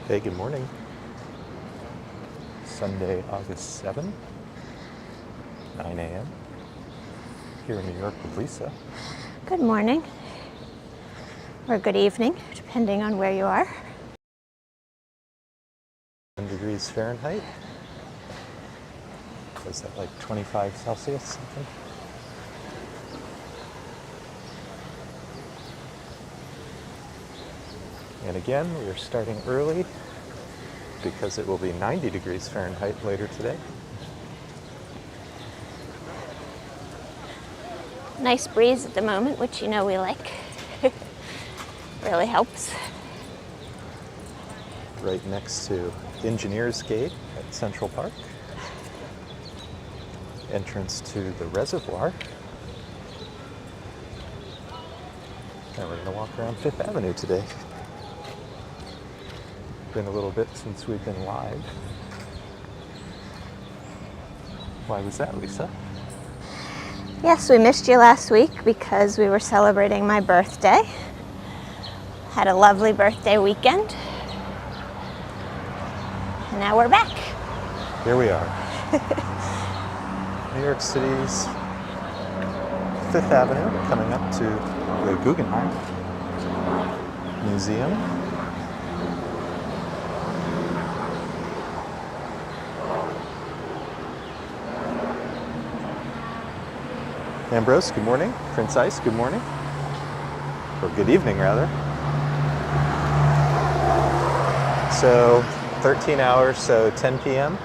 Hey, good morning. Sunday, August 7th, 9 a.m. here in New York with Lisa. Good morning, or good evening, depending on where you are. 10 degrees Fahrenheit. Was that like 25 Celsius something? And again, we are starting early because it will be 90 degrees Fahrenheit later today. Nice breeze at the moment, which you know we like. Really helps. Right next to Engineers Gate at Central Park. Entrance to the reservoir. And we're going to walk around Fifth Avenue today. Been a little bit since we've been live. Why was that, Lisa? Yes, we missed you last week because we were celebrating my birthday. Had a lovely birthday weekend. And now we're back. Here we are. New York City's Fifth Avenue, coming up to the Guggenheim Museum. Ambrose, good morning. Prince Ice, good morning. Or good evening, rather. So, 13 hours, so 10 p.m.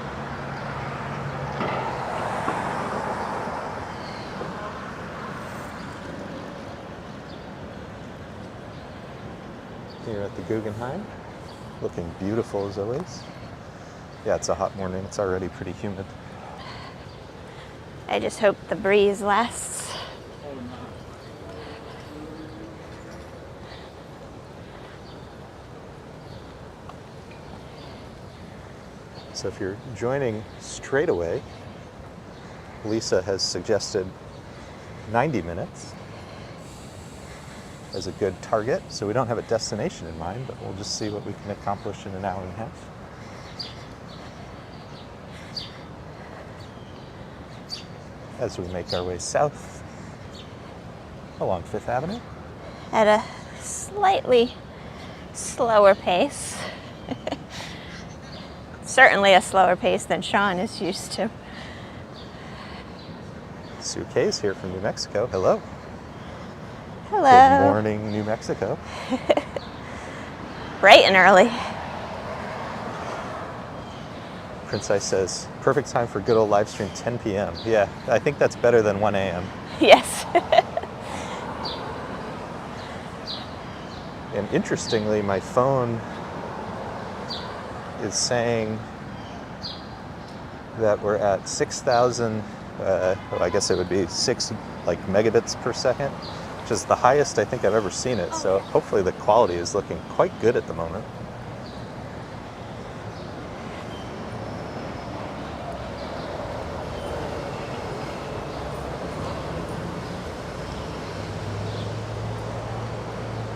Here at the Guggenheim. Looking beautiful as always. Yeah, it's a hot morning. It's already pretty humid. I just hope the breeze lasts. So if you're joining straight away, Lisa has suggested 90 minutes as a good target. So we don't have a destination in mind, but we'll just see what we can accomplish in an hour and a half. As we make our way south along Fifth Avenue. At a slightly slower pace. Certainly a slower pace than Sean is used to. Sue Kay's here from New Mexico. Hello. Hello. Good morning, New Mexico. Bright and early. Prince Ice says, perfect time for good old live stream, 10 p.m. Yeah, I think that's better than 1 a.m. Yes. And interestingly, my phone is saying that we're at 6,000, I guess it would be 6 megabits per second, which is the highest I think I've ever seen it. So hopefully the quality is looking quite good at the moment.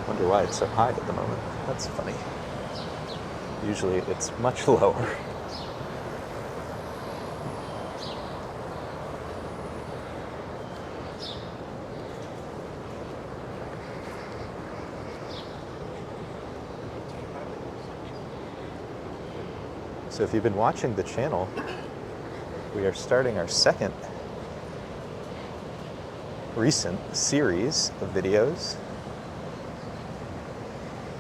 Wonder why it's so high at the moment. That's funny. Usually it's much lower. So if you've been watching the channel, we are starting our second recent series of videos,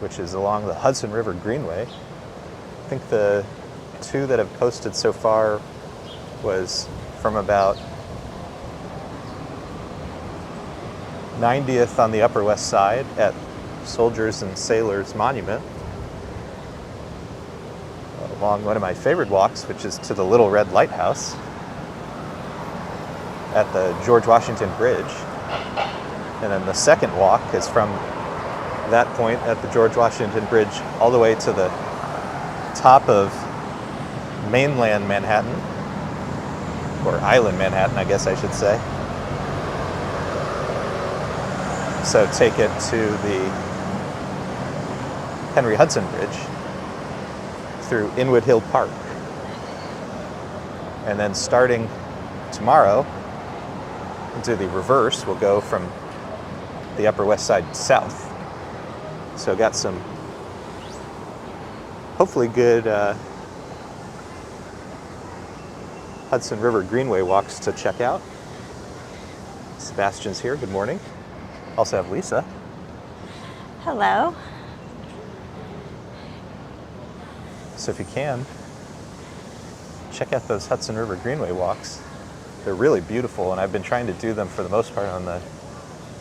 which is along the Hudson River Greenway. I think the 2 that have posted so far was from about 90th on the Upper West Side at Soldiers and Sailors Monument, along one of my favorite walks, which is to the Little Red Lighthouse at the George Washington Bridge. And then the second walk is from that point at the George Washington Bridge all the way to the top of mainland Manhattan, or island Manhattan, I guess I should say. So take it to the Henry Hudson Bridge, through Inwood Hill Park. And then starting tomorrow, into the reverse, we'll go from the Upper West Side south. So got some hopefully good Hudson River Greenway walks to check out. Sebastian's here, good morning. Also have Lisa. Hello. So if you can, check out those Hudson River Greenway walks. They're really beautiful, and I've been trying to do them for the most part on the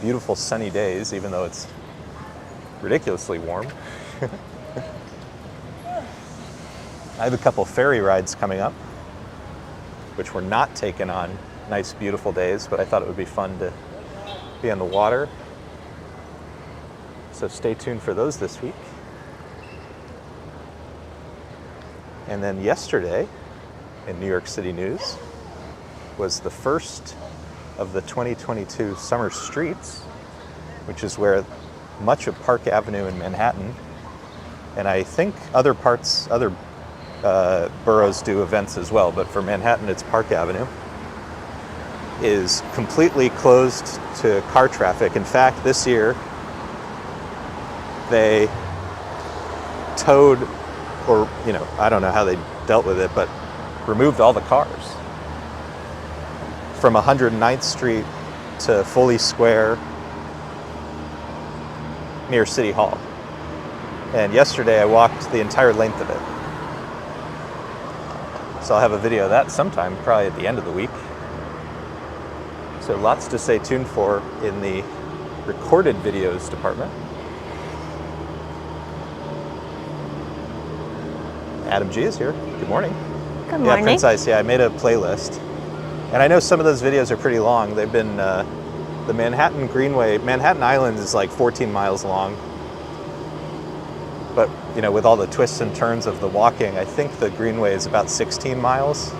beautiful sunny days, even though it's ridiculously warm. I have a couple ferry rides coming up, which were not taken on nice, beautiful days, but I thought it would be fun to be on the water. So stay tuned for those this week. And then yesterday, in New York City news, was the first of the 2022 Summer Streets, which is where much of Park Avenue in Manhattan, and I think other boroughs do events as well, but for Manhattan it's Park Avenue, is completely closed to car traffic. In fact, this year they towed, or I don't know how they dealt with it, but removed all the cars from 109th Street to Foley Square near City Hall. And yesterday I walked the entire length of it. So I'll have a video of that sometime, probably at the end of the week. So lots to stay tuned for in the recorded videos department. Adam G is here. Good morning. Good morning. Yeah, Prince Ice. Yeah, I made a playlist. And I know some of those videos are pretty long. They've been, the Manhattan Greenway, Manhattan Island is like 14 miles long. But, with all the twists and turns of the walking, I think the Greenway is about 16 miles.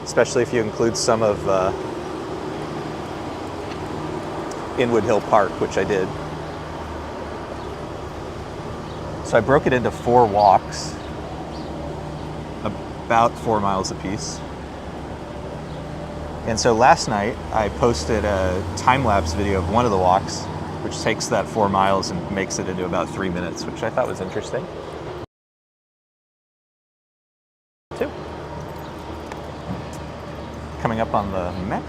Especially if you include some of Inwood Hill Park, which I did. So I broke it into 4 walks, about 4 miles apiece. And so last night I posted a time-lapse video of one of the walks, which takes that 4 miles and makes it into about 3 minutes, which I thought was interesting. Two. Coming up on the Met.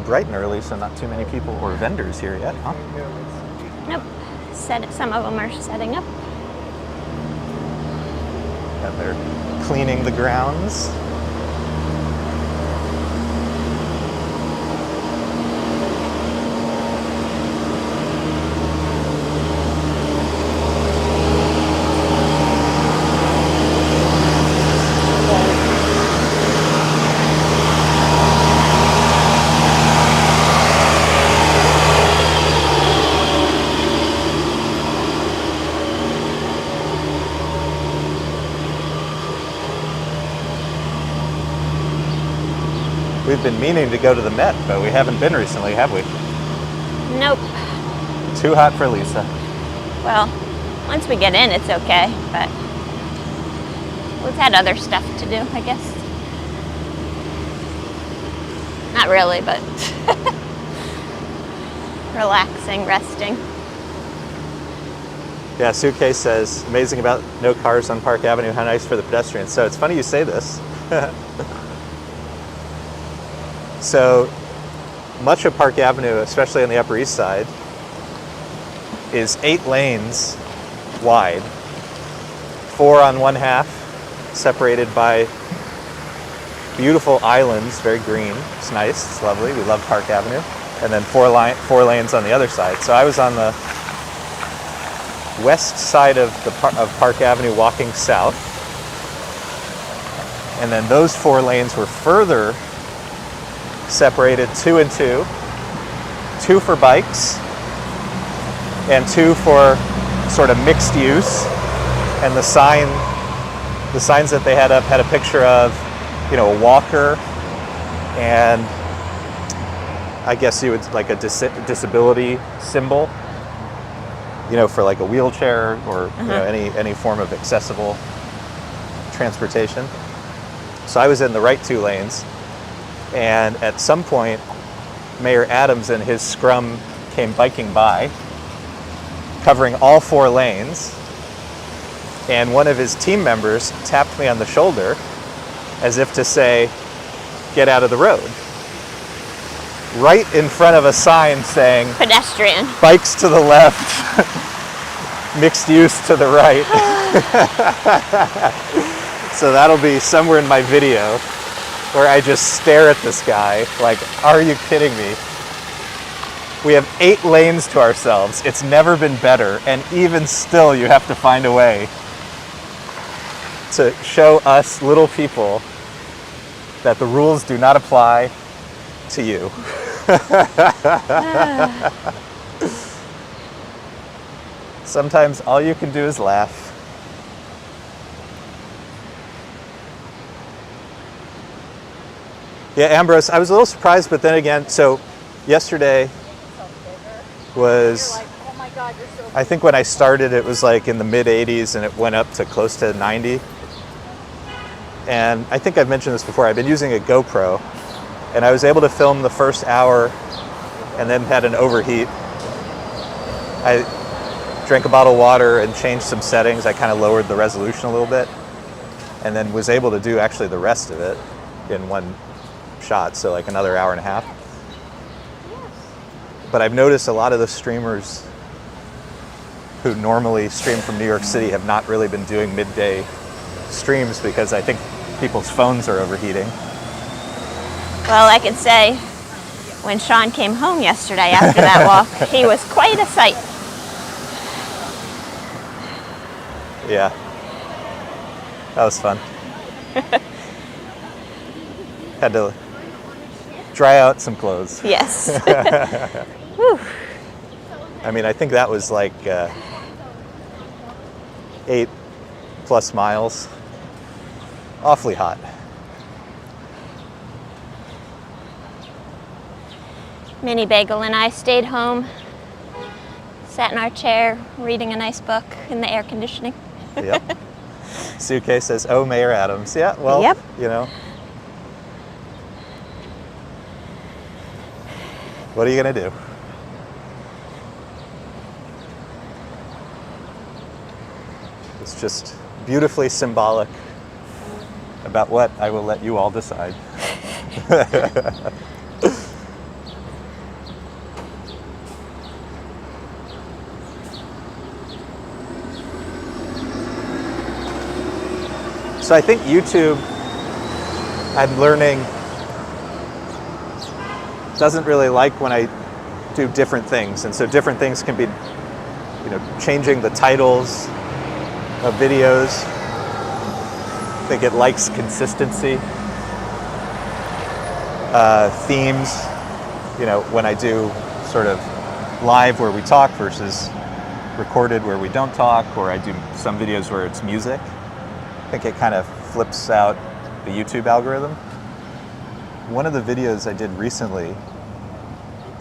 Bright and early, so not too many people or vendors here yet, huh? Nope. Some of them are setting up. Yeah, they're cleaning the grounds. We've been meaning to go to the Met, but we haven't been recently, have we? Nope. Too hot for Lisa. Well, once we get in, it's okay, but we've had other stuff to do, I guess. Not really, but relaxing, resting. Yeah, Suitcase says, amazing about no cars on Park Avenue, how nice for the pedestrians. So it's funny you say this. So much of Park Avenue, especially on the Upper East Side, is 8 lanes wide, 4 on one half, separated by beautiful islands, very green. It's nice, it's lovely. We love Park Avenue. And then 4 lanes on the other side. So I was on the west side of Park Avenue walking south. And then those 4 lanes were further separated 2 and 2. 2 for bikes and 2 for sort of mixed use. And the signs that they had up had a picture of, a walker and I guess you would like a disability symbol. for like a wheelchair or any form of accessible transportation. So I was in the right 2 lanes, and at some point, Mayor Adams and his scrum came biking by, covering all 4 lanes, and one of his team members tapped me on the shoulder as if to say, "Get out of the road." Right in front of a sign saying, Pedestrian. "Bikes to the left, mixed use to the right." So that'll be somewhere in my video where I just stare at this guy like, are you kidding me? We have 8 lanes to ourselves. It's never been better. And even still, you have to find a way to show us little people that the rules do not apply to you. Sometimes all you can do is laugh. Yeah, Ambrose, I was a little surprised, but then again, so yesterday was, I think when I started it was like in the mid 80s and it went up to close to 90. And I think I've mentioned this before, I've been using a GoPro and I was able to film the first hour and then had an overheat. I drank a bottle of water and changed some settings. I kind of lowered the resolution a little bit and then was able to do actually the rest of it in one shot, so like another hour and a half. But I've noticed a lot of the streamers who normally stream from New York City have not really been doing midday streams because I think people's phones are overheating. Well, I could say when Sean came home yesterday after that walk, he was quite a sight. Yeah, that was fun. Had to dry out some clothes. Yes. Whew. I mean, I think that was like 8+ miles. Awfully hot. Mini Bagel and I stayed home, sat in our chair, reading a nice book in the air conditioning. Yep. Suitcase says, "Oh, Mayor Adams." Yeah, well, Yep. What are you going to do? It's just beautifully symbolic about what I will let you all decide. So I think YouTube, I'm learning, doesn't really like when I do different things. And so different things can be, changing the titles of videos. I think it likes consistency. Themes, when I do sort of live where we talk versus recorded where we don't talk, or I do some videos where it's music. I think it kind of flips out the YouTube algorithm. One of the videos I did recently.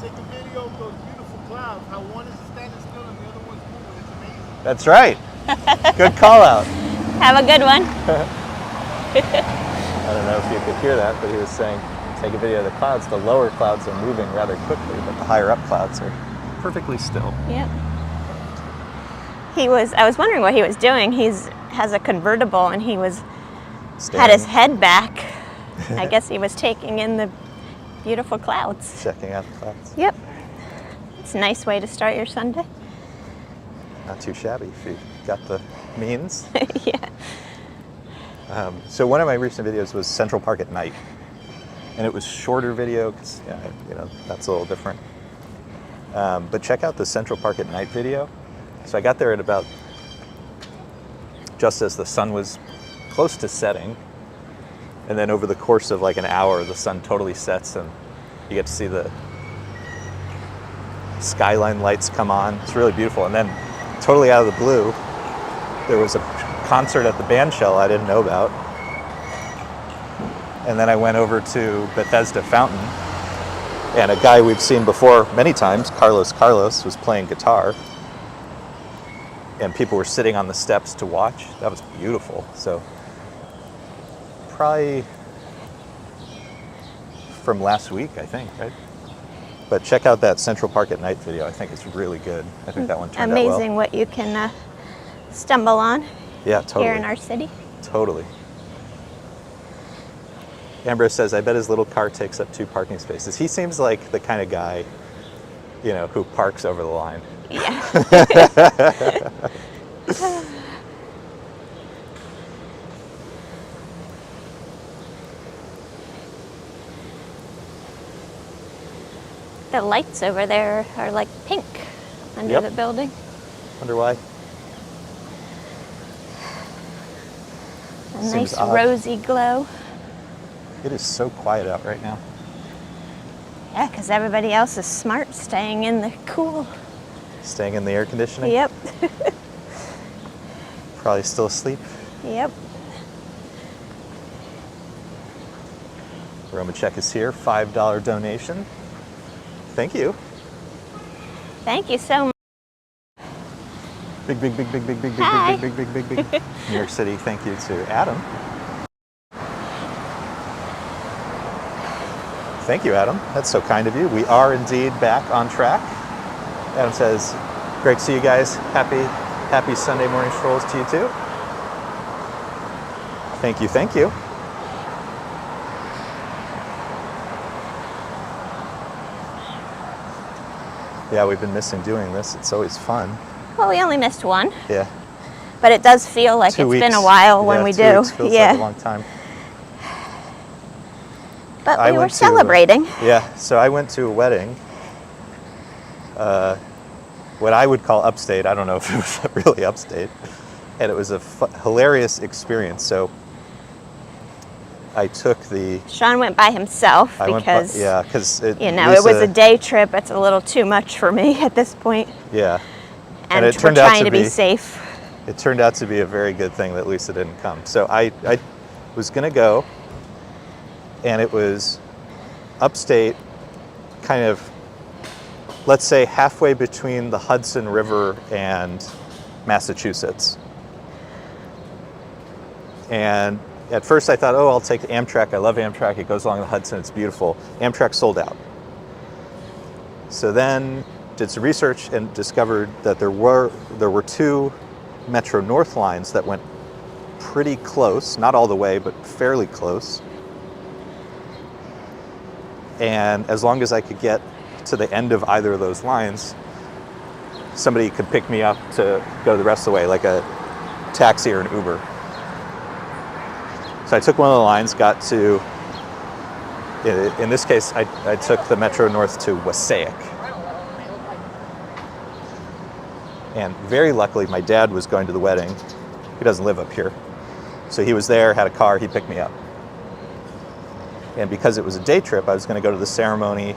Take a video of those beautiful clouds, how one is standing still and the other one's moving. It's amazing. That's right. Good call out. Have a good one. I don't know if you could hear that, but he was saying, take a video of the clouds. The lower clouds are moving rather quickly, but the higher up clouds are perfectly still. Yep. I was wondering what he was doing. Has a convertible and he was had his head back. I guess he was taking in the beautiful clouds. Checking out the clouds. Yep. It's a nice way to start your Sunday. Not too shabby if you got the means. Yeah. So one of my recent videos was Central Park at night. And it was shorter video because, that's a little different. But check out the Central Park at night video. So I got there at about just as the sun was close to setting. And then over the course of like an hour, the sun totally sets and you get to see the skyline lights come on. It's really beautiful. And then totally out of the blue, there was a concert at the band shell I didn't know about. And then I went over to Bethesda Fountain and a guy we've seen before many times, Carlos, was playing guitar. and people were sitting on the steps to watch. That was beautiful. So probably from last week, I think, right? But check out that Central Park at Night video. I think it's really good. I think that one turned out well. Amazing what you can stumble on Yeah, totally. here in our city. Totally. Ambrose says, I bet his little car takes up 2 parking spaces. He seems like the kind of guy, you know, who parks over the line. Yeah. The lights over there are like pink under Yep. the building. Wonder why. A Seems nice odd. rosy glow. It is so quiet out right now. Yeah, because everybody else is smart, staying in the cool. Staying in the air conditioning. Yep. Probably still asleep. Yep. Roma check is here. $5 donation. Thank you. Thank you so much. Big, big, big, big, big, big, big, Hi. big, big, big, big, big. New York City. Thank you to Adam. Thank you, Adam. That's so kind of you. We are indeed back on track. Adam says, great to see you guys. Happy Sunday morning strolls to you too. Thank you, thank you. Yeah, we've been missing doing this. It's always fun. Well, we only missed one, Yeah. but it does feel like 2 it's weeks. been a while when Yeah, we 2 do. weeks feels Yeah. like a long time. But I we were went to, celebrating. Yeah, so I went to a wedding, what I would call upstate. I don't know if it was really upstate. And it was a hilarious experience. So I took the... Sean went by himself because, yeah, because you know, it was a day trip. It's a little too much for me at this point. Yeah. And it we're turned out trying to to be be- safe. It turned out to be a very good thing that Lisa didn't come. So I was going to go, and it was upstate, kind of, let's say halfway between the Hudson River and Massachusetts. And at first I thought, oh, I'll take Amtrak. I love Amtrak. It goes along the Hudson. It's beautiful. Amtrak sold out. So then did some research and discovered that there were 2 Metro North lines that went pretty close, not all the way, but fairly close. And as long as I could get to the end of either of those lines, somebody could pick me up to go the rest of the way, like a taxi or an Uber. So I took one of the lines, got to, in this case, I took the Metro North to Wassaic. And very luckily, my dad was going to the wedding. He doesn't live up here. So he was there, had a car, he picked me up. And because it was a day trip, I was going to go to the ceremony,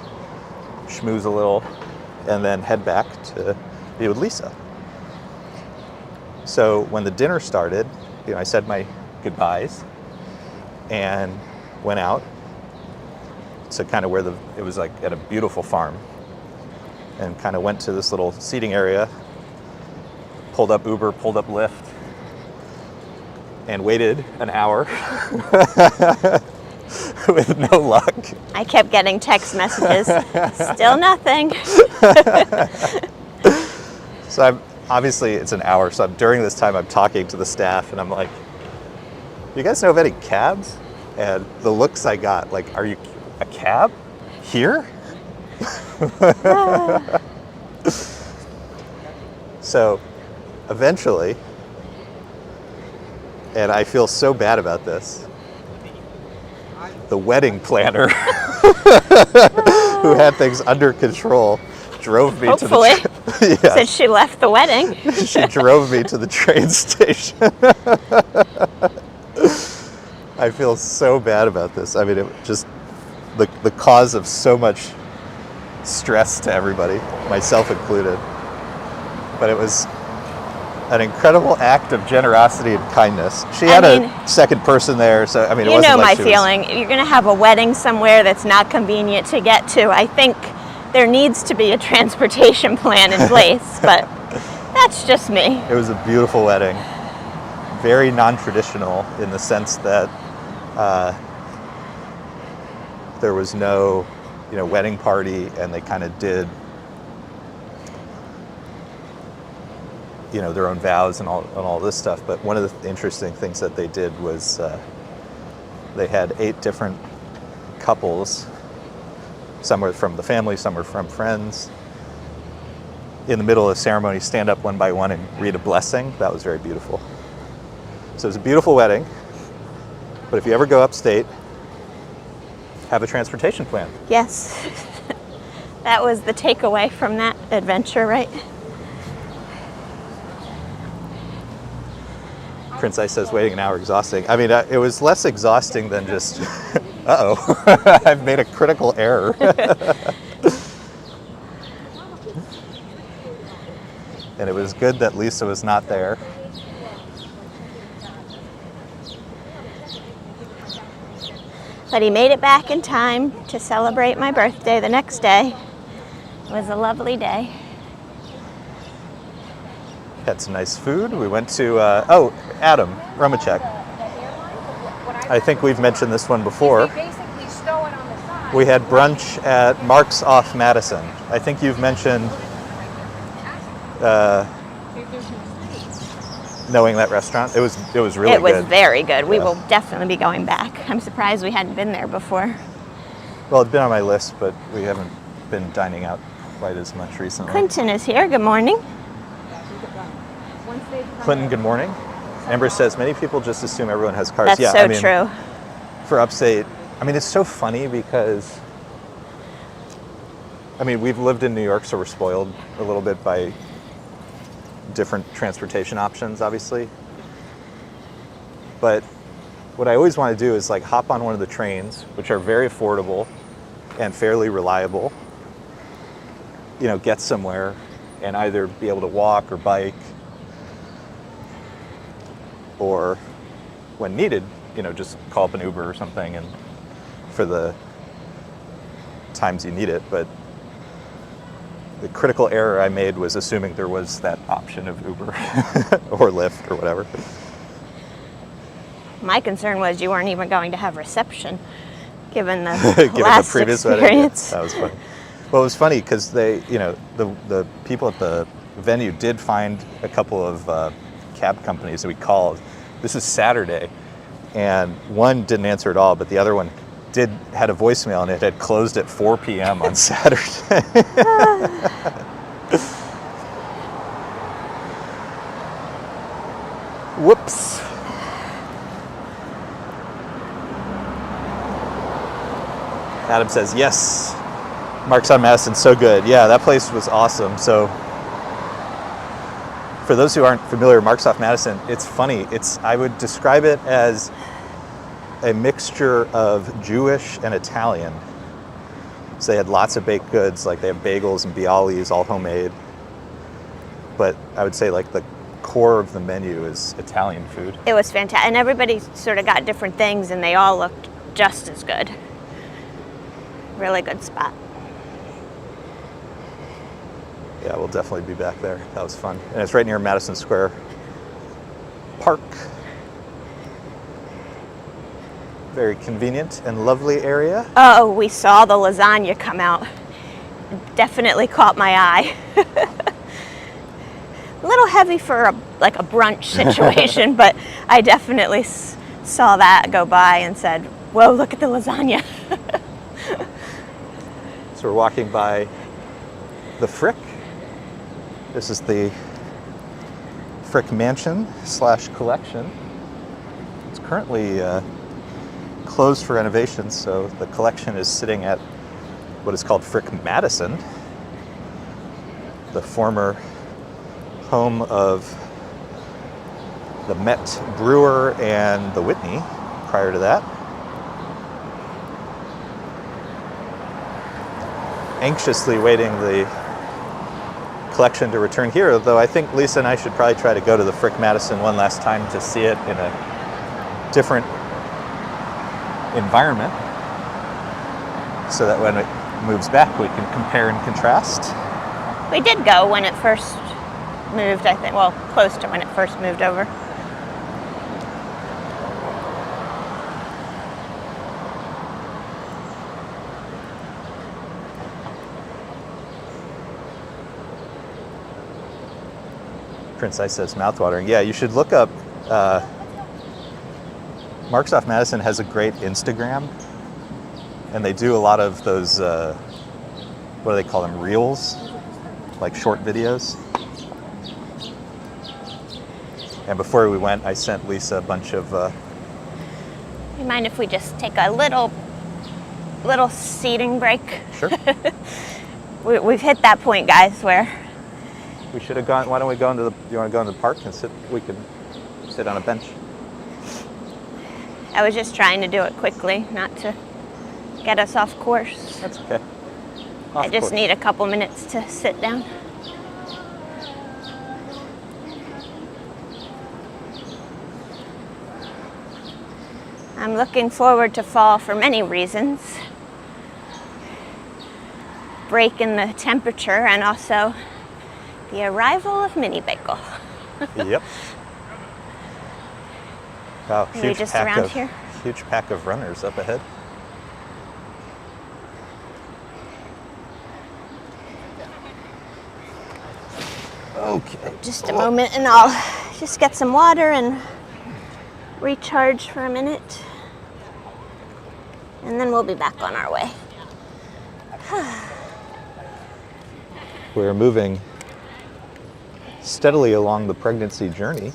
schmooze a little, and then head back to be with Lisa. So when the dinner started, you know, I said my goodbyes and went out to kind of where it was like at a beautiful farm, and kind of went to this little seating area, pulled up Uber, pulled up Lyft, and waited an hour with no luck. I kept getting text messages. Still nothing. So obviously it's an hour, so during this time I'm talking to the staff and I'm like, you guys know of any cabs? And the looks I got, like, are you a cab? Here? So eventually, and I feel so bad about this, the wedding planner who had things under control drove me Hopefully. to the yeah. Said she left the wedding. She drove me to the train station. I feel so bad about this. I mean, it just the cause of so much stress to everybody, myself included. But it was an incredible act of generosity and kindness. She had a second person there, so I mean, it You wasn't know like my she feeling. You're going to have a wedding somewhere that's not convenient to get to. I think there needs to be a transportation plan in place, but That's just me. It was a beautiful wedding. Very non-traditional in the sense that there was no, wedding party, and they kind of did, their own vows and all this stuff. But one of the interesting things that they did was they had 8 different couples. Some were from the family, some were from friends. In the middle of the ceremony, stand up one by one and read a blessing. That was very beautiful. So it was a beautiful wedding. But if you ever go upstate, have a transportation plan. Yes. That was the takeaway from that adventure, right? Prince Ice says waiting an hour exhausting. I mean, it was less exhausting than just, uh-oh, I've made a critical error. And it was good that Lisa was not there. But he made it back in time to celebrate my birthday the next day. It was a lovely day. Had some nice food. We went to, Adam, Rumachek. I think we've mentioned this one before. We had brunch at Mark's off Madison. I think you've mentioned knowing that restaurant. It was really good. It was very good. We will definitely be going back. I'm surprised we hadn't been there before. Well, it's been on my list, but we haven't been dining out quite as much recently. Clinton is here. Good morning. Clinton, good morning. Amber says many people just assume everyone has cars. That's so true. For upstate, it's so funny because, we've lived in New York, so we're spoiled a little bit by different transportation options, obviously. But what I always want to do is hop on one of the trains, which are very affordable and fairly reliable, get somewhere and either be able to walk or bike, or when needed, just call up an Uber or something and for the times you need it. But the critical error I made was assuming there was that option of Uber or Lyft or whatever. My concern was you weren't even going to have reception, given the given last the previous experience. Wedding. Yeah, that was funny. Well, it was funny because they, the people at the venue did find a couple of cab companies that we called. This was Saturday, and one didn't answer at all, but the other one had a voicemail, and it had closed at 4 p.m. on Saturday. Whoops. Adam says, yes, Mark's on Madison, so good. Yeah, that place was awesome. So for those who aren't familiar, Mark's off Madison, it's funny. I would describe it as a mixture of Jewish and Italian. So they had lots of baked goods, they have bagels and bialys, all homemade. But I would say the core of the menu is Italian food. It was fantastic. And everybody sort of got different things, and they all looked just as good. Really good spot. Yeah, we'll definitely be back there. That was fun. And it's right near Madison Square Park. Very convenient and lovely area. Oh, we saw the lasagna come out. It definitely caught my eye. A little heavy for a brunch situation, but I definitely saw that go by and said, whoa, look at the lasagna. So we're walking by the Frick. This is the Frick Mansion / collection. It's currently closed for renovations, so the collection is sitting at what is called Frick Madison, the former home of the Met Brewer and the Whitney prior to that. Anxiously waiting the collection to return here, though I think Lisa and I should probably try to go to the Frick Madison one last time to see it in a different environment, so that when it moves back we can compare and contrast. We did go when it first moved, I think. Well, close to when it first moved over. Prince Ice says mouthwatering. Yeah, you should look up. Marks Off Madison has a great Instagram, and they do a lot of those. What do they call them? Reels, like short videos. And before we went, I sent Lisa a bunch of. You mind if we just take a little seating break? Sure. We've hit that point, guys, where. We should have gone. Why don't we go into the? You want to go into the park and sit? We can sit on a bench. I was just trying to do it quickly, not to get us off course. That's okay. I just need a couple minutes to sit down. I'm looking forward to fall for many reasons. Break in the temperature and also the arrival of Mini Bagel. Yep. Wow, Maybe just around here. Huge pack of runners up ahead. Okay. Just a moment and I'll just get some water and recharge for a minute. And then we'll be back on our way. We're moving steadily along the pregnancy journey.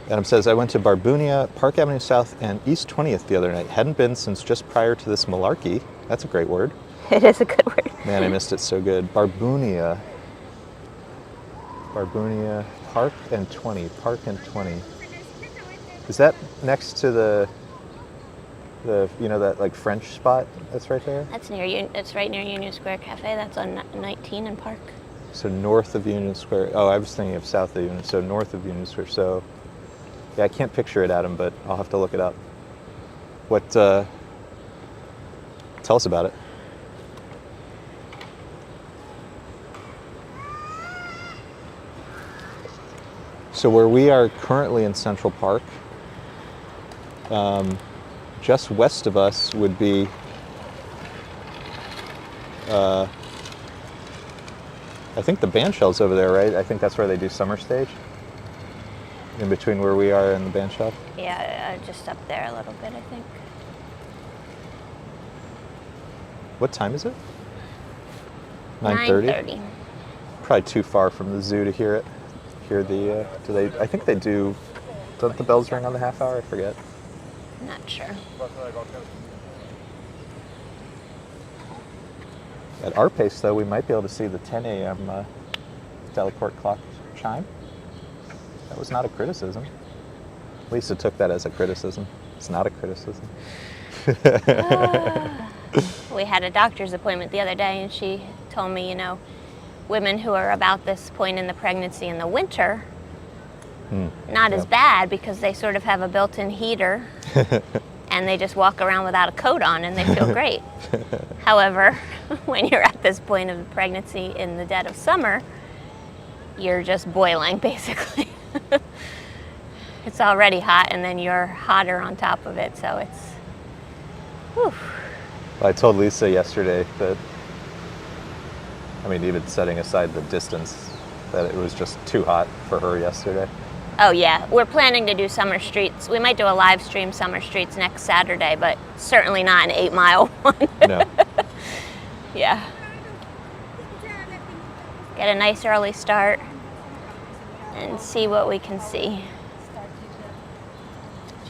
Adam says, I went to Barbunia, Park Avenue South, and East 20th the other night. Hadn't been since just prior to this malarkey. That's a great word. It is a good word. Man, I missed it so good. Barbunia, Park and 20. Is that next to the that like French spot that's right there? That's it's right near Union Square Cafe. That's on 19 and Park. So north of Union Square. Oh, I was thinking of south of Union. So north of Union Square. So yeah, I can't picture it, Adam, but I'll have to look it up. What? Tell us about it. So where we are currently in Central Park, just west of us would be I think the band shell's over there, right? I think that's where they do summer stage. In between where we are and the band shell. Yeah, just up there a little bit, I think. What time is it? 9:30. Probably too far from the zoo to hear it. Hear the, do they, I think they do, don't the bells ring on the half hour? I forget. Not sure. At our pace, though, we might be able to see the 10 a.m. Delacorte Clock chime. That was not a criticism. Lisa took that as a criticism. It's not a criticism. We had a doctor's appointment the other day, and she told me, women who are about this point in the pregnancy in the winter, not as bad because they sort of have a built-in heater and they just walk around without a coat on and they feel great. However, when you're at this point of the pregnancy in the dead of summer, you're just boiling, basically. It's already hot, and then you're hotter on top of it, so it's... Whew. Well, I told Lisa yesterday that, even setting aside the distance, that it was just too hot for her yesterday. Oh, yeah. We're planning to do Summer Streets. We might do a live stream Summer Streets next Saturday, but certainly not an 8-mile one. No. Yeah. Get a nice early start and see what we can see.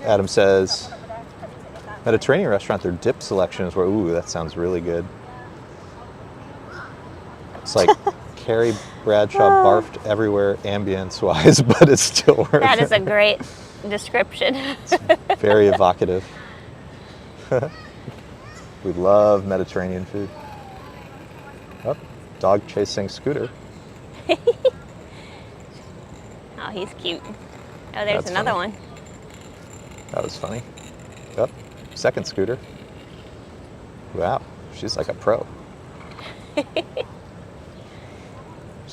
Adam says, Mediterranean restaurant, their dip selections were, ooh, that sounds really good. It's like Carrie Bradshaw barfed everywhere ambience-wise, but it's still worth it. That is a great description. It's very evocative. We love Mediterranean food. Oh, dog chasing Scooter. Oh, he's cute. Oh, there's That's another funny. one. That was funny. Oh, second scooter. Wow, she's like a pro. She's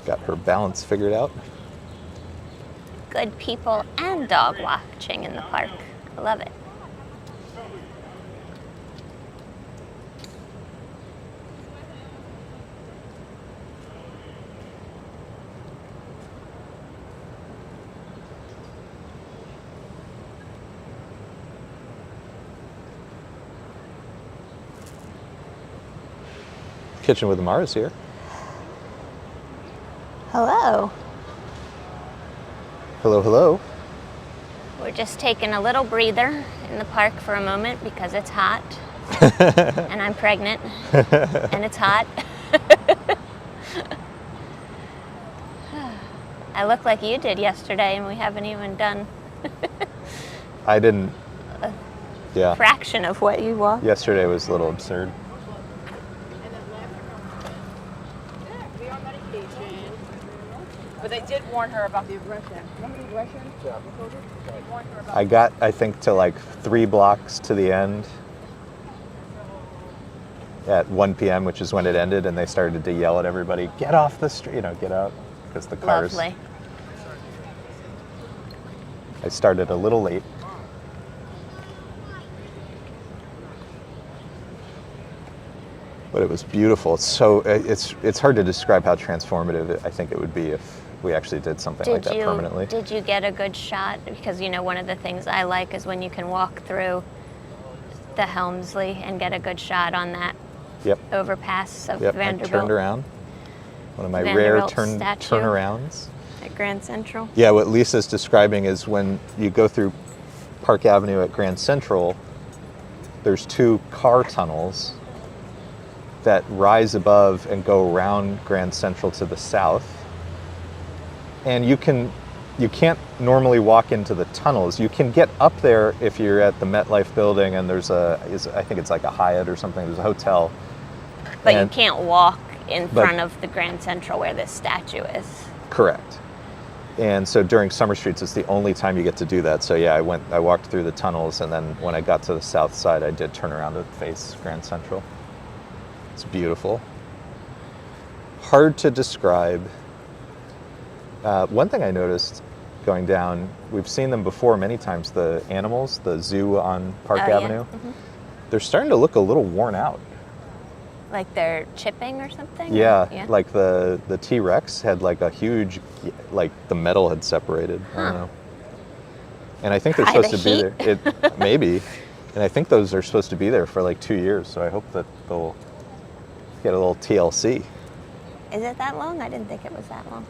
got her balance figured out. Good people and dog watching in the park. I love it. Kitchen with Amara's here. Hello. Hello, hello. We're just taking a little breather in the park for a moment because it's hot. And I'm pregnant. And it's hot. I look like you did yesterday and we haven't even done I didn't. Yeah. fraction of what you walked. Yesterday was a little absurd. Be on medication. But they did warn her about the aggression. Remember the aggression? Yeah. They warned her about I got, I think, to like 3 blocks to the end at 1 p.m., which is when it ended, and they started to yell at everybody, get off the street, you know, get out, because the cars. Lovely. I started a little late. But it was beautiful. It's so, it's hard to describe how transformative I think it would be if we actually did something like that permanently. Did you get a good shot? Because, you know, one of the things I like is when you can walk through the Helmsley and get a good shot on that Yep. overpass of Yep. I Vanderbilt. turned around. One of my rare Vanderbilt statue. turnarounds. At Grand Central. Yeah, what Lisa's describing is when you go through Park Avenue at Grand Central, there's 2 car tunnels that rise above and go around Grand Central to the south. And you can't normally walk into the tunnels. You can get up there if you're at the MetLife building and there's I think it's like a Hyatt or something, there's a hotel. But And- you can't walk in But- front of the Grand Central where this statue is. Correct. And so during summer streets, it's the only time you get to do that. So yeah, I walked through the tunnels, and then when I got to the south side, I did turn around to face Grand Central. It's beautiful. Hard to describe. One thing I noticed going down, we've seen them before many times, the animals, the zoo on Park Oh, yeah. Avenue. Mhm. They're starting to look a little worn out. Like they're chipping or something? Yeah, like the T-Rex had like a huge, like the metal had separated. I don't Huh. know. And I think they're By supposed the to be there. It maybe, and I think those are supposed to be there for like 2 years. So I hope that they'll get a little TLC. Is it that long? I didn't think it was that long.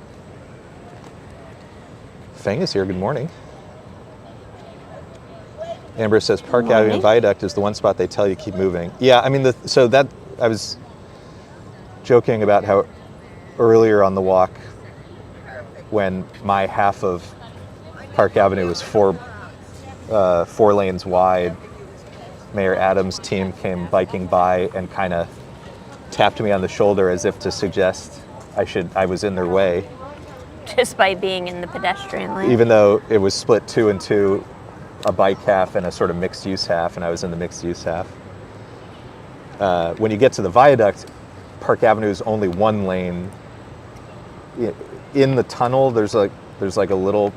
Fang is here. Good morning. Amber says Park Good Avenue morning. Viaduct is the one spot they tell you keep moving. Yeah, I mean, so that I was joking about how earlier on the walk, when my half of Park Avenue was 4 lanes wide, Mayor Adams' team came biking by and kind of tapped me on the shoulder as if to suggest I was in their way, Just by being in the pedestrian lane. even though it was split 2 and 2, a bike half and a sort of mixed use half, and I was in the mixed use half. When you get to the viaduct, Park Avenue is only 1 lane. In the tunnel, there's like a little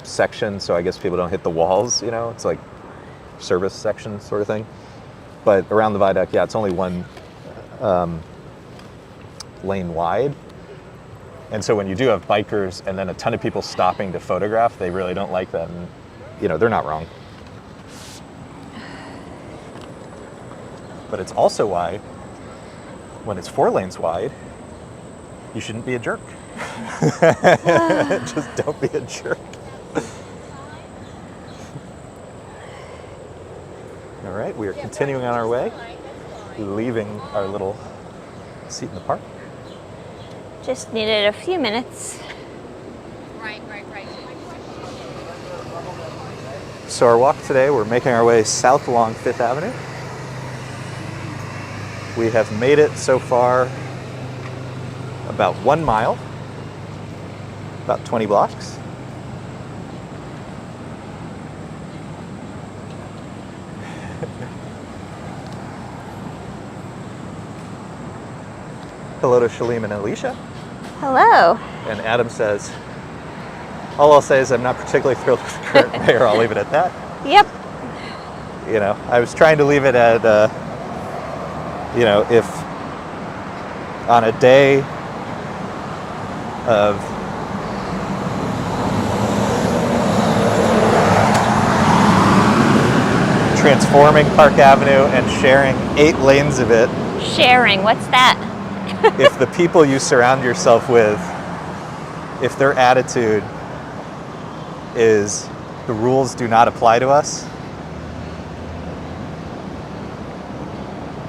section, so I guess people don't hit the walls. You know, it's like service section sort of thing. But around the viaduct, yeah, it's only 1 lane wide. And so when you do have bikers and then a ton of people stopping to photograph, they really don't like that. And, you know, they're not wrong. But it's also why, when it's 4 lanes wide, you shouldn't be a jerk. Just don't be a jerk. All right, we are continuing on our way, leaving our little seat in the park. Just needed a few minutes. Right. So our walk today, we're making our way south along 5th Avenue. We have made it so far about 1 mile, about 20 blocks. hello to Shalim and Alicia. Hello. And Adam says, all I'll say is I'm not particularly thrilled with the current mayor. I'll leave it at that. Yep. You know, I was trying to leave it at, you know, if on a day of transforming Park Avenue and sharing 8 lanes of it. Sharing, what's that? If the people you surround yourself with, if their attitude is the rules do not apply to us,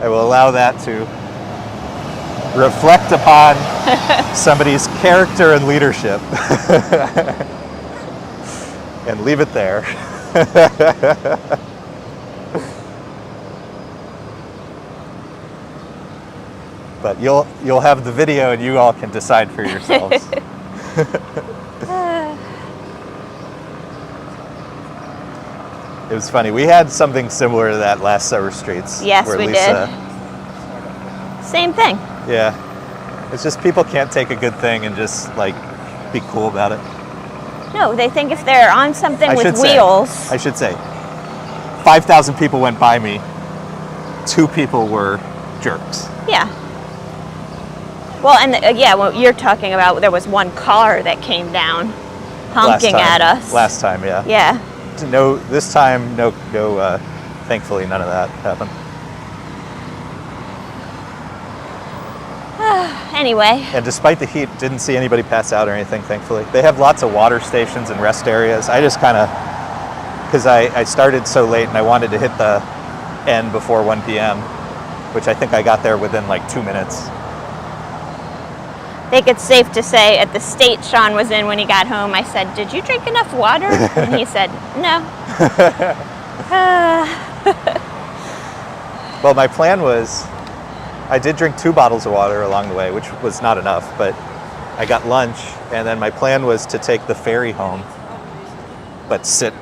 I will allow that to reflect upon somebody's character and leadership and leave it there. But you'll have the video and you all can decide for yourselves. It was funny. We had something similar to that last Summer Streets. Yes, where we Lisa, did. Same thing. Yeah. It's just people can't take a good thing and just like be cool about it. No, they think if they're on something I with should say- wheels. I should say, 5,000 people went by me. 2 people were jerks. Yeah. Well, and yeah, what you're talking about, there was one car that came down honking at us. Last time, yeah. Yeah. No, this time, no, thankfully none of that happened. Anyway, And despite the heat, didn't see anybody pass out or anything, thankfully. They have lots of water stations and rest areas. I just kind of, because I started so late and I wanted to hit the end before 1 p.m., which I think I got there within like 2 minutes. I think it's safe to say at the state Sean was in when he got home, I said, "Did you drink enough water?" And he said, "No." Well, my plan was, I did drink 2 bottles of water along the way, which was not enough, but I got lunch, and then my plan was to take the ferry home, but sit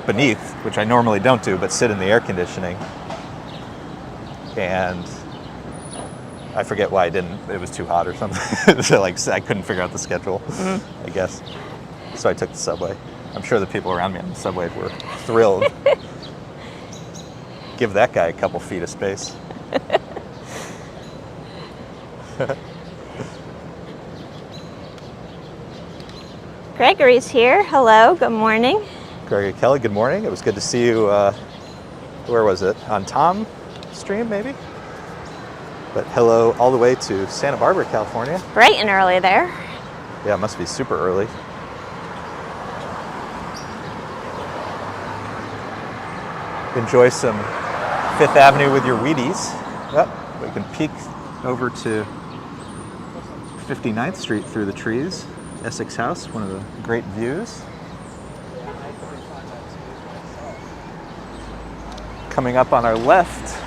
beneath, which I normally don't do, but sit in the air conditioning. And I forget why I didn't. It was too hot or something. So like I couldn't figure out the schedule, I guess. So I took the subway. I'm sure the people around me on the subway were thrilled. Give that guy a couple feet of space. Gregory's here. Hello. Good morning. Gregory Kelly, good morning. It was good to see you. Where was it? On Tom Stream, maybe? But hello all the way to Santa Barbara, California. Bright and early there. Yeah, it must be super early. Enjoy some Fifth Avenue with your Wheaties. Yep, we can peek over to 59th Street through the trees. Essex House, one of the great views. Coming up on our left,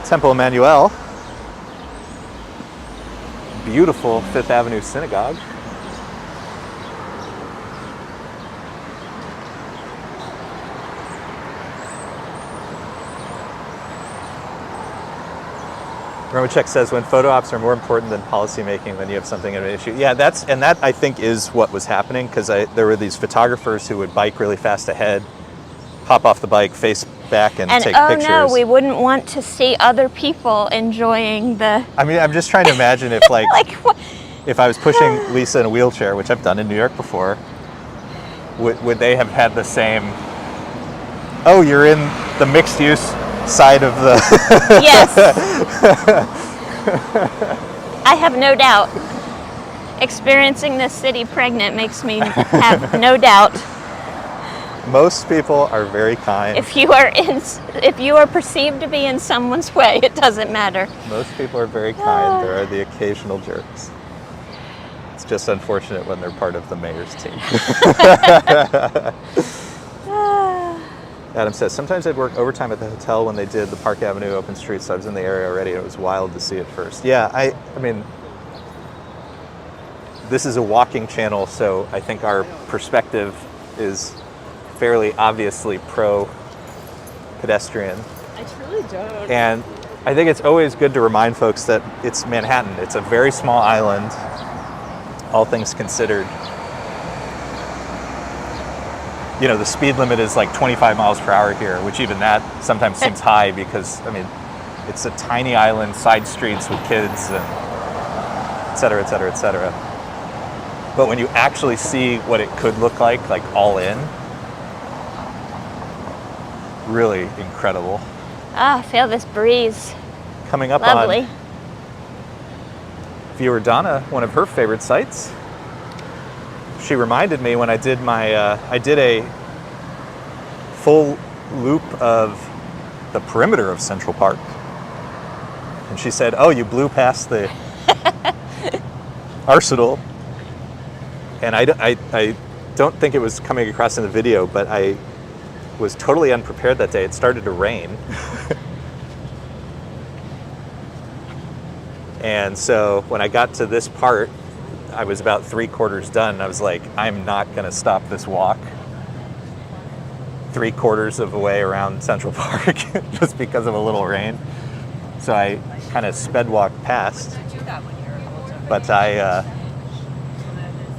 Temple Emmanuel. Beautiful Fifth Avenue Synagogue. Romachek says when photo ops are more important than policy making, then you have something of an issue. Yeah, that I think is what was happening, because there were these photographers who would bike really fast ahead, hop off the bike, face back, and take pictures. No, we wouldn't want to see other people enjoying the. I mean, I'm just trying to imagine if like, what? If I was pushing Lisa in a wheelchair, which I've done in New York before, would they have had the same? Oh, you're in the mixed use side of the. Yes. I have no doubt. Experiencing this city pregnant makes me have no doubt. Most people are very kind. If you are perceived to be in someone's way, it doesn't matter. Most people are very kind. There are the occasional jerks. It's just unfortunate when they're part of the mayor's team. Adam says, sometimes I'd work overtime at the hotel when they did the Park Avenue open street, so I was in the area already. It was wild to see it first. Yeah, I mean, this is a walking channel, so I think our perspective is fairly obviously pro-pedestrian. I truly don't. And I think it's always good to remind folks that it's Manhattan. It's a very small island, all things considered. You know, the speed limit is like 25 miles per hour here, which even that sometimes seems high because, I mean, it's a tiny island, side streets with kids, and et cetera, et cetera, et cetera. But when you actually see what it could look like all in, really incredible. Ah, feel this breeze. Coming up Lovely. on viewer Donna, one of her favorite sites. She reminded me when I did I did a full loop of the perimeter of Central Park. And she said, oh, you blew past the Arsenal. And I don't think it was coming across in the video, but I was totally unprepared that day. It started to rain. And so when I got to this part, I was about 3/4 done. I was like, I'm not going to stop this walk 3/4 of the way around Central Park just because of a little rain. So I kind of sped walked past. But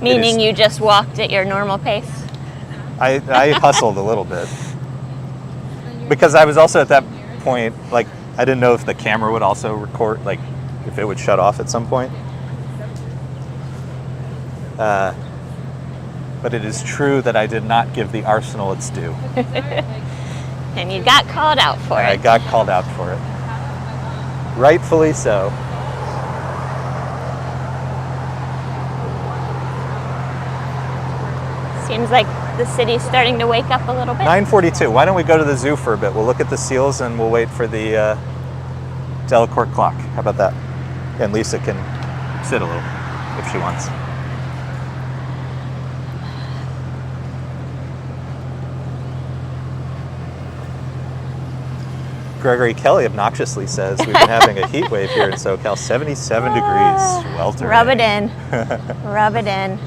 Meaning you just walked at your normal pace? I hustled a little bit. Because I was also at that point, like, I didn't know if the camera would also record, like, if it would shut off at some point. But it is true that I did not give the Arsenal its due. And you got called out for I it. got called out for it. Rightfully so. Seems like the city's starting to wake up a little bit. 9:42. Why don't we go to the zoo for a bit? We'll look at the seals and we'll wait for the Delacorte Clock. How about that? And Lisa can sit a little if she wants. Gregory Kelly obnoxiously says we've been having a heat wave here in SoCal, 77 degrees, weltering. Rub it in. Rub it in.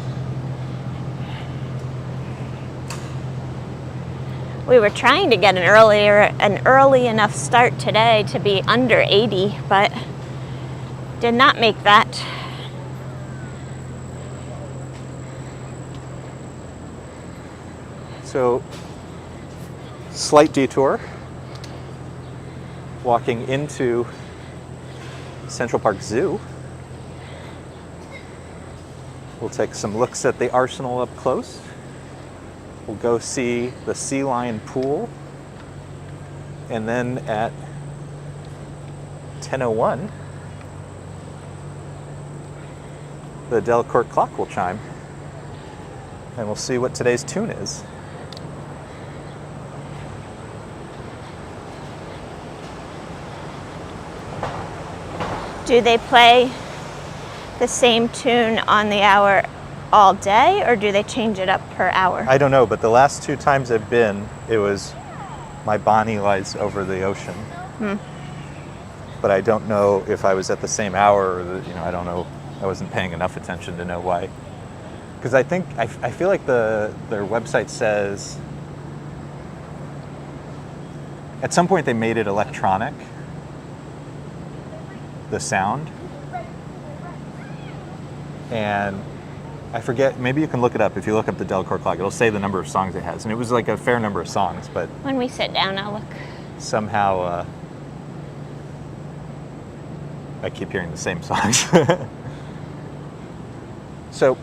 We were trying to get an early enough start today to be under 80, but did not make that. So, slight detour, walking into Central Park Zoo. We'll take some looks at the Arsenal up close. We'll go see the Sea Lion Pool. And then at 10:01, the Delacorte Clock will chime. And we'll see what today's tune is. Do they play the same tune on the hour all day, or do they change it up per hour? I don't know, but the last 2 times I've been, it was My Bonnie Lies Over the Ocean. But I don't know if I was at the same hour, or I don't know. I wasn't paying enough attention to know why. Because I feel like their website says at some point they made it electronic, the sound. And I forget, maybe you can look it up. If you look up the Delacorte Clock, it'll say the number of songs it has. And it was like a fair number of songs, but When we sit down, I'll look. somehow I keep hearing the same songs. So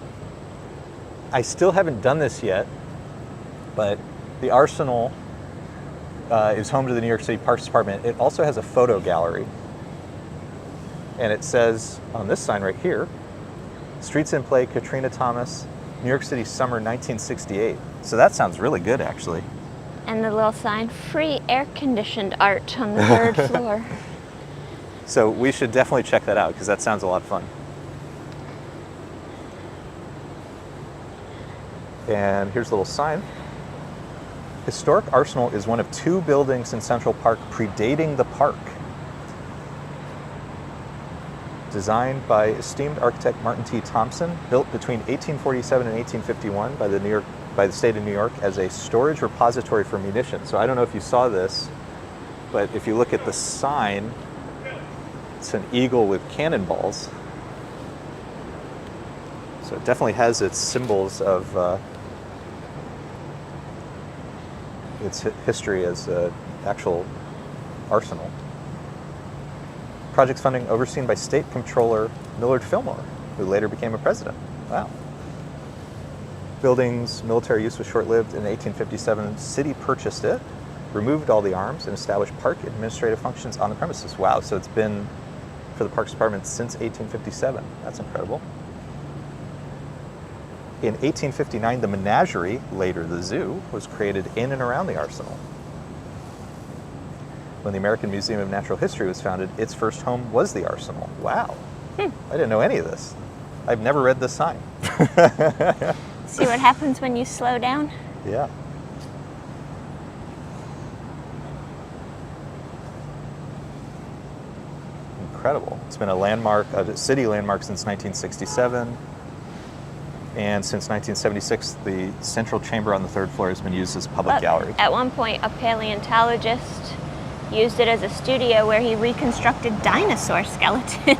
I still haven't done this yet, but the Arsenal is home to the New York City Parks Department. It also has a photo gallery. And it says on this sign right here, Streets in Play, Katrina Thomas, New York City Summer 1968. So that sounds really good, actually. And the little sign, free air-conditioned art on the 3rd floor. So we should definitely check that out because that sounds a lot of fun. And here's a little sign. Historic Arsenal is one of 2 buildings in Central Park predating the park. Designed by esteemed architect Martin T. Thompson, built between 1847 and 1851 by the state of New York as a storage repository for munitions. So I don't know if you saw this, but if you look at the sign, It's an eagle with cannonballs. So it definitely has its symbols of its history as an actual arsenal. Project's funding overseen by State Comptroller Millard Fillmore, who later became a president. Wow. Building's military use was short-lived. In 1857, city purchased it, removed all the arms, and established park administrative functions on the premises. Wow, so it's been for the Parks Department since 1857. That's incredible. In 1859, the menagerie, later the zoo, was created in and around the arsenal. When the American Museum of Natural History was founded, its first home was the arsenal. Wow. I didn't know any of this. I've never read this sign. See what happens when you slow down? Yeah. Incredible. It's been a landmark, a city landmark since 1967. And since 1976, the central chamber on the third floor has been used as a public gallery. At one point, a paleontologist used it as a studio where he reconstructed dinosaur skeletons.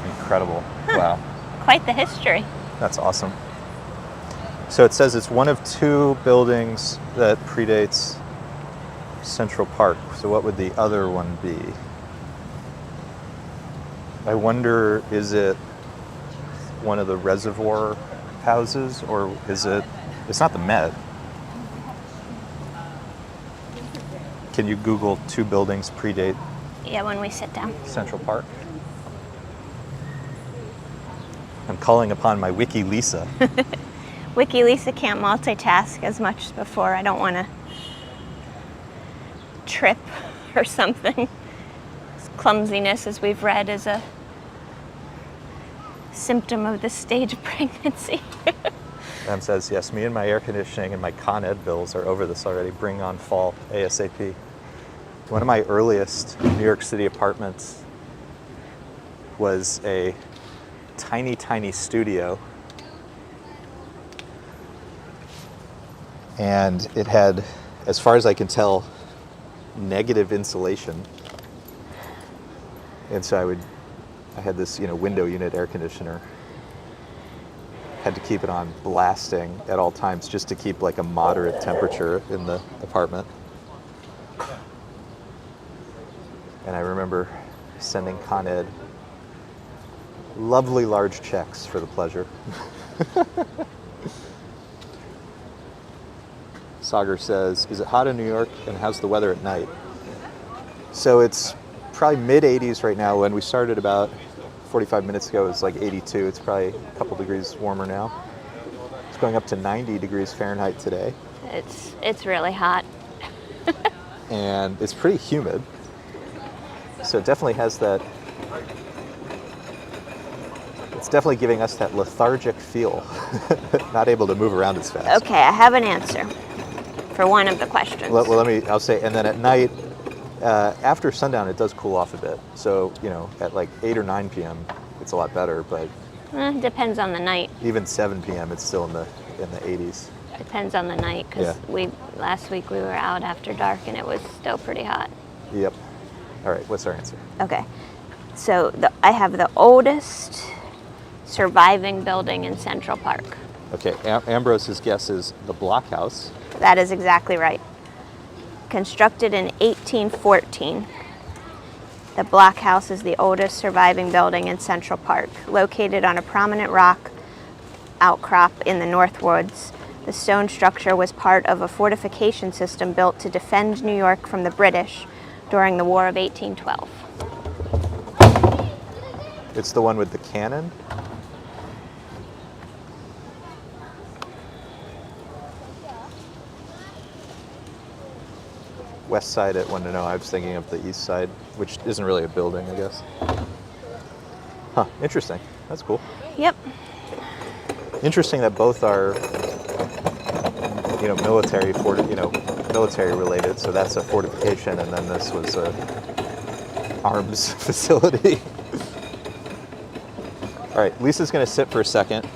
Incredible. Wow. Quite the history. That's awesome. So it says it's one of two buildings that predates Central Park. So what would the other one be? I wonder, is it one of the reservoir houses, or is it, it's not the Met. Can you Google two buildings predate Yeah, when we sit down. Central Park? I'm calling upon my Wiki Lisa. Wiki Lisa can't multitask as much as before. I don't want to trip or something. Clumsiness, as we've read, is a symptom of this stage of pregnancy. Em says, yes, me and my air conditioning and my Con Ed bills are over this already. Bring on fall ASAP. One of my earliest New York City apartments was a tiny, tiny studio. And it had, as far as I can tell, negative insulation. And so I had this, window unit air conditioner. Had to keep it on blasting at all times just to keep like a moderate temperature in the apartment. And I remember sending Con Ed lovely large checks for the pleasure. Sagar says, is it hot in New York and how's the weather at night? So it's probably mid-80s right now. When we started about 45 minutes ago, it was like 82. It's probably a couple degrees warmer now. It's going up to 90 degrees Fahrenheit today. It's really hot. And it's pretty humid. So it definitely has that, it's definitely giving us that lethargic feel. Not able to move around as fast. Okay, I have an answer for one of the questions. I'll say, and then at night, after sundown, it does cool off a bit. So, at like 8 or 9 p.m., it's a lot better, but Depends on the night. even 7 p.m., it's still in the 80s. Depends on the night, because last week we were out after dark and it was still pretty hot. Yep. All right, what's our answer? Okay, so I have the oldest surviving building in Central Park. Okay, Ambrose's guess is the Block House. That is exactly right. Constructed in 1814, the Block House is the oldest surviving building in Central Park. Located on a prominent rock outcrop in the North Woods, the stone structure was part of a fortification system built to defend New York from the British during the War of 1812. It's the one with the cannon? West side at one to know. I was thinking of the east side, which isn't really a building, I guess. Huh, interesting. That's cool. Yep. Interesting that both are, military related. So that's a fortification, and then this was a arms facility. All right, Lisa's going to sit for a second.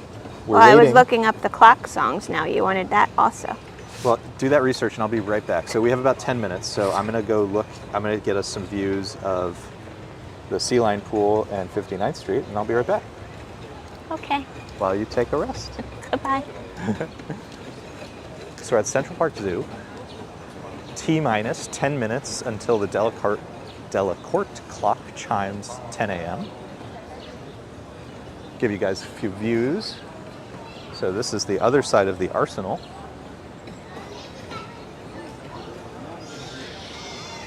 I was looking up the clock songs now. You wanted that also. Well, do that research and I'll be right back. So we have about 10 minutes. So I'm going to go look. I'm going to get us some views of the Sea Line Pool and 59th Street, and I'll be right back Okay. while you take a rest. Goodbye. So we're at Central Park Zoo. T-minus 10 minutes until the Delacorte Clock chimes 10 a.m. Give you guys a few views. So this is the other side of the Arsenal.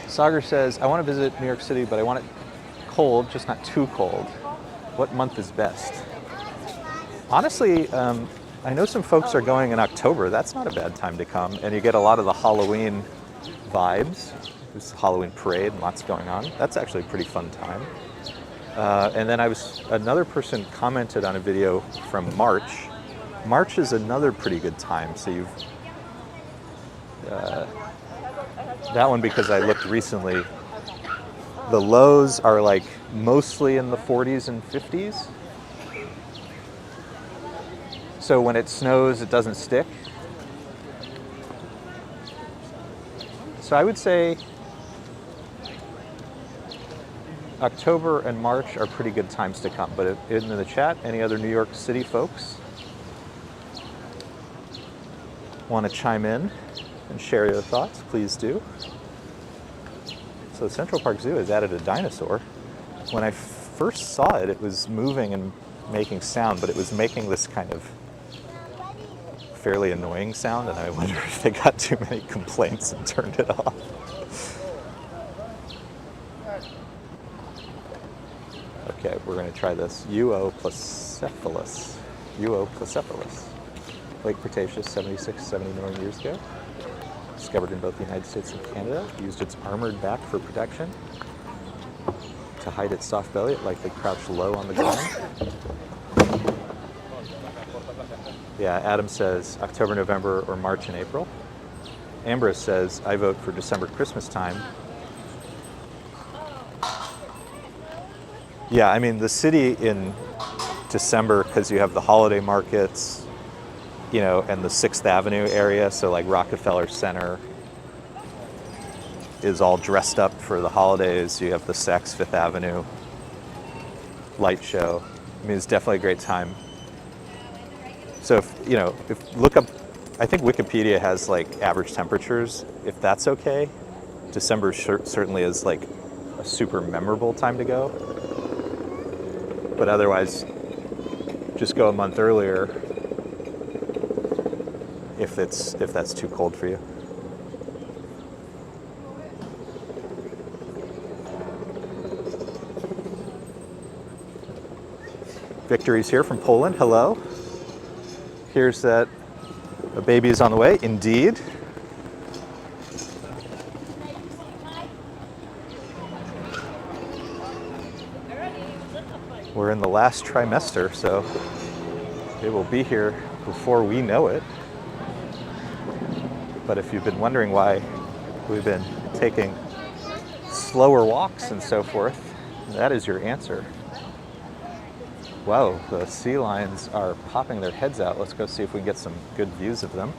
Sagar says, I want to visit New York City, but I want it cold, just not too cold. What month is best? Honestly, I know some folks are going in October. That's not a bad time to come. And you get a lot of the Halloween vibes. There's a Halloween parade and lots going on. That's actually a pretty fun time. And then another person commented on a video from March. March is another pretty good time. So that one, because I looked recently, the lows are like mostly in the 40s and 50s. So when it snows, it doesn't stick. So I would say October and March are pretty good times to come. But in the chat, any other New York City folks want to chime in and share your thoughts, please do. So Central Park Zoo has added a dinosaur. When I first saw it, it was moving and making sound, but it was making this kind of fairly annoying sound, and I wonder if they got too many complaints and turned it off. Okay, we're going to try this. Uoplacephalus. Uoplacephalus. Late Cretaceous, 76, 70 million years ago. Discovered in both the United States and Canada. Used its armored back for protection. To hide its soft belly, it likely crouched low on the ground. Yeah, Adam says October, November, or March and April. Ambrose says, I vote for December, Christmas time. Yeah, I mean, the city in December, because you have the holiday markets, you know, and the 6th Avenue area, so like Rockefeller Center is all dressed up for the holidays. You have the Saks Fifth Avenue light show. I mean, it's definitely a great time. So if look up, I think Wikipedia has like average temperatures. If that's okay, December certainly is like a super memorable time to go. But otherwise, just go a month earlier if that's too cold for you. Victory's here from Poland. Hello. Here's that a baby is on the way. Indeed. We're in the last trimester, so it will be here before we know it. But if you've been wondering why we've been taking slower walks and so forth, that is your answer. Wow, the sea lions are popping their heads out. Let's go see if we can get some good views of them.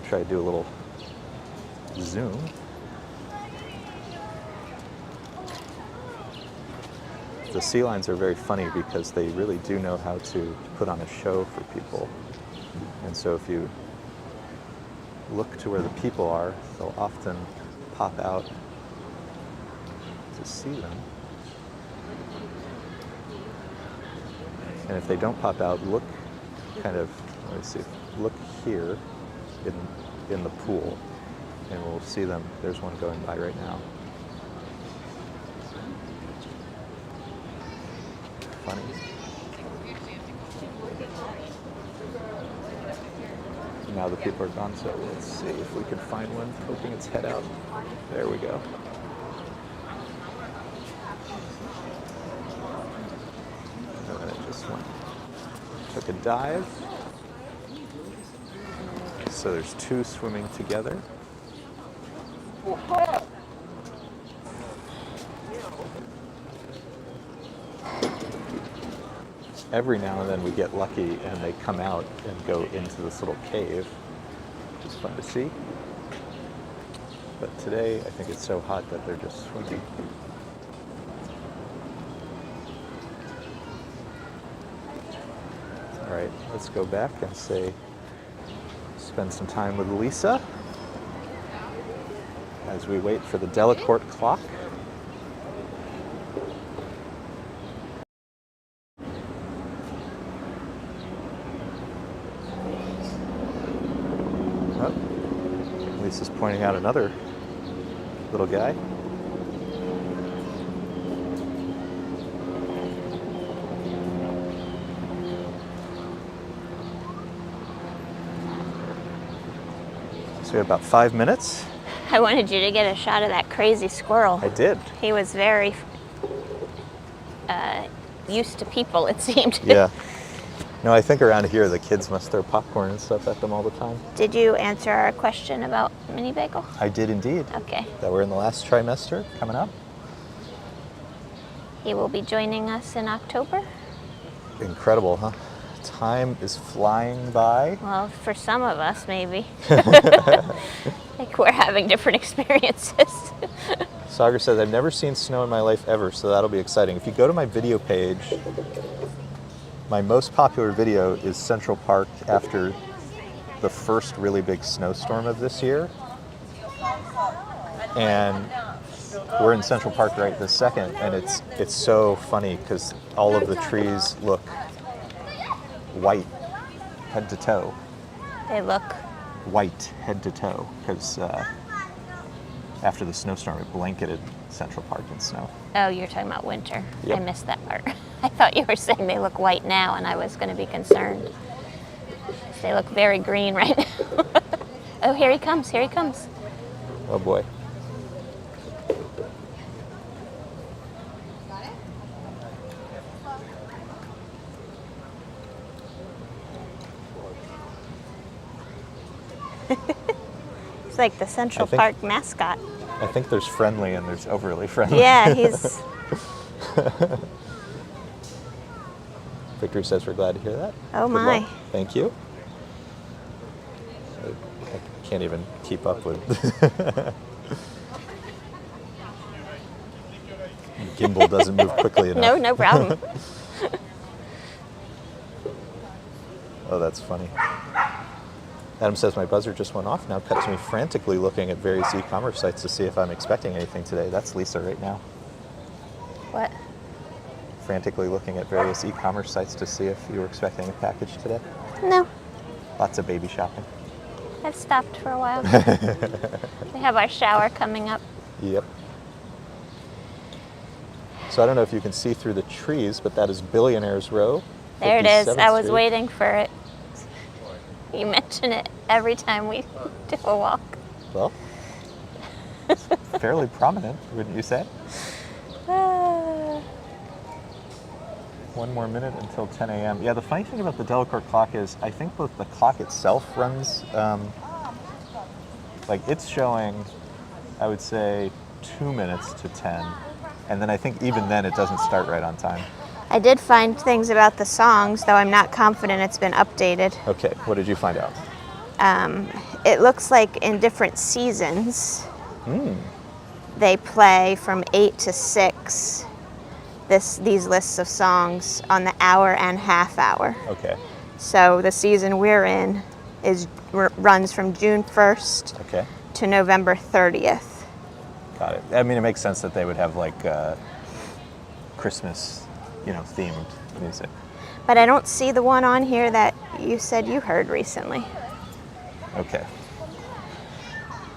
Try to do a little zoom. The sea lions are very funny because they really do know how to put on a show for people. And so if you look to where the people are, they'll often pop out to see them. And if they don't pop out, look kind of, let me see, look here in the pool, and we'll see them. There's one going by right now. Funny. Now the people are gone, so let's see if we can find one poking its head out. There we go. And it just took a dive. So there's two swimming together. Every now and then we get lucky and they come out and go into this little cave, which is fun to see. But today I think it's so hot that they're just swimming. All right, let's go back and spend some time with Lisa as we wait for the Delacorte clock. Oh, Lisa's pointing out another little guy. So we have about 5 minutes. I wanted you to get a shot of that crazy squirrel. I did. He was very used to people, it seemed. Yeah. No, I think around here the kids must throw popcorn and stuff at them all the time. Did you answer our question about mini bagel? I did indeed. Okay. That we're in the last trimester coming up. He will be joining us in October. Incredible, huh? Time is flying by. Well, for some of us, maybe. Like we're having different experiences. Sagar says, I've never seen snow in my life ever, so that'll be exciting. If you go to my video page, my most popular video is Central Park after the first really big snowstorm of this year. And we're in Central Park right this second, and it's so funny because all of the trees look white head to toe. They look. White head to toe because after the snowstorm it blanketed Central Park in snow. Oh, you're talking about winter. Yep. I missed that part. I thought you were saying they look white now, and I was going to be concerned. They look very green right now. Oh, here he comes. Here he comes. Oh boy. He's like the Central Park mascot. I think there's friendly and there's overly friendly. Yeah, he's. Victory says we're glad to hear that. Oh Good my. luck. Thank you. I can't even keep up with. Gimbal doesn't move quickly enough. No, no problem. Oh, that's funny. Adam says, my buzzer just went off. Now cut to me frantically looking at various e-commerce sites to see if I'm expecting anything today. That's Lisa right now. What? Frantically looking at various e-commerce sites to see if you were expecting a package today. No, Lots of baby shopping. I've stopped for a while. We have our shower coming up. Yep. So I don't know if you can see through the trees, but that is Billionaire's Row. There it is. 57th I was Street. waiting for it. You mention it every time we do a walk. Well, it's fairly prominent, wouldn't you say? One more minute until 10 a.m. Yeah, the funny thing about the Delacorte clock is I think both the clock itself runs, like it's showing, I would say, 2 minutes to 10. And then I think even then it doesn't start right on time. I did find things about the songs, though I'm not confident it's been updated. Okay, what did you find out? It looks like in different seasons, they play from 8 to 6 these lists of songs on the hour and half hour. Okay, So the season we're in runs from June 1st okay, to November 30th. got it. I mean, it makes sense that they would have like Christmas, themed music. But I don't see the one on here that you said you heard recently. Okay.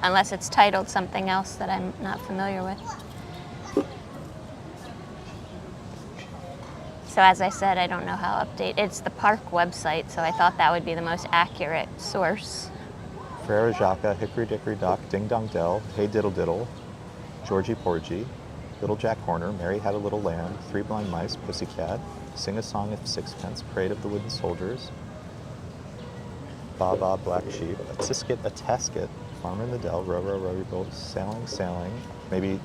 Unless it's titled something else that I'm not familiar with. So as I said, I don't know how update. It's the park website, so I thought that would be the most accurate source. Frere Jacques, Hickory Dickory Dock, Ding Dong Dell, Hey Diddle Diddle, Georgie Porgy, Little Jack Horner, Mary Had a Little Lamb, Three Blind Mice, Pussycat, Sing a Song of Sixpence, Parade of the Wooden Soldiers, Ba Ba Black Sheep, A Tisket, A Tasket, Farmer in the Dell, Row Row Row Your Boat, Sailing Sailing, maybe,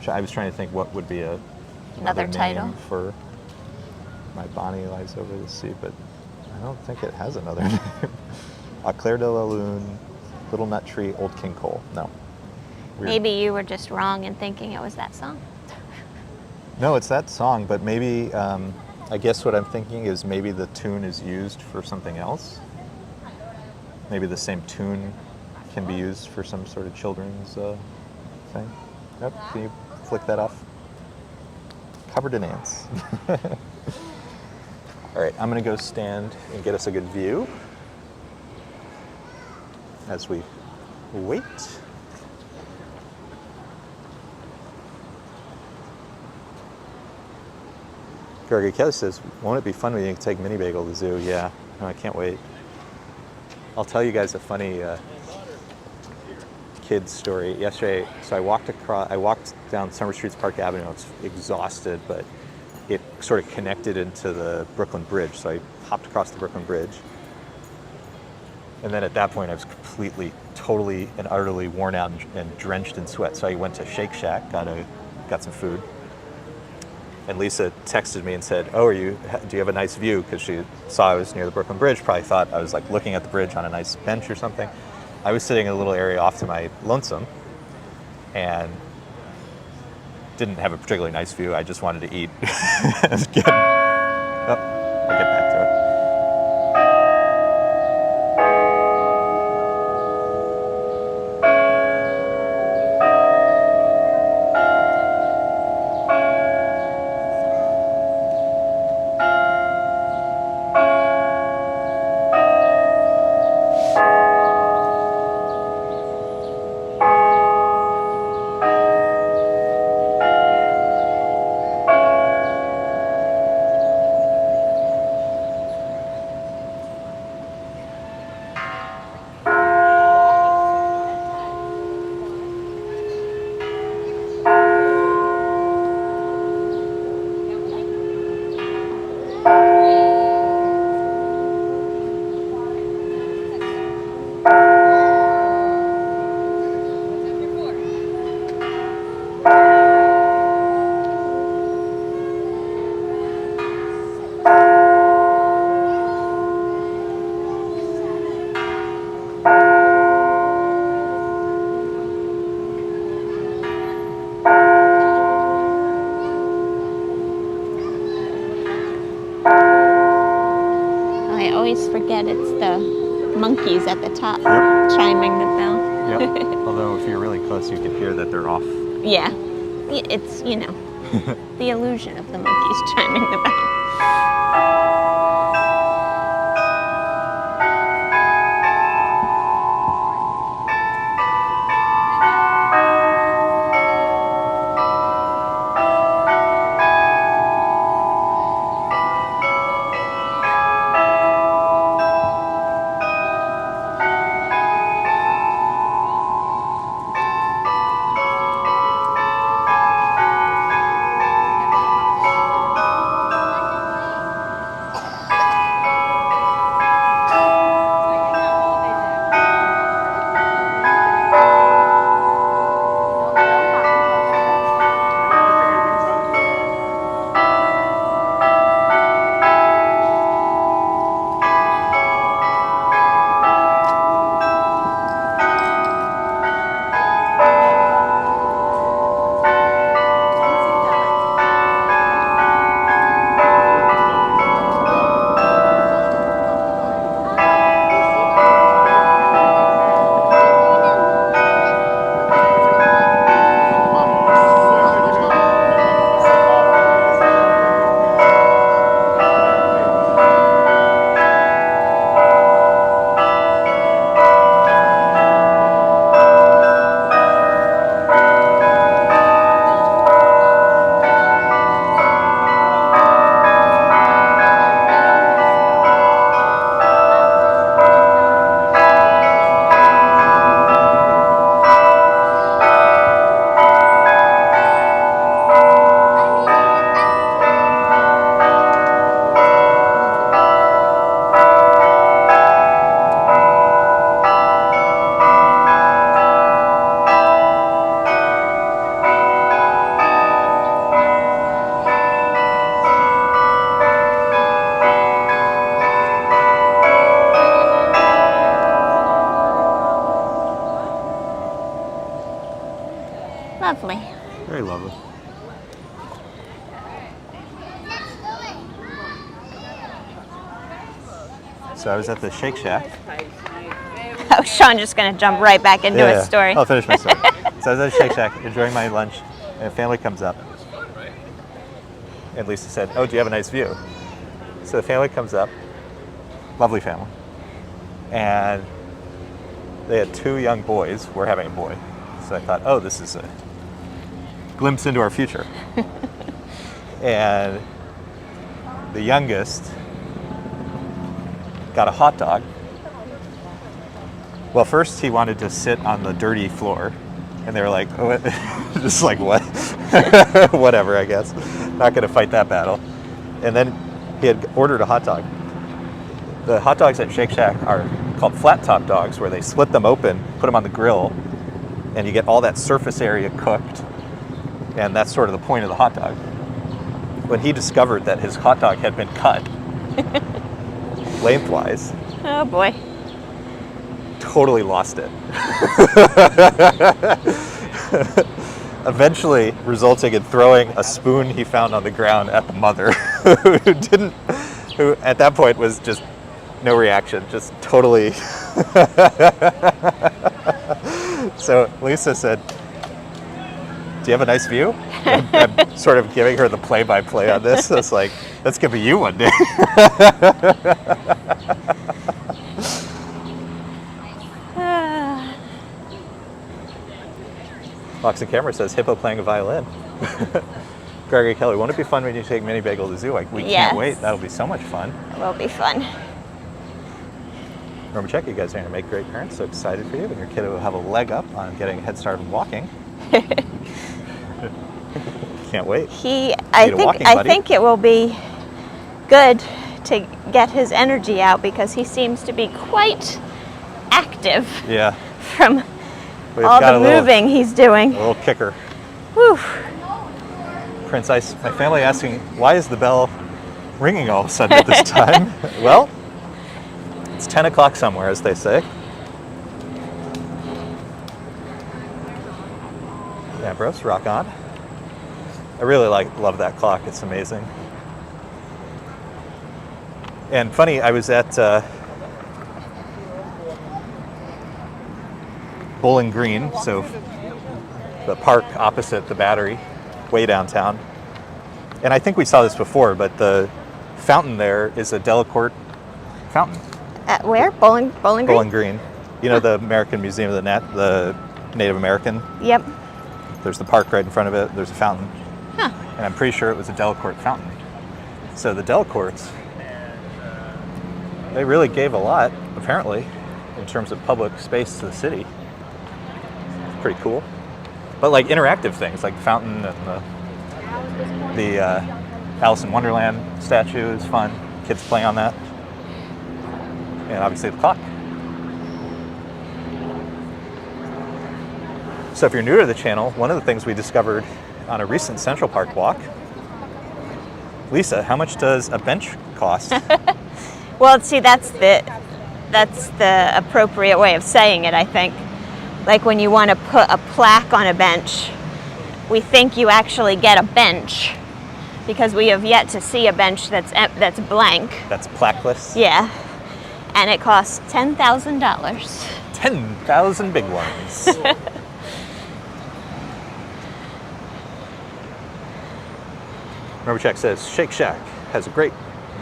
I was trying to think what would be another title name for My Bonnie Lies Over the Sea, but I don't think it has another name. Claire de la Lune, Little Nut Tree, Old King Cole. No. Weird. Maybe you were just wrong in thinking it was that song. No, it's that song, but maybe I guess what I'm thinking is maybe the tune is used for something else. Maybe the same tune can be used for some sort of children's thing. Yep, can you flick that off? Covered in ants. All right, I'm gonna go stand and get us a good view as we wait. Gregory Kelly says, won't it be fun when you can take Mini Bagel to the zoo? Yeah, no, I can't wait. I'll tell you guys a funny kid story. Yesterday, so I walked down Summer Street's Park Avenue. I was exhausted, but it sort of connected into the Brooklyn Bridge. So I hopped across the Brooklyn Bridge. And then at that point, I was completely, totally, and utterly worn out and drenched in sweat. So I went to Shake Shack, got some food. And Lisa texted me and said, "Oh, do you have a nice view?" Because she saw I was near the Brooklyn Bridge, probably thought I was like looking at the bridge on a nice bench or something. I was sitting in a little area off to my lonesome and didn't have a particularly nice view. I just wanted to eat. It was good. Oh, I'll get back to it. Forget it's the monkeys at the top chiming the bell. Yep. Although if you're really close, you can hear that they're off. Yeah. It's, the illusion of the monkeys chiming the bell. Lovely. Very lovely. So I was at the Shake Shack. Oh, Sean's just going to jump right back into his story. I'll finish my story. So I was at the Shake Shack enjoying my lunch, and a family comes up. And Lisa said, "Oh, do you have a nice view?" So the family comes up, lovely family, and they had 2 young boys. We're having a boy. So I thought, oh, this is a glimpse into our future. And the youngest got a hot dog. Well, first he wanted to sit on the dirty floor, and they were like, oh, just like, what? Whatever, I guess. Not going to fight that battle. And then he had ordered a hot dog. The hot dogs at Shake Shack are called flat top dogs, where they split them open, put them on the grill, and you get all that surface area cooked. And that's sort of the point of the hot dog. When he discovered that his hot dog had been cut lengthwise, Oh boy. totally lost it. Eventually resulting in throwing a spoon he found on the ground at the mother, who at that point was just no reaction, just totally. So Lisa said, "Do you have a nice view?" I'm sort of giving her the play-by-play on this. It's like, that's gonna be you one day. Fox and Camera says, "Hippo playing a violin." Gregory Kelly, won't it be fun when you take Mini Bagel to the zoo? Like, we Yes. can't wait. That'll be so much fun. It will be fun. Remember, check, you guys are going to make great parents. So excited for you, and your kid will have a leg up on getting a head start in walking. Can't wait. I think it will be good to get his energy out, because he seems to be quite active Yeah. from We've all got the a little- moving he's doing. A little kicker. Whew. Prince Ice, my family asking, why is the bell ringing all of a sudden at this time? Well, it's 10 o'clock somewhere, as they say. Yeah, bros, rock on. I really love that clock. It's amazing. And funny, I was at Bowling Green, so the park opposite the Battery, way downtown. And I think we saw this before, but the fountain there is a Delacorte fountain. At where? Bowling Green? Bowling Green. You know the American Museum of the Native American? Yep. There's the park right in front of it. There's a fountain. Huh. And I'm pretty sure it was a Delacorte fountain. So the Delacortes, they really gave a lot, apparently, in terms of public space to the city. It's pretty cool. But like interactive things, like the fountain and the Alice in Wonderland statue is fun. Kids playing on that. And obviously the clock. So if you're new to the channel, one of the things we discovered on a recent Central Park walk, Lisa, how much does a bench cost? Well, see, that's the appropriate way of saying it, I think. Like when you want to put a plaque on a bench, we think you actually get a bench, because we have yet to see a bench that's blank. That's plaqueless? Yeah, and it costs $10,000. 10,000 big ones. Check says, Shake Shack has a great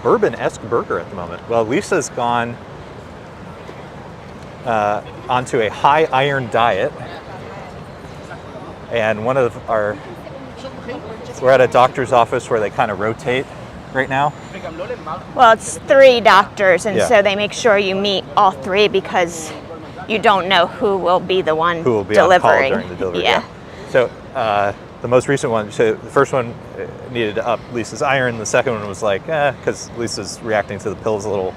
bourbon-esque burger at the moment. Well, Lisa's gone onto a high iron diet. And one of we're at a doctor's office where they kind of rotate right now. Well, it's 3 doctors, and Yeah. so they make sure you meet all 3, because you don't know who will be the one Who will be delivering. on call during the delivery. Yeah. So the most recent one, so the first one needed to up Lisa's iron. The second one was like, because Lisa's reacting to the pills a little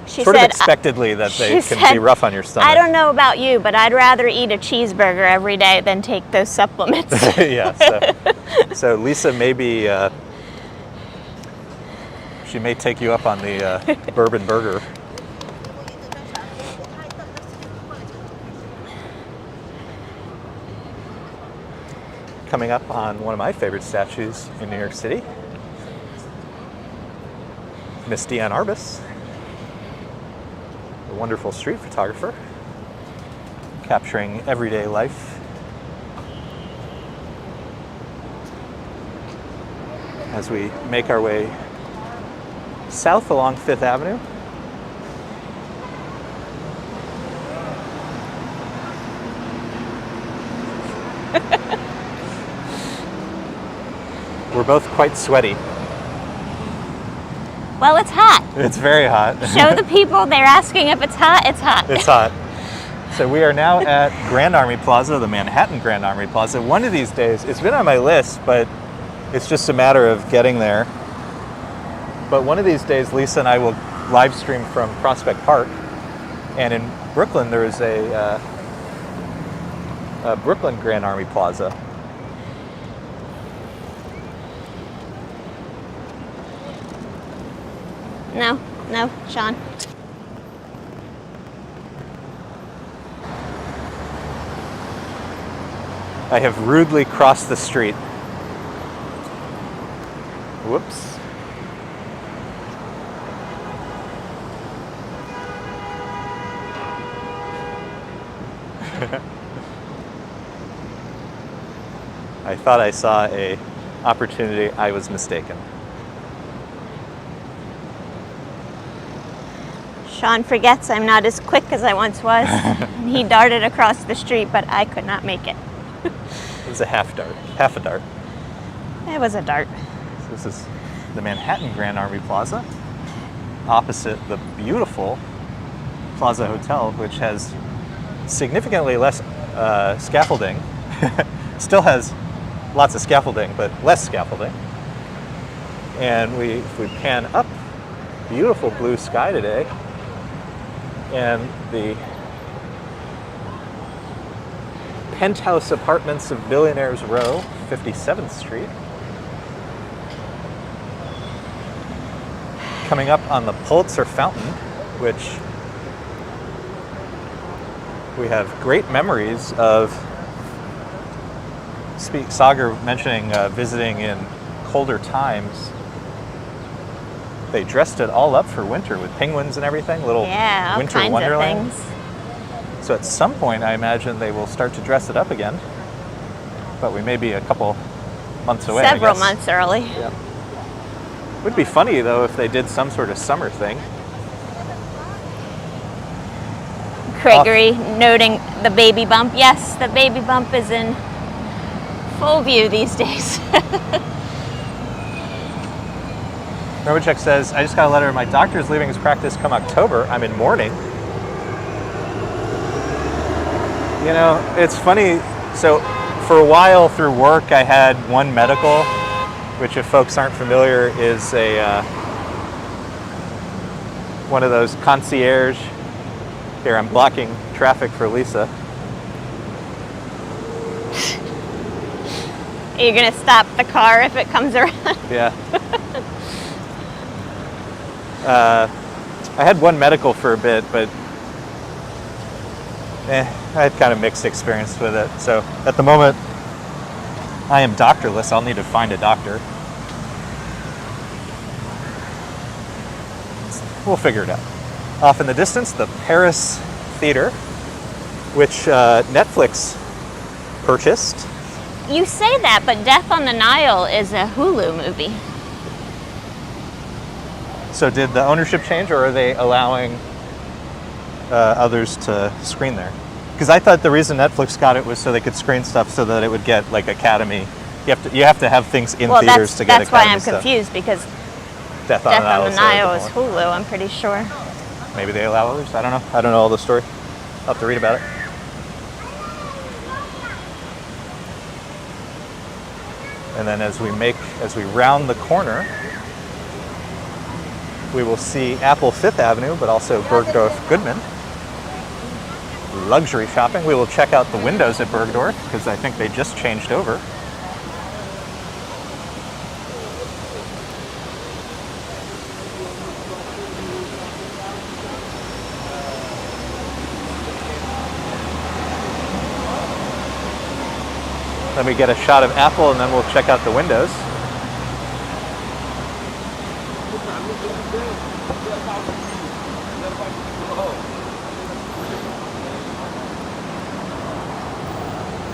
She sort of said, expectedly that they she can be said, rough on your stomach. I don't know about you, but I'd rather eat a cheeseburger every day than take those supplements. Yeah, so Lisa may be, she may take you up on the bourbon burger. Coming up on one of my favorite statues in New York City. Miss Deanne Arbus, a wonderful street photographer, capturing everyday life as we make our way south along 5th Avenue. We're both quite sweaty. Well, it's hot. It's very hot. Show the people, they're asking if it's hot. It's hot. It's hot. So we are now at Grand Army Plaza, the Manhattan Grand Army Plaza. One of these days, it's been on my list, but it's just a matter of getting there. But one of these days, Lisa and I will live stream from Prospect Park. And in Brooklyn, there is a Brooklyn Grand Army Plaza. No, no, Sean. I have rudely crossed the street. Whoops. I thought I saw an opportunity. I was mistaken. Sean forgets I'm not as quick as I once was. He darted across the street, but I could not make it. It was a half a dart. It was a dart. So this is the Manhattan Grand Army Plaza, opposite the beautiful Plaza Hotel, which has significantly less scaffolding. Still has lots of scaffolding, but less scaffolding. And if we pan up, beautiful blue sky today, and the penthouse apartments of Billionaires Row, 57th Street. Coming up on the Pulitzer Fountain, which we have great memories of. Sagar mentioning visiting in colder times. They dressed it all up for winter with penguins and everything, little yeah, all winter kinds wonderland. of things. So at some point, I imagine they will start to dress it up again. But we may be a couple months away. Several I guess. months early. Yeah. Would be funny though if they did some sort of summer thing. Gregory noting the baby bump. Yes, the baby bump is in full view these days. Robachek says, I just got a letter. My doctor is leaving his practice come October. I'm in mourning. You know, it's funny. So for a while through work, I had One Medical, which if folks aren't familiar is one of those concierge. Here, I'm blocking traffic for Lisa. You're gonna stop the car if it comes around? Yeah. I had One Medical for a bit, but I had kind of mixed experience with it. So at the moment, I am doctorless. I'll need to find a doctor. We'll figure it out. Off in the distance, the Paris Theater, which Netflix purchased. You say that, but Death on the Nile is a Hulu movie. So did the ownership change, or are they allowing others to screen there? Because I thought the reason Netflix got it was so they could screen stuff so that it would get like Academy. You have to have things in theaters to get Academy stuff. That's why I'm confused, because Death on the Nile is Hulu, I'm pretty sure. Maybe they allow others. I don't know. I don't know all the story. I'll have to read about it. And then as we round the corner, we will see Apple 5th Avenue, but also Bergdorf Goodman. Luxury shopping. We will check out the windows at Bergdorf, because I think they just changed over. Then we get a shot of Apple, and then we'll check out the windows.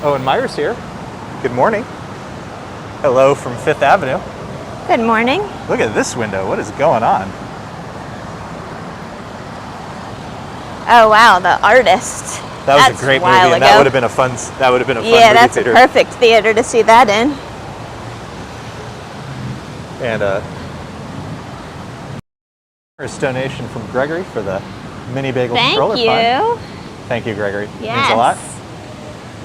Oh, and Meyer's here. Good morning. Hello from Fifth Avenue. Good morning. Look at this window. What is going on? Oh wow, the artist. That was That's a great movie, while and that ago. would have been a fun. That would have been a fun Yeah, movie that's theater. a perfect theater to see that in. And first donation from Gregory for the mini bagel stroller Thank fund. you. Thank you, Gregory. Yes. Means a lot.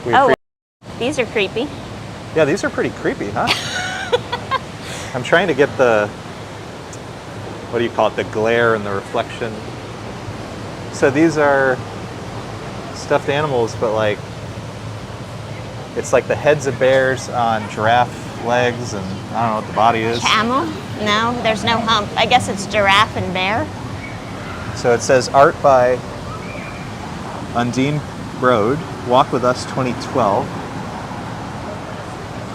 We Oh, appreciate- these are creepy. yeah, these are pretty creepy, huh? I'm trying to get the, what do you call it, the glare and the reflection. So these are stuffed animals, but like, it's like the heads of bears on giraffe legs, and I don't know what the body is. Camel? No, there's no hump. I guess it's giraffe and bear. So it says art by Undine Broad, Walk With Us 2012.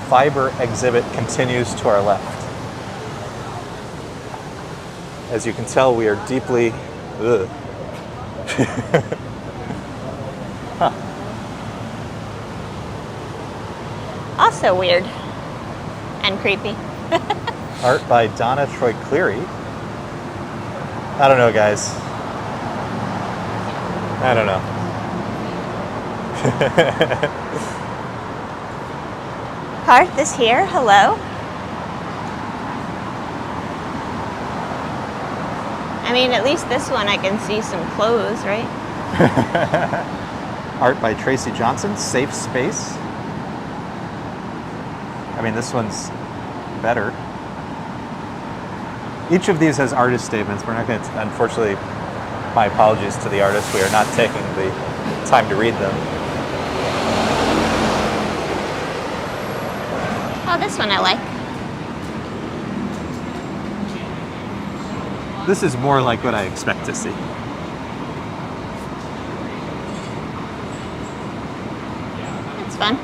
Fiber exhibit continues to our left. As you can tell, we are deeply, ugh. Huh. Also weird and creepy. Art by Donna Troy Cleary. I don't know, guys. I don't know. Parth is here. Hello. I mean, at least this one I can see some clothes, right? Art by Tracy Johnson, Safe Space. I mean, this one's better. Each of these has artist statements. We're not going to, unfortunately, my apologies to the artists. We are not taking the time to read them. Oh, this one I like. This is more like what I expect to see. That's fun.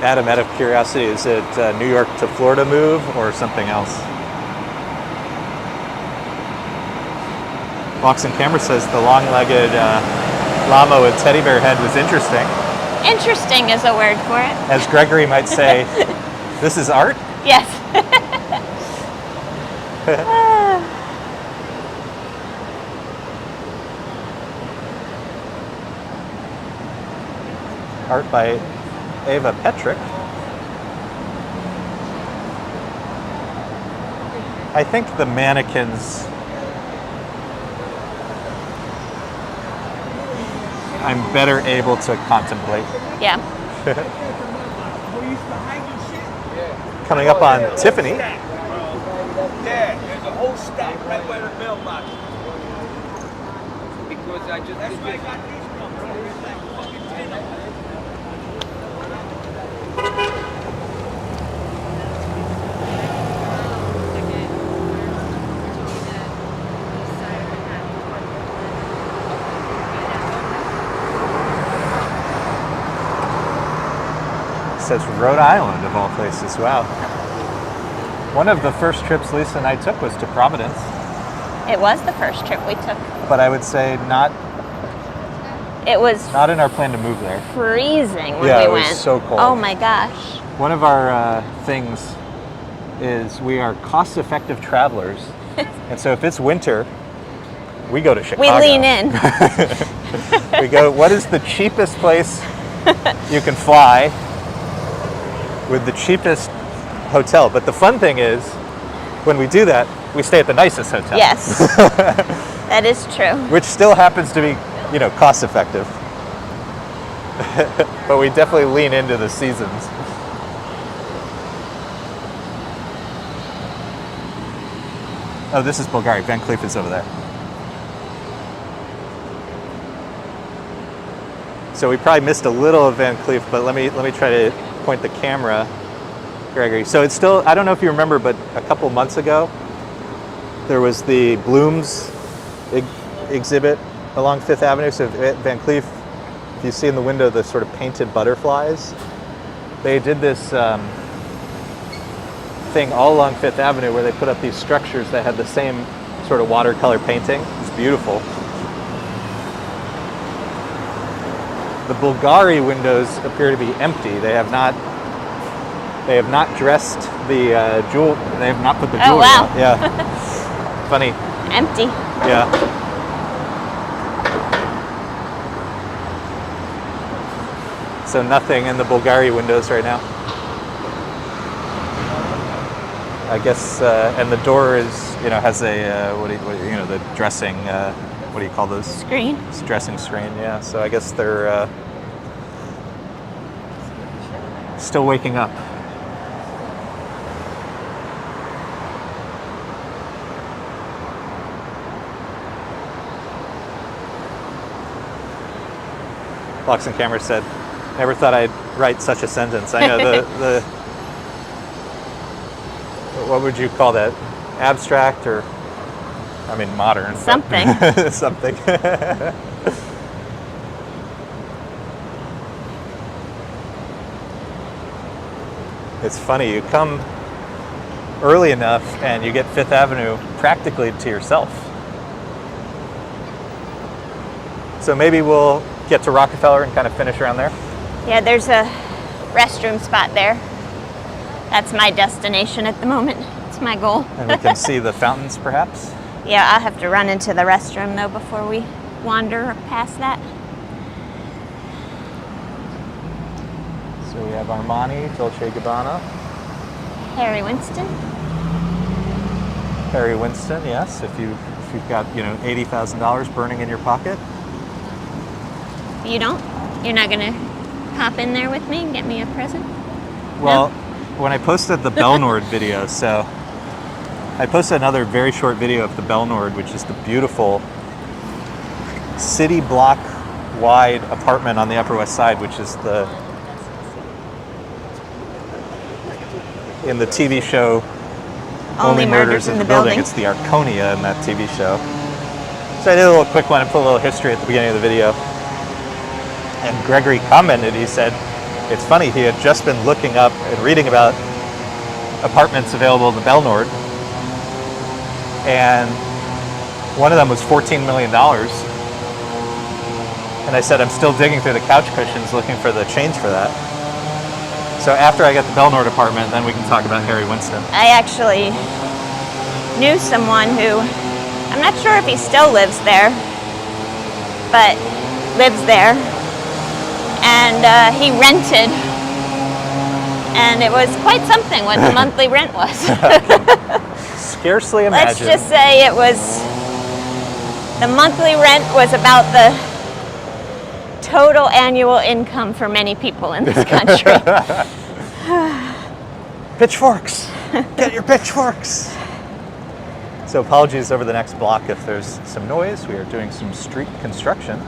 Adam, out of curiosity, is it New York to Florida move or something else? Walks and Camera says the long-legged llama with teddy bear head was interesting. Interesting is a word for it. As Gregory might say, this is art? Yes. Art by Ava Petrick. I think the mannequins, I'm better able to contemplate. Yeah. Coming up on Tiffany. Yeah, there's a whole stack right by the mailbox. Because I just. That's why I got these from, bro. There's like fucking 10 of them. Says Rhode Island of all places. Wow. One of the first trips Lisa and I took was to Providence, It was the first trip we took. but I would say not It was in our plan to move there. freezing when Yeah, we it was went. so cold. Oh my gosh. One of our things is we are cost-effective travelers, and so if it's winter, we go to Chicago. We lean in. We go, what is the cheapest place you can fly with the cheapest hotel? But the fun thing is, when we do that, we stay at the nicest hotel. Yes. That is true. Which still happens to be, cost effective. But we definitely lean into the seasons. Oh, this is Bulgaria. Van Cleef is over there. So we probably missed a little of Van Cleef, but let me try to point the camera, Gregory. So it's still, I don't know if you remember, but a couple months ago, there was the Blooms exhibit along Fifth Avenue. So Van Cleef, if you see in the window the sort of painted butterflies, they did this thing all along Fifth Avenue where they put up these structures that had the same sort of watercolor painting. It's beautiful. The Bulgari windows appear to be empty. They have not dressed the jewel. They have not put the jewelry wow. out. Yeah. Funny. Empty. Yeah. So nothing in the Bulgari windows right now. I guess, and the door is, has a the dressing. What do you call those? Screen. It's dressing screen. Yeah. So I guess they're still waking up. Box and Camera said, "Never thought I'd write such a sentence." I know the what would you call that? Abstract or, I mean, modern. Something. Something. It's funny, you come early enough and you get Fifth Avenue practically to yourself. So maybe we'll get to Rockefeller and kind of finish around there. Yeah, there's a restroom spot there. That's my destination at the moment. It's my goal. And we can see the fountains, perhaps. Yeah, I'll have to run into the restroom though before we wander past that. So we have Armani, Dolce & Gabbana. Harry Winston. Harry Winston, yes. If you've got $80,000 burning in your pocket. You don't? You're not gonna pop in there with me and get me a present? Well, No? when I posted the Belnord video, so I posted another very short video of the Belnord, which is the beautiful city block wide apartment on the Upper West Side, which is in the TV show Only Murders in the Building. It's the Arconia in that TV show. So I did a little quick one and put a little history at the beginning of the video. And Gregory commented, he said, it's funny, he had just been looking up and reading about apartments available in the Belnord. And one of them was $14 million. And I said, I'm still digging through the couch cushions looking for the change for that. So after I get the Belnord apartment, then we can talk about Harry Winston. I actually knew someone who, I'm not sure if he still lives there, but lives there. And he rented, and it was quite something what the monthly rent was. Scarcely imagine. Let's just say it was, the monthly rent was about the total annual income for many people in this country. Pitchforks! Get your pitchforks! So apologies over the next block if there's some noise. We are doing some street construction.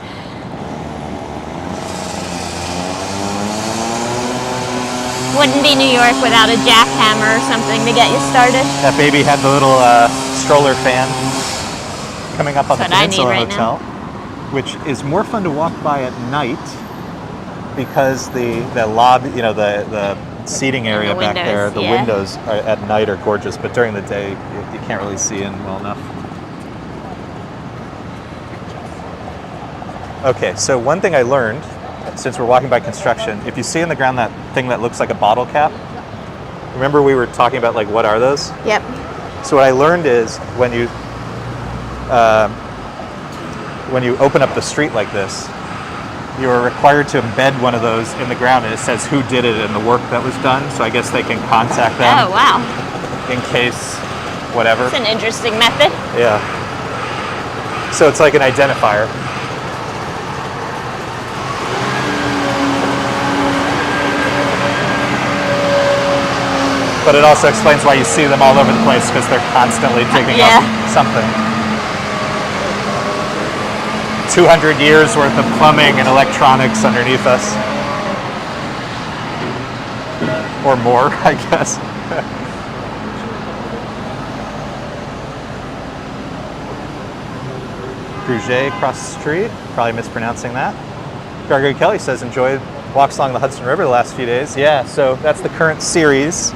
Wouldn't be New York without a jackhammer or something to get you started. That baby had the little stroller fan coming up on the Peninsula Hotel, which is more fun to walk by at night because the lobby, the seating area back there, the windows at night are gorgeous, but during the day you can't really see in well enough. Okay, so one thing I learned since we're walking by construction, if you see in the ground that thing that looks like a bottle cap, remember we were talking about what are those? Yep. So what I learned is when you open up the street like this, you are required to embed one of those in the ground, and it says who did it and the work that was done. So I guess they can contact them. Oh, wow. In case whatever. It's an interesting method. Yeah. So it's like an identifier. But it also explains why you see them all over the place, because they're constantly digging up something. 200 years worth of plumbing and electronics underneath us. Or more, I guess. Bruget across the street, probably mispronouncing that. Gregory Kelly says enjoyed walks along the Hudson River the last few days. Yeah, so that's the current series.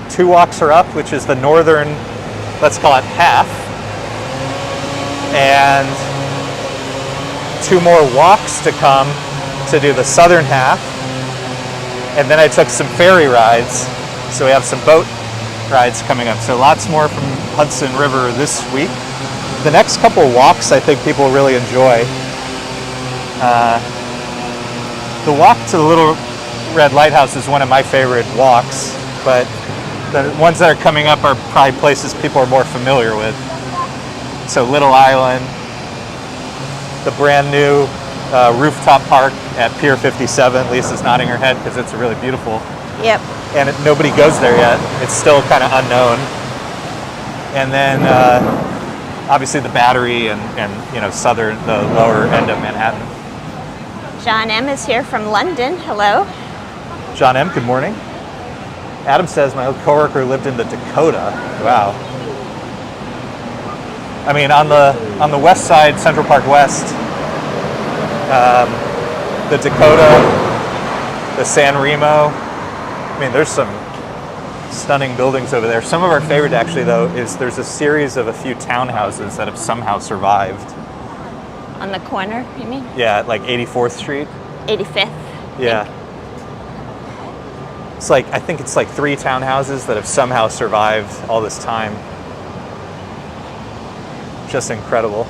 2 walks are up, which is the northern, let's call it half. And 2 more walks to come to do the southern half. And then I took some ferry rides. So we have some boat rides coming up. So lots more from Hudson River this week. The next couple walks I think people really enjoy. The walk to the Little Red Lighthouse is one of my favorite walks, but the ones that are coming up are probably places people are more familiar with. So Little Island, the brand new rooftop park at Pier 57. Lisa's nodding her head because it's really beautiful. Yep. And nobody goes there yet. It's still kind of unknown. And then obviously the Battery and you know the lower end of Manhattan. John M. is here from London. Hello. John M., good morning. Adam says my old coworker lived in the Dakota. Wow. I mean, on the west side, Central Park West, the Dakota, the San Remo. I mean, there's some stunning buildings over there. Some of our favorite, actually, though, is there's a series of a few townhouses that have somehow survived. On the corner, you mean? Yeah, like 84th Street. 85th. Yeah. It's like, I think it's like 3 townhouses that have somehow survived all this time. Just incredible.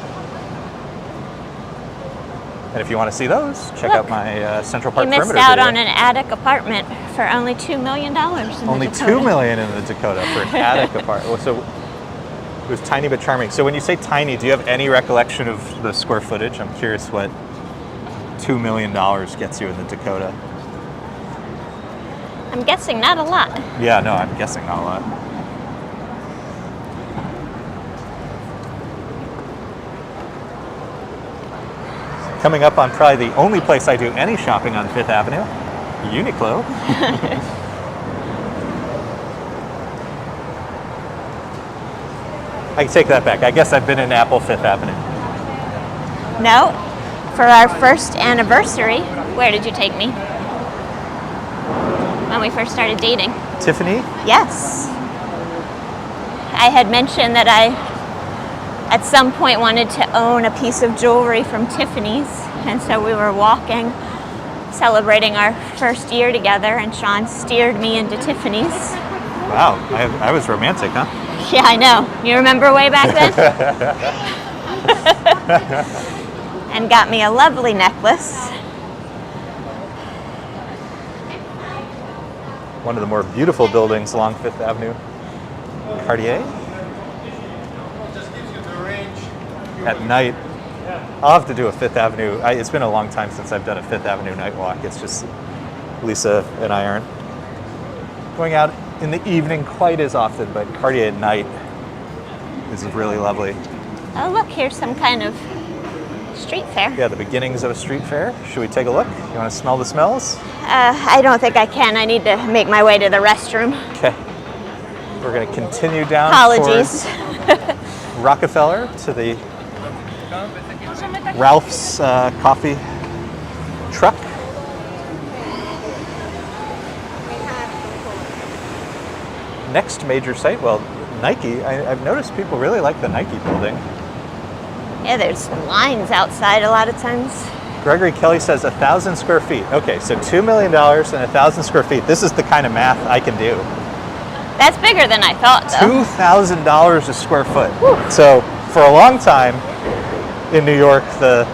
And if you want to see those, check out my Central Park You missed Perimeter out video. on an attic apartment for only $2 million in Only the Dakota. $2 million in the Dakota for an attic apartment. So it was tiny but charming. So when you say tiny, do you have any recollection of the square footage? I'm curious what $2 million gets you in the Dakota. I'm guessing not a lot. Yeah, no, I'm guessing not a lot. Coming up on probably the only place I do any shopping on 5th Avenue, Uniqlo. I can take that back. I guess I've been in Apple 5th Avenue. No. For our first anniversary, where did you take me? When we first started dating. Tiffany? Yes. I had mentioned that I, at some point, wanted to own a piece of jewelry from Tiffany's. And so we were walking, celebrating our first year together, and Sean steered me into Tiffany's. Wow, I was romantic, huh? Yeah, I know. You remember way back then? And got me a lovely necklace. One of the more beautiful buildings along 5th Avenue. Cartier? At night. I'll have to do a 5th Avenue. It's been a long time since I've done a 5th Avenue night walk. It's just Lisa and I aren't going out in the evening quite as often, but Cartier at night is really lovely. Oh, look, here's some kind of street fair. Yeah, the beginnings of a street fair. Should we take a look? You want to smell the smells? I don't think I can. I need to make my way to the restroom. Okay. We're going to continue down Apologies. towards Rockefeller to the Ralph's coffee truck. Next major site, well, Nike. I've noticed people really like the Nike building. Yeah, there's lines outside a lot of times. Gregory Kelly says 1,000 square feet. Okay, so $2 million and 1,000 square feet. This is the kind of math I can do. That's bigger than I thought, though. $2,000 a square foot. So for a long time in New York, the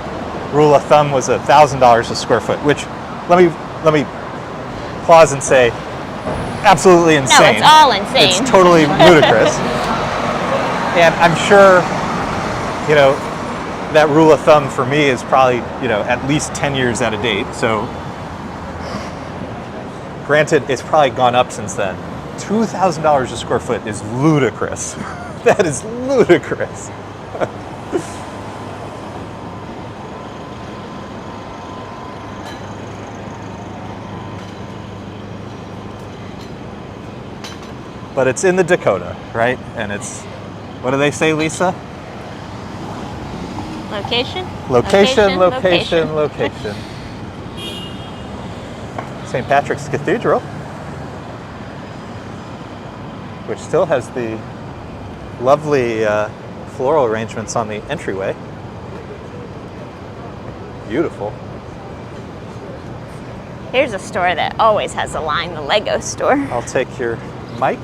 rule of thumb was $1,000 a square foot, which let me pause and say, absolutely insane. No, it's all insane. It's totally ludicrous. And I'm sure, you know, that rule of thumb for me is probably, you know, at least 10 years out of date. So granted, it's probably gone up since then. $2,000 a square foot is ludicrous. That is ludicrous. But it's in the Dakota, right? And it's, what do they say, Lisa? Location? Location, location, location. St. Patrick's Cathedral, which still has the lovely floral arrangements on the entryway. Beautiful. Here's a store that always has a line, the Lego store. I'll take your mic.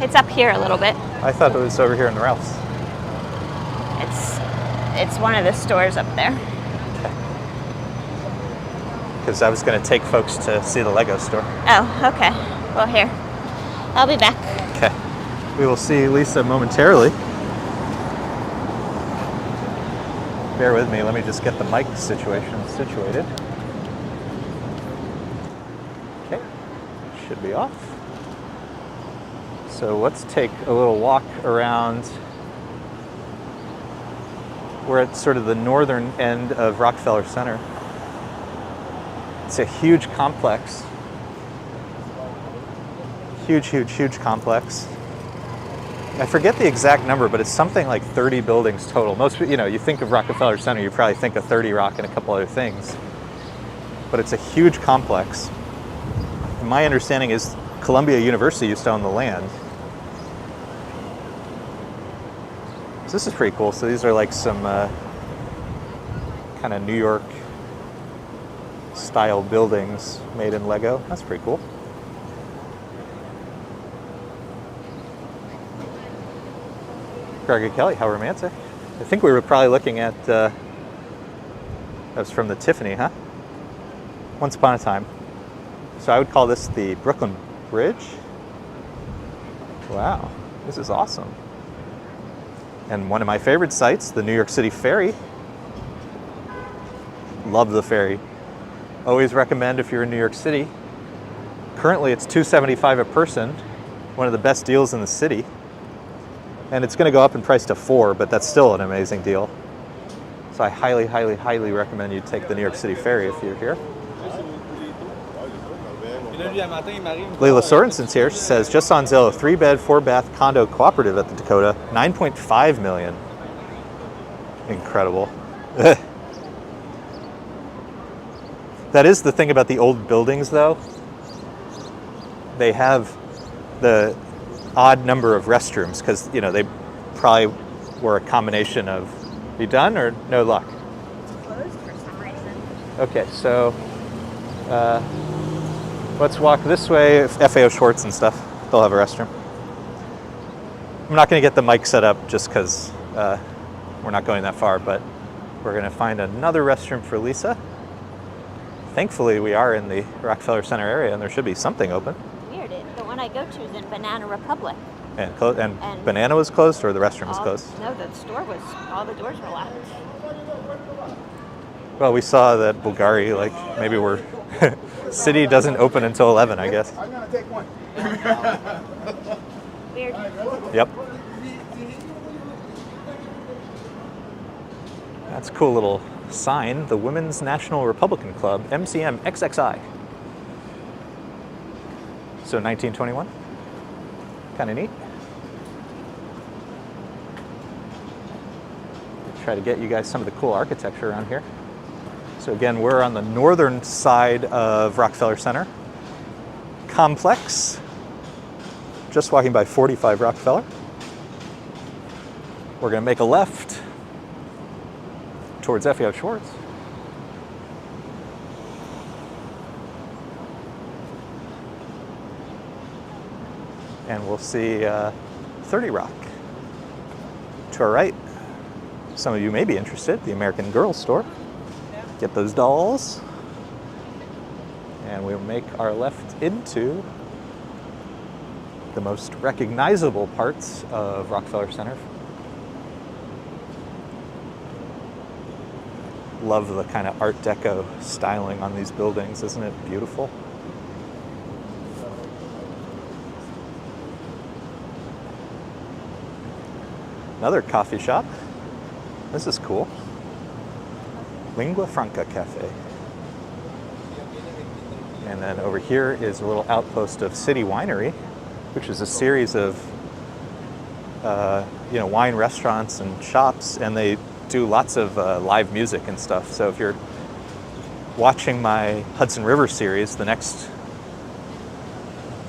It's up here a little bit. I thought it was over here in the Ralph's. It's one of the stores up there. Because I was going to take folks to see the Lego store. Oh, okay. Well, here. I'll be back. Okay. We will see Lisa momentarily. Bear with me. Let me just get the mic situation situated. Okay. Should be off. So let's take a little walk around. We're at sort of the northern end of Rockefeller Center. It's a huge complex. Huge, huge, huge complex. I forget the exact number, but it's something like 30 buildings total. Most, you think of Rockefeller Center, you probably think of 30 Rock and a couple other things. But it's a huge complex. And my understanding is Columbia University used to own the land. So this is pretty cool. So these are like some kind of New York style buildings made in Lego. That's pretty cool. Greg and Kelly, how romantic. I think we were probably looking at, that was from the Tiffany, huh? Once upon a time. So I would call this the Brooklyn Bridge. Wow, this is awesome. And one of my favorite sites, the New York City Ferry. Love the ferry. Always recommend if you're in New York City. Currently it's $275 a person, one of the best deals in the city. And it's going to go up in price to $4, but that's still an amazing deal. So I highly, highly, highly recommend you take the New York City Ferry if you're here. Leila Sorensen's here. She says, just on Zillow, 3-bed, 4-bath condo cooperative at the Dakota, $9.5 million. Incredible. That is the thing about the old buildings, though. They have the odd number of restrooms because, they probably were a combination of, you done or no luck? It's closed for some reason. Okay, so let's walk this way. FAO Schwartz and stuff, they'll have a restroom. I'm not going to get the mic set up just because we're not going that far, but we're going to find another restroom for Lisa. Thankfully, we are in the Rockefeller Center area and there should be something open. Weird. The one I go to is in Banana Republic. And Banana was closed or the restroom was closed? No, the store was, all the doors were locked. Well, we saw that Bulgari, like maybe we're, city doesn't open until 11, I guess. I'm gonna take one. Weird. Yep. That's a cool little sign, the Women's National Republican Club, MCM XXI. So 1921, kind of neat. Try to get you guys some of the cool architecture around here. So again, we're on the northern side of Rockefeller Center complex, just walking by 45 Rockefeller. We're going to make a left towards FAO Schwartz. And we'll see 30 Rock. To our right, some of you may be interested, the American Girl store. Get those dolls. And we'll make our left into the most recognizable parts of Rockefeller Center. Love the kind of Art Deco styling on these buildings, isn't it beautiful? Another coffee shop. This is cool. Lingua Franca Cafe. And then over here is a little outpost of City Winery. which is a series of wine restaurants and shops, and they do lots of live music and stuff. So if you're watching my Hudson River series, the next,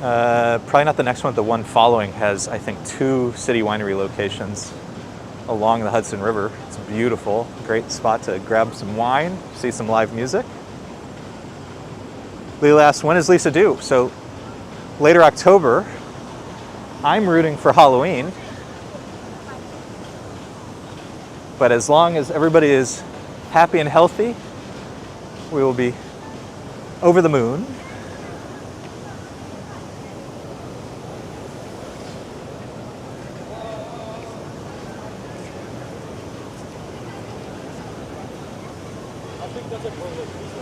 probably not the next one, the one following has, I think, 2 city winery locations along the Hudson River. It's beautiful, great spot to grab some wine, see some live music. Leila asked, when does Lisa do? So later October. I'm rooting for Halloween. But as long as everybody is happy and healthy, we will be over the moon.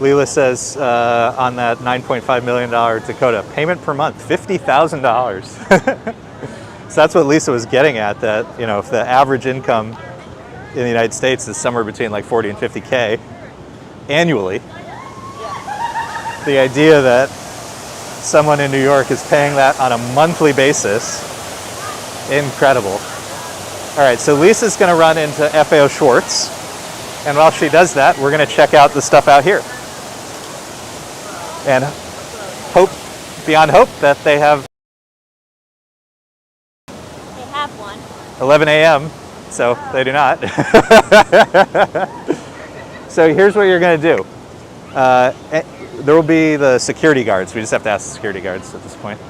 Leila says on that $9.5 million Dakota, payment per month, $50,000. So that's what Lisa was getting at, that, you know, if the average income in the United States is somewhere between like 40 and 50K annually, the idea that someone in New York is paying that on a monthly basis, incredible. All right, so Lisa's gonna run into FAO Schwartz, and while she does that, we're gonna check out the stuff out here. And hope, beyond hope, that they have 11 a.m., so they do not. So here's what you're going to do. There will be the security guards. We just have to ask the security guards at this point.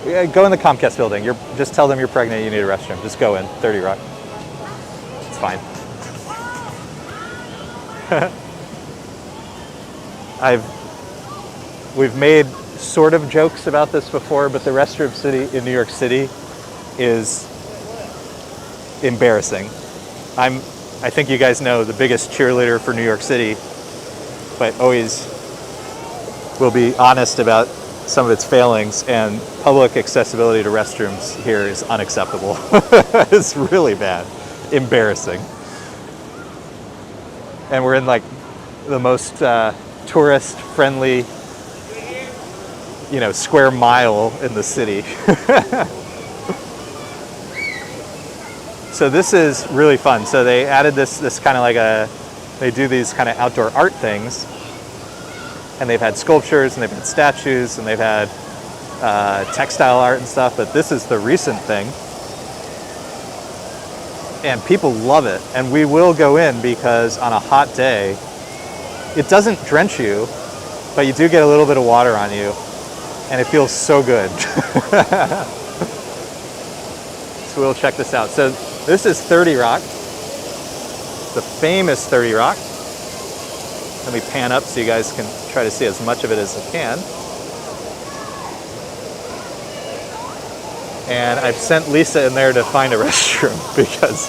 Yeah, go in the Comcast building. Just tell them you're pregnant, you need a restroom. Just go in, 30 Rock. It's fine. We've made sort of jokes about this before, but the restroom city in New York City is embarrassing. I think you guys know, the biggest cheerleader for New York City, but always will be honest about some of its failings, and public accessibility to restrooms here is unacceptable. It's really bad, embarrassing. And we're in like the most tourist-friendly, square mile in the city. So this is really fun. So they added this kind of like they do these kind of outdoor art things. And they've had sculptures, and they've had statues, and they've had textile art and stuff, but this is the recent thing. And people love it. And we will go in because on a hot day, it doesn't drench you, but you do get a little bit of water on you, and it feels so good. So we'll check this out. So this is 30 Rock, the famous 30 Rock. Let me pan up so you guys can try to see as much of it as I can. And I've sent Lisa in there to find a restroom because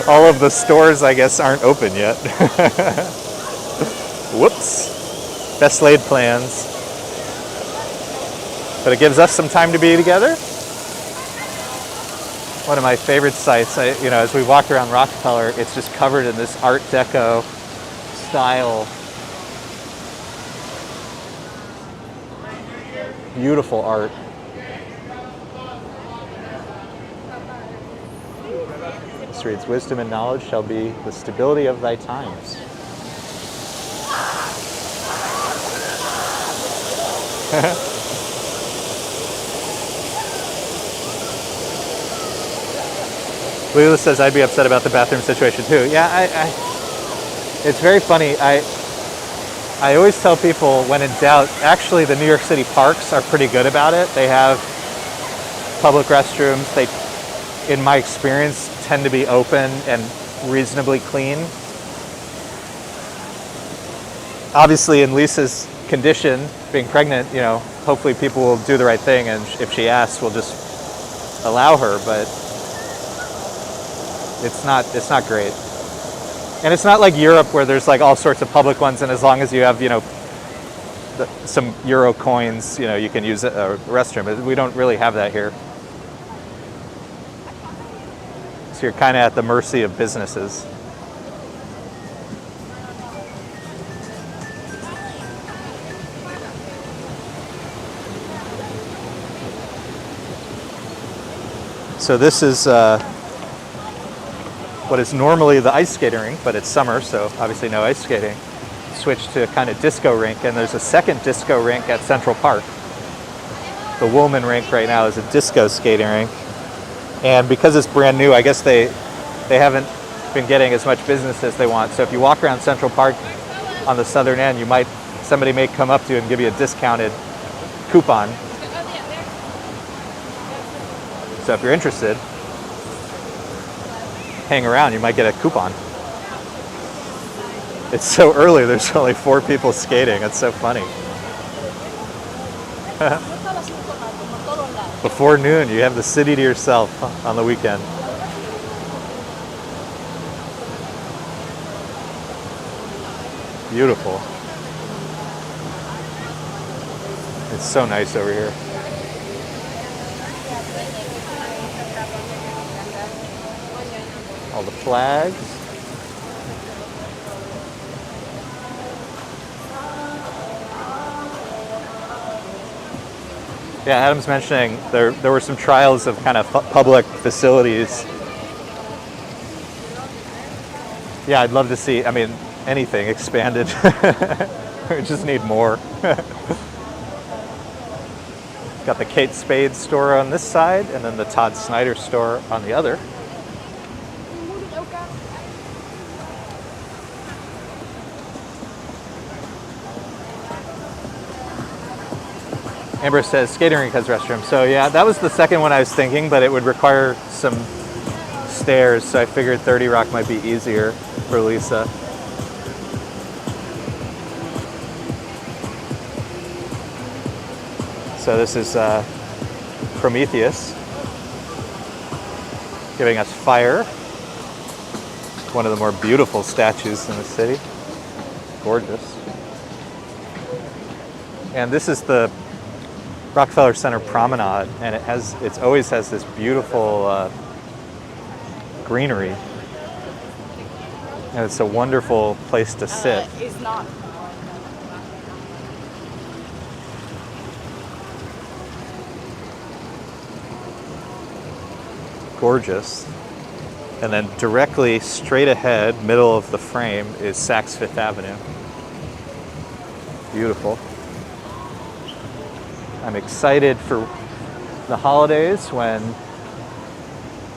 all of the stores, I guess, aren't open yet. Whoops. Best laid plans. But it gives us some time to be together. One of my favorite sites, as we walk around Rockefeller, it's just covered in this Art Deco style. Beautiful art. This reads, wisdom and knowledge shall be the stability of thy times. Leila says, I'd be upset about the bathroom situation too. Yeah, it's very funny. I always tell people, when in doubt, actually the New York City parks are pretty good about it. They have public restrooms. They, in my experience, tend to be open and reasonably clean. Obviously, in Lisa's condition, being pregnant, hopefully people will do the right thing, and if she asks, we'll just allow her, but it's not great. And it's not like Europe where there's like all sorts of public ones, and as long as you have, some euro coins, you can use a restroom. We don't really have that here. So you're kind of at the mercy of businesses. So this is what is normally the ice skating rink, but it's summer, so obviously no ice skating. Switched to a kind of disco rink, and there's a second disco rink at Central Park. The Woolman rink right now is a disco skating rink. And because it's brand new, I guess they haven't been getting as much business as they want. So if you walk around Central Park on the southern end, somebody may come up to you and give you a discounted coupon. So if you're interested, hang around, you might get a coupon. It's so early, there's only 4 people skating. It's so funny. Before noon, you have the city to yourself on the weekend. Beautiful. It's so nice over here. All the flags. Yeah, Adam's mentioning there were some trials of kind of public facilities. Yeah, I'd love to see, anything expanded. We just need more. Got the Kate Spade store on this side, and then the Todd Snyder store on the other. Amber says skating rink has restrooms. So yeah, that was the second one I was thinking, but it would require some stairs. So I figured 30 Rock might be easier for Lisa. So this is Prometheus giving us fire. One of the more beautiful statues in the city. Gorgeous. And this is the Rockefeller Center promenade, and it always has this beautiful greenery, and it's a wonderful place to sit. It's not. Gorgeous. And then directly straight ahead, middle of the frame, is Saks Fifth Avenue. Beautiful. I'm excited for the holidays when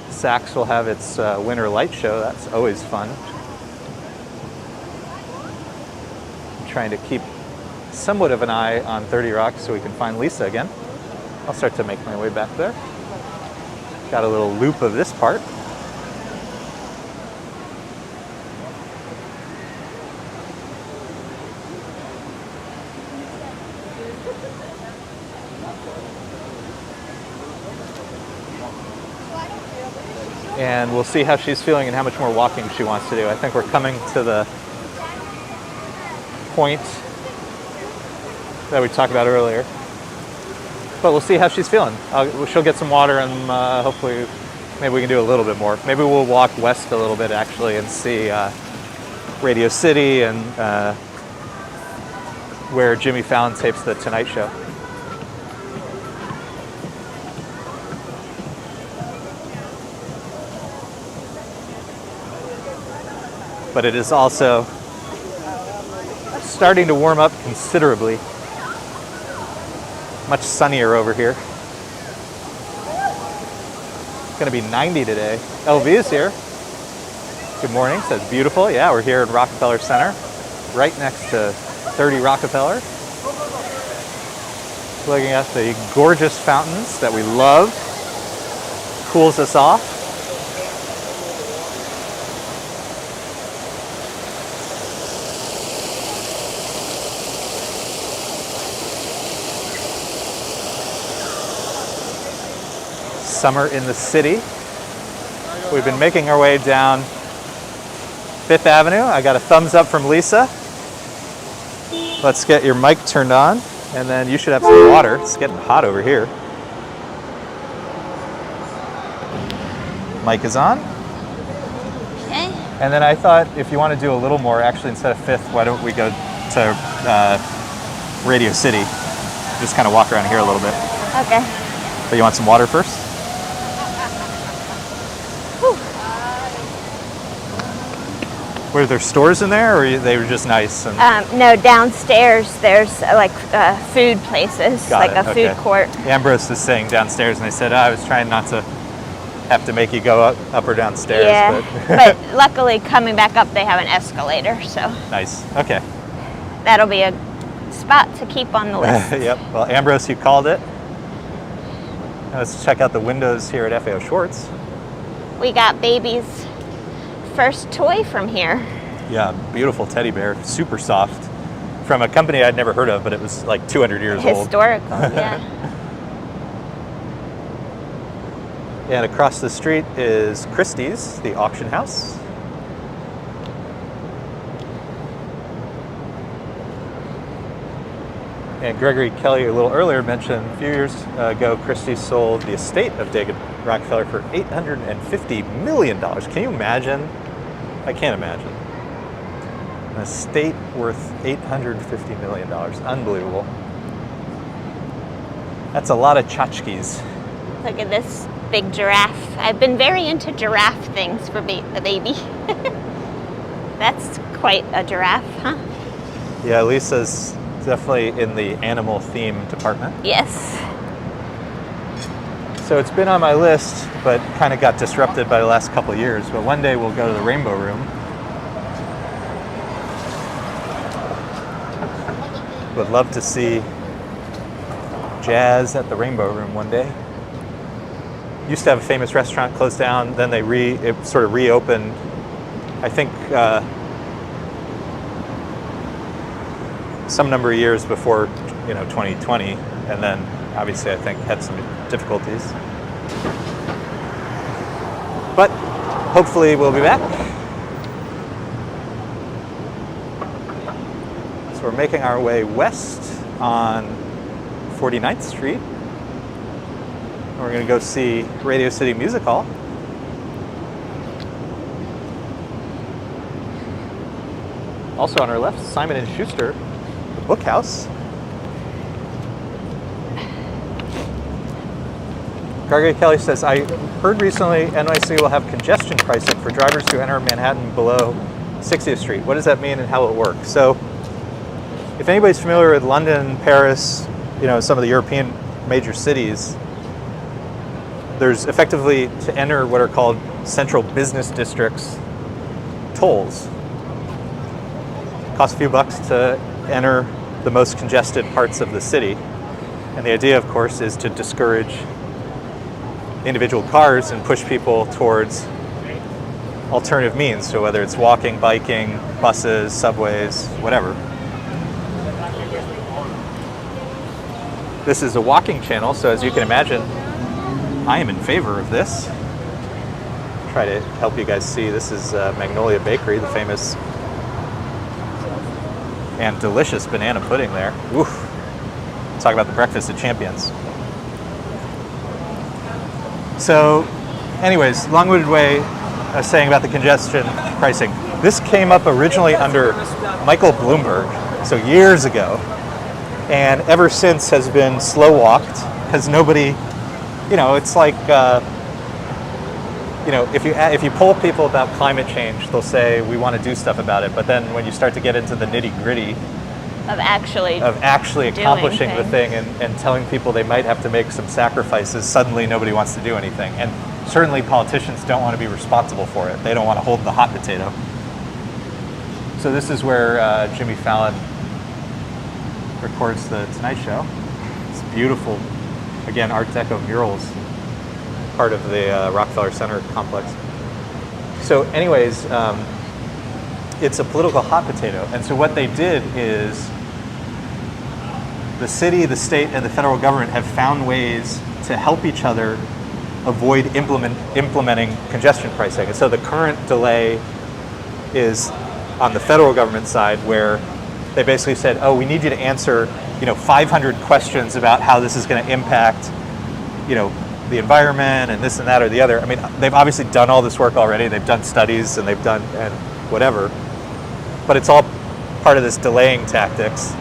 Saks will have its winter light show. That's always fun. I'm trying to keep somewhat of an eye on 30 Rock so we can find Lisa again. I'll start to make my way back there. Got a little loop of this part. And we'll see how she's feeling and how much more walking she wants to do. I think we're coming to the point that we talked about earlier. But we'll see how she's feeling. She'll get some water, and hopefully maybe we can do a little bit more. Maybe we'll walk west a little bit actually and see Radio City and where Jimmy Fallon tapes the Tonight Show. But it is also starting to warm up considerably. Much sunnier over here. It's going to be 90 today. LV is here. Good morning. Says beautiful. Yeah, we're here at Rockefeller Center, right next to 30 Rockefeller. Looking at the gorgeous fountains that we love. Cools us off. Summer in the city. We've been making our way down Fifth Avenue. I got a thumbs up from Lisa. let's get your mic turned on, and then you should have some water. It's getting hot over here. Mic is on. Okay. And then I thought if you want to do a little more, actually instead of Fifth, why don't we go to Radio City? Just kind of walk around here a little bit. Okay. But you want some water first? Were there stores in there, or they were just nice? And No, downstairs there's like food places, Got like it, a food okay. court. Ambrose was saying downstairs, and I said, I was trying not to have to make you go up or downstairs. Yeah, But but luckily coming back up they have an escalator, so nice. Okay. that'll be a spot to keep on the list. Yep. Well, Ambrose, you called it. Now let's check out the windows here at FAO Schwartz. We got baby's first toy from here. Yeah, beautiful teddy bear, super soft, from a company I'd never heard of, but it was like 200 years old. Historical, yeah. And across the street is Christie's, the auction house. And Gregory Kelly a little earlier mentioned a few years ago, Christie's sold the estate of David Rockefeller for $850 million. Can you imagine? I can't imagine. An estate worth $850 million. Unbelievable. That's a lot of tchotchkes. Look at this big giraffe. I've been very into giraffe things for the baby. That's quite a giraffe, huh? Yeah, Lisa's definitely in the animal theme department. Yes. So it's been on my list, but kind of got disrupted by the last couple of years. But one day we'll go to the Rainbow Room. Would love to see jazz at the Rainbow Room one day. Used to have a famous restaurant closed down, then it sort of reopened. I think some number of years before 2020, and then obviously I think had some difficulties. But hopefully we'll be back. So we're making our way west on 49th Street. And we're going to go see Radio City Music Hall. Also on our left, Simon & Schuster, the book house. Gregory Kelly says, I heard recently NYC will have congestion pricing for drivers who enter Manhattan below 60th Street. What does that mean and how will it work? So if anybody's familiar with London, Paris, some of the European major cities, there's effectively, to enter what are called central business districts, tolls. Costs a few bucks to enter the most congested parts of the city. And the idea, of course, is to discourage individual cars and push people towards alternative means. So whether it's walking, biking, buses, subways, whatever. This is a walking channel, so as you can imagine, I am in favor of this. Try to help you guys see. This is Magnolia Bakery, the famous and delicious banana pudding there. Oof. Talk about the breakfast of champions. So, anyways, long-winded way of saying about the congestion pricing. This came up originally under Michael Bloomberg, so years ago, and ever since has been slow-walked because nobody, it's like, if you poll people about climate change, they'll say we want to do stuff about it, but then when you start to get into the nitty-gritty Of actually accomplishing the thing and telling people they might have to make some sacrifices, suddenly nobody wants to do anything. And certainly politicians don't want to be responsible for it. They don't want to hold the hot potato. So this is where Jimmy Fallon records the Tonight Show. It's beautiful, again, Art Deco murals, part of the Rockefeller Center complex. So anyways, it's a political hot potato. And so what they did is the city, the state, and the federal government have found ways to help each other avoid implementing congestion pricing. And so the current delay is on the federal government side, where they basically said, oh, we need you to answer, 500 questions about how this is going to impact, the environment and this and that or the other. I mean, they've obviously done all this work already. They've done studies and they've done and whatever, but it's all part of this delaying tactics.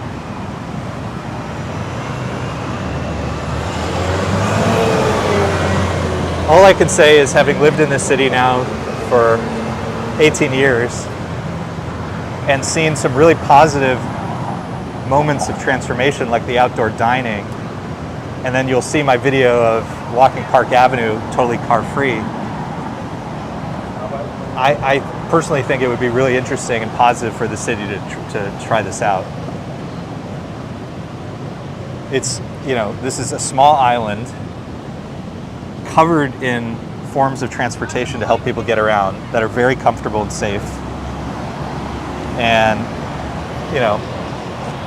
All I can say is, having lived in this city now for 18 years and seen some really positive moments of transformation, like the outdoor dining, and then you'll see my video of walking Park Avenue totally car-free. I personally think it would be really interesting and positive for the city to try this out. It's, this is a small island covered in forms of transportation to help people get around that are very comfortable and safe. And,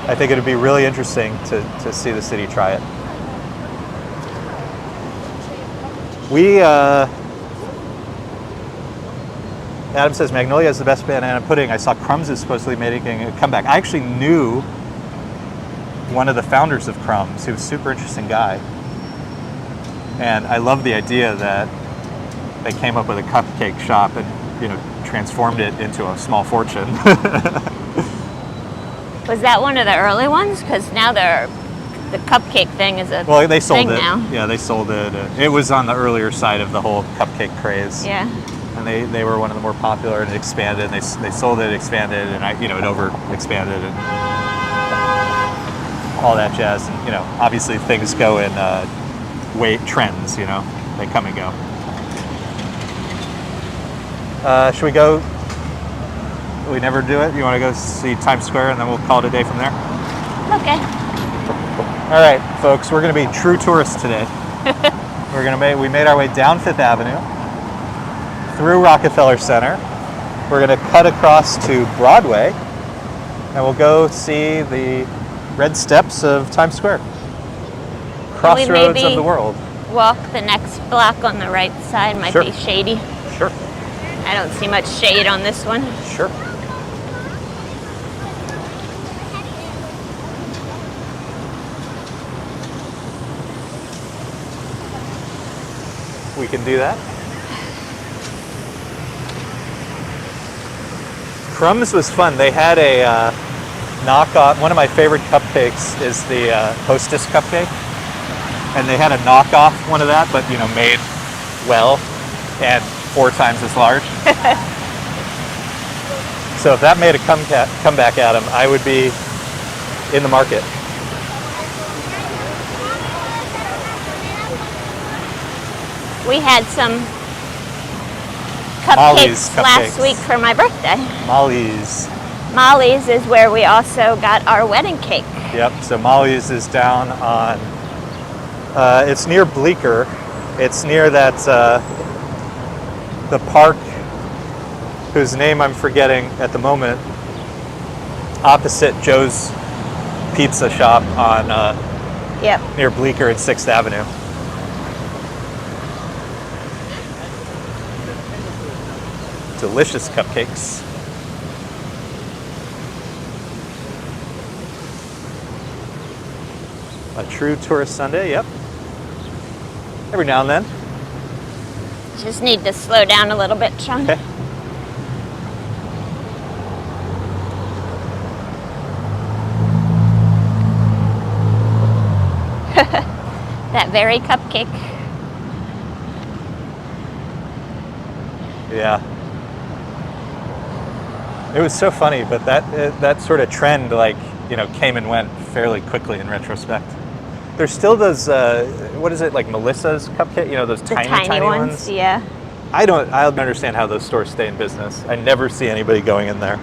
I think it would be really interesting to see the city try it. Adam says Magnolia is the best banana pudding. I saw Crumbs is supposedly making a comeback. I actually knew one of the founders of Crumbs. He was a super interesting guy. And I love the idea that they came up with a cupcake shop and, transformed it into a small fortune. Was that one of the early ones? Because now the cupcake thing is a they sold thing it now. Yeah, they sold it. It was on the earlier side of the whole cupcake craze. Yeah. And they were one of the more popular, and it expanded. And they sold it, expanded, and it over expanded and all that jazz. And obviously things go in trends. They come and go. Should we go? We never do it. You want to go see Times Square, and then we'll call it a day from there. Okay. All right, folks. We're going to be true tourists today. We made our way down Fifth Avenue, through Rockefeller Center. We're going to cut across to Broadway, and we'll go see the red steps of Times Square. Crossroads of the world. Walk the next block on the right side. Might Sure. be shady. Sure. I don't see much shade on this one. Sure. We can do that. Crumbs was fun. They had a knockoff. One of my favorite cupcakes is the Hostess cupcake. And they had a knockoff one of that, but made well and 4 times as large. So if that made a comeback, Adam, I would be in the market. We had some Molly's cupcakes last cupcakes. week for my birthday. Molly's. Molly's is where we also got our wedding cake. Yep, so Molly's is down on, it's near Bleecker. It's near that, the park, whose name I'm forgetting at the moment, opposite Joe's Pizza Shop on, near Bleecker and 6th Avenue. Delicious cupcakes. A true tourist Sunday, yep. Every now and then. Just need to slow down a little bit, Sean. Okay. That very cupcake. Yeah. It was so funny, but that sort of trend, came and went fairly quickly in retrospect. There's still those, what is it, like Melissa's cupcake? Those The tiny ones? Yeah. I don't understand how those stores stay in business. I never see anybody going in there.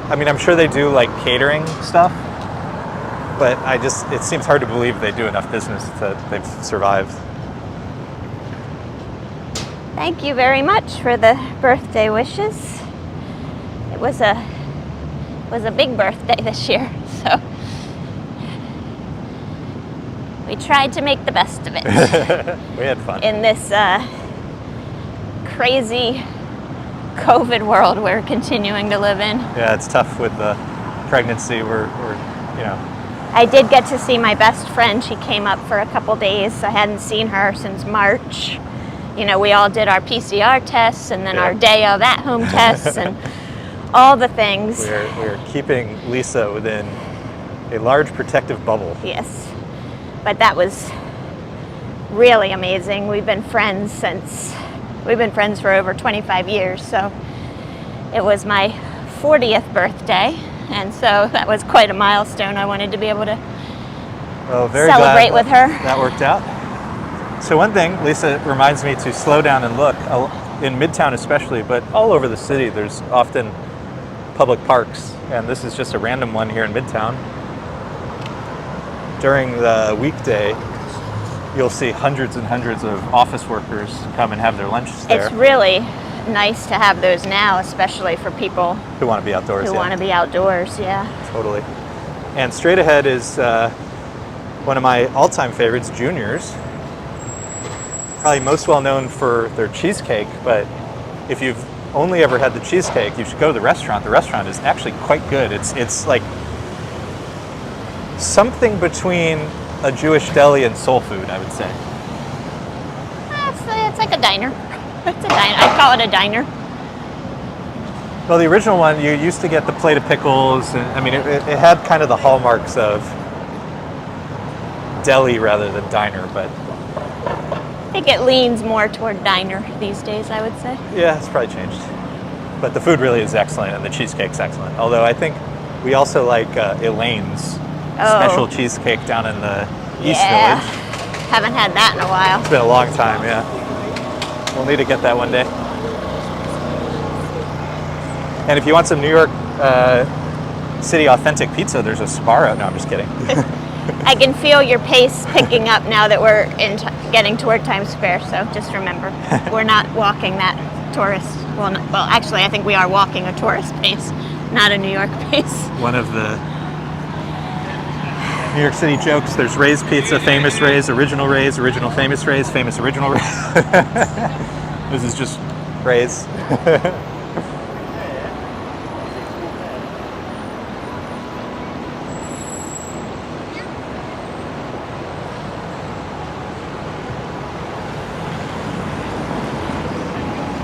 I mean, I'm sure they do catering stuff, but it seems hard to believe they do enough business that they've survived. Thank you very much for the birthday wishes. It was a big birthday this year, so we tried to make the best of it. We had fun. In this crazy COVID world we're continuing to live in. Yeah, it's tough with the pregnancy were you know, I did get to see my best friend. She came up for a couple days. I hadn't seen her since March. You know, we all did our PCR tests and then our day of at-home tests and all the things. we're keeping Lisa within a large protective bubble. Yes, but that was really amazing. We've been friends for over 25 years, so it was my 40th birthday, and so that was quite a milestone. I wanted to be able to Very celebrate glad with her. That worked out. So one thing, Lisa reminds me to slow down and look, in Midtown especially, but all over the city, there's often public parks, and this is just a random one here in Midtown. During the weekday, you'll see hundreds and hundreds of office workers come and have their lunch there. It's really nice to have those now, especially for people who want to be outdoors. who want to be outdoors, yeah. Totally. And straight ahead is one of my all-time favorites, Junior's. Probably most well known for their cheesecake, but if you've only ever had the cheesecake, you should go to the restaurant. The restaurant is actually quite good. It's like something between a Jewish deli and soul food, I would say. It's like a diner. It's a diner. I call it a diner. Well, the original one, you used to get the plate of pickles, and I mean, it had kind of the hallmarks of deli rather than diner, but I think it leans more toward diner these days, I would say. yeah, it's probably changed. But the food really is excellent, and the cheesecake's excellent. Although I think we also like Elaine's special cheesecake down in the East Village. Haven't had that in a while. It's been a long time, yeah. We'll need to get that one day. And if you want some New York City authentic pizza, there's a Sbarro. No, I'm just kidding. I can feel your pace picking up now that we're getting toward Times Square, so just remember, we're not walking that tourist, well, actually I think we are walking a tourist pace, not a New York pace. One of the New York City jokes, there's Ray's Pizza, famous Ray's, original famous Ray's, famous original Ray's. This is just Ray's.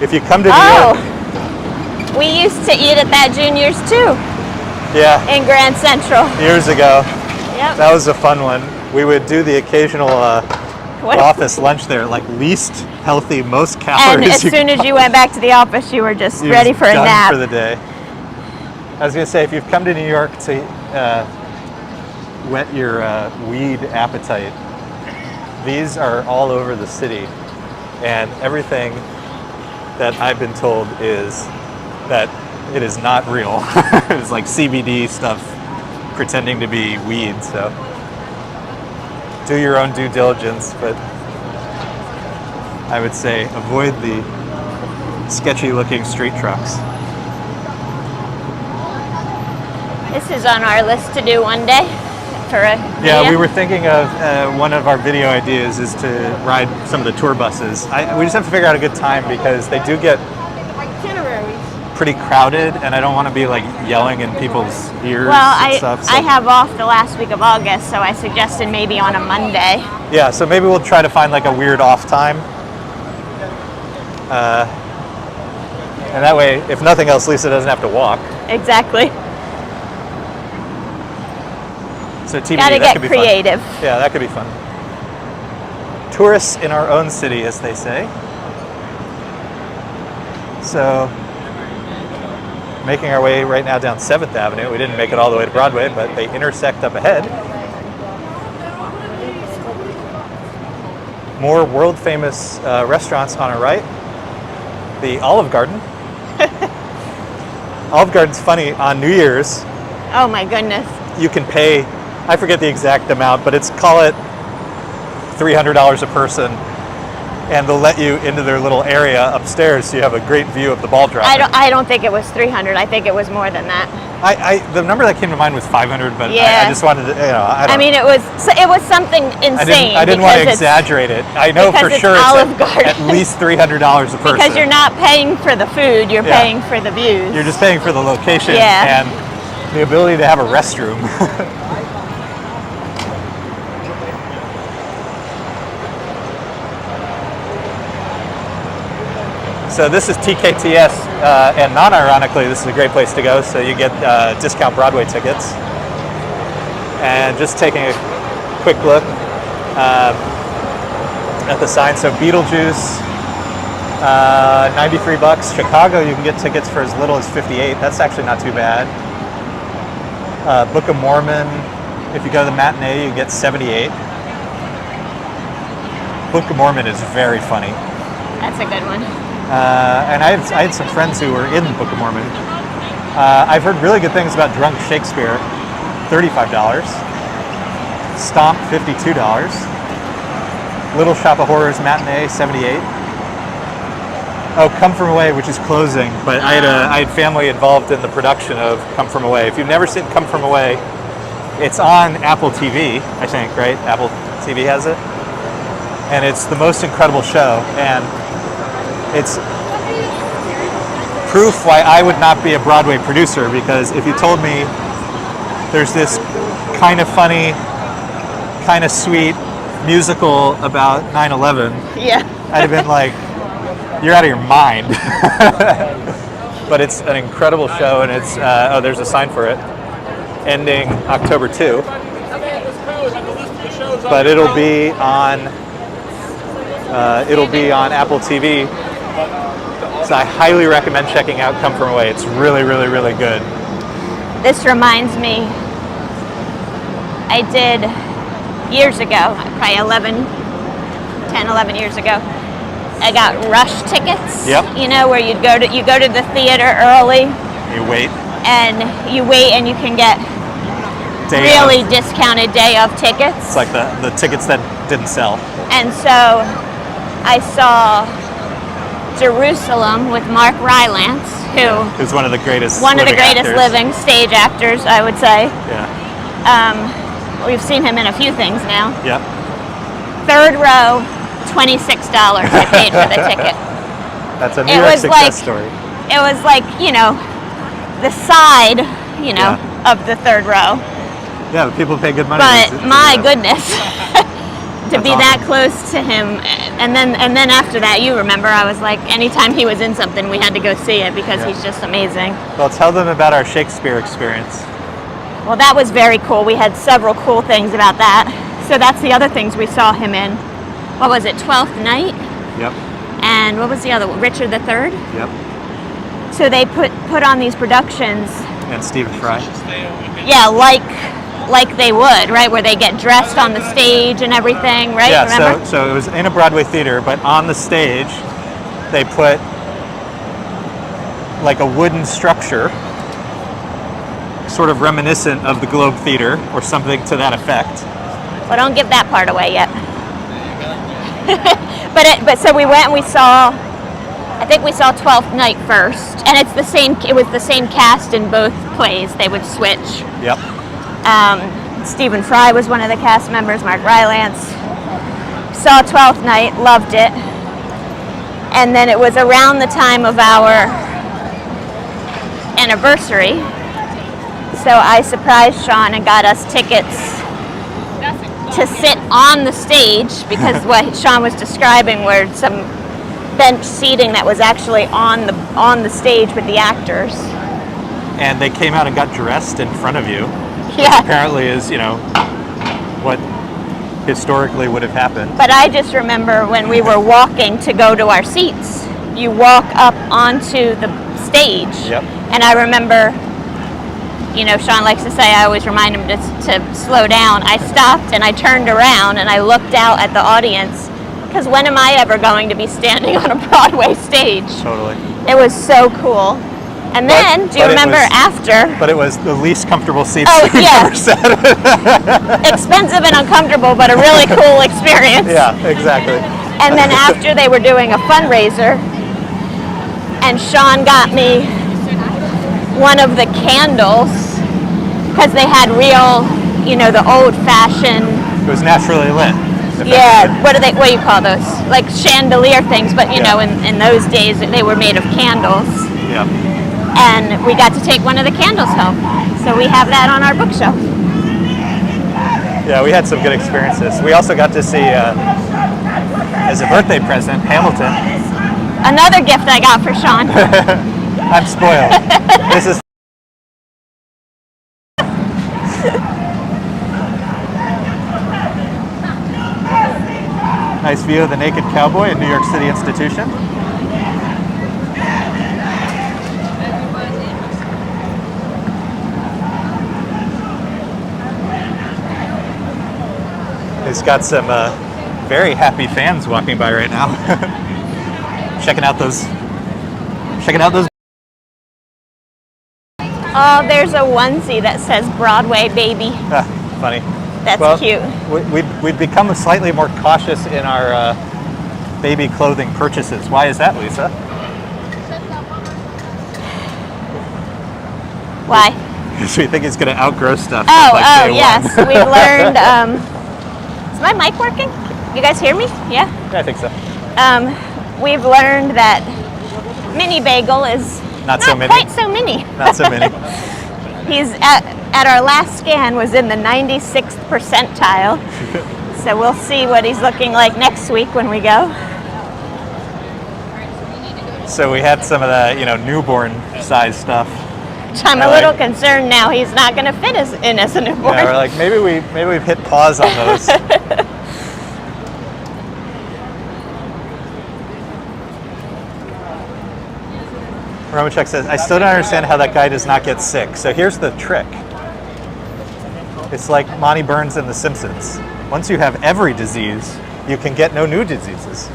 If you come to New York, we used to eat at that Junior's too. Yeah. In Grand Central. Years ago. Yep. That was a fun one. We would do the occasional office lunch there, like least healthy, most calories. And as soon as you went back to the office, you were just ready for a done nap. For the day. I was going to say, if you've come to New York to whet your weed appetite, these are all over the city, and everything that I've been told is that it is not real. It's like CBD stuff pretending to be weed, so do your own due diligence, but I would say avoid the sketchy looking street trucks. This is on our list to do one day for a Yeah, we were thinking of one of our video ideas is to ride some of the tour buses. We just have to figure out a good time because they do get pretty crowded, and I don't want to be like yelling in people's ears and stuff. So. I have off the last week of August, so I suggested maybe on a Monday. Yeah, so maybe we'll try to find like a weird off time. And that way, if nothing else, Lisa doesn't have to walk. Exactly. So TBD, Gotta that get could be creative. Fun. Yeah, that could be fun. Tourists in our own city, as they say. So, making our way right now down 7th Avenue. We didn't make it all the way to Broadway, but they intersect up ahead. More world famous restaurants on our right. The Olive Garden. Olive Garden's funny, on New Year's. Oh my goodness. You can pay, I forget the exact amount, but call it $300 a person, and they'll let you into their little area upstairs so you have a great view of the ball drop. I don't think it was 300. I think it was more than that. The number that came to mind was 500, but yeah. I just wanted to, I mean, it was something insane. I didn't want to exaggerate it. I know for sure it's at least $300 a person. Because you're not paying for the food, you're paying for the views. You're just paying for the location. Yeah. And the ability to have a restroom. So this is TKTS, and non-ironically, this is a great place to go. So you get discount Broadway tickets. And just taking a quick look at the sign. So Beetlejuice, $93. Chicago, you can get tickets for as little as $58. That's actually not too bad. Book of Mormon, if you go to the matinee, you get $78. Book of Mormon is very funny. That's a good one. And I had some friends who were in the Book of Mormon. I've heard really good things about Drunk Shakespeare, $35. Stomp, $52. Little Shop of Horrors matinee, $78. Oh, Come From Away, which is closing, but I had family involved in the production of Come From Away. If you've never seen Come From Away, it's on Apple TV, I think, right? Apple TV has it. And it's the most incredible show, and it's proof why I would not be a Broadway producer, because if you told me there's this kind of funny, kind of sweet musical about 9/11, Yeah. I'd have been like, you're out of your mind. But it's an incredible show, and it's, oh, there's a sign for it, ending October 2. But it'll be on Apple TV. So I highly recommend checking out Come From Away. It's really, really, really good. This reminds me, I did years ago, probably 10, 11 years ago, I got rush tickets. Yep. You know, where you go to the theater early. You wait. And you can get really discounted day of tickets. It's like the tickets that didn't sell. And so I saw Jerusalem with Mark Rylance, who's one of the greatest actors. Living stage actors, I would say. Yeah. We've seen him in a few things now. Yep. Third row, $26 I paid for the ticket. That's a New York success story. It was like, the side, of the third row. Yeah, but people pay good money. But my goodness, to be awesome. that close to him, and then after that, you remember, I was like, anytime he was in something, we had to go see it because he's just amazing. Well, tell them about our Shakespeare experience. Well, that was very cool. We had several cool things about that. So that's the other things we saw him in. What was it, 12th Night? Yep. And what was the other one? Richard III? Yep. So they put on these productions. And Stephen Fry. Yeah, like they would, right? Where they get dressed on the stage and everything, right? Yeah, remember? so it was in a Broadway theater, but on the stage they put like a wooden structure, sort of reminiscent of the Globe Theater or something to that effect. Well, don't give that part away yet. but so we went and we saw, I think we saw 12th Night first, and it was the same cast in both plays. They would switch. Yep. Stephen Fry was one of the cast members, Mark Rylance. Saw 12th Night, loved it. And then it was around the time of our anniversary. So I surprised Sean and got us tickets to sit on the stage, because what Sean was describing were some bench seating that was actually on the stage with the actors. And they came out and got dressed in front of you. Yeah. Which apparently is, what historically would have happened. But I just remember when we were walking to go to our seats, you walk up onto the stage. Yep. And I remember, Sean likes to say, I always remind him to slow down. I stopped and I turned around and I looked out at the audience, because when am I ever going to be standing on a Broadway stage? Totally. It was so cool. And then, do you remember after? But it was the least comfortable seats Oh, we've yeah. ever sat. Expensive and uncomfortable, but a really cool experience. Yeah, exactly. And then after, they were doing a fundraiser, and Sean got me one of the candles, because they had real, the old-fashioned. It was naturally lit. Yeah, what do you call those? Like chandelier things, but in those days they were made of candles. Yeah. And we got to take one of the candles home. So we have that on our bookshelf. Yeah, we had some good experiences. We also got to see, as a birthday present, Hamilton. Another gift I got for Sean. I'm spoiled. This is nice view of the naked cowboy at New York City Institution. He's got some very happy fans walking by right now. checking out those. Oh, there's a onesie that says Broadway baby. Funny. That's cute. We've become slightly more cautious in our baby clothing purchases. Why is that, Lisa? Why? Because we think he's going to outgrow stuff. Oh, like day yes. one. We've learned. Is my mic working? You guys hear me? Yeah. Yeah, I think so. We've learned that mini bagel is Not so mini. quite so mini. Not so many. He's at our last scan was in the 96th percentile. So we'll see what he's looking like next week when we go. So we had some of the, newborn size stuff. Which I'm a little concerned now he's not going to fit in as a newborn. Yeah, we're like maybe we've hit pause on those. Romachek says, I still don't understand how that guy does not get sick. So here's the trick. It's like Monty Burns in The Simpsons. Once you have every disease, you can get no new diseases.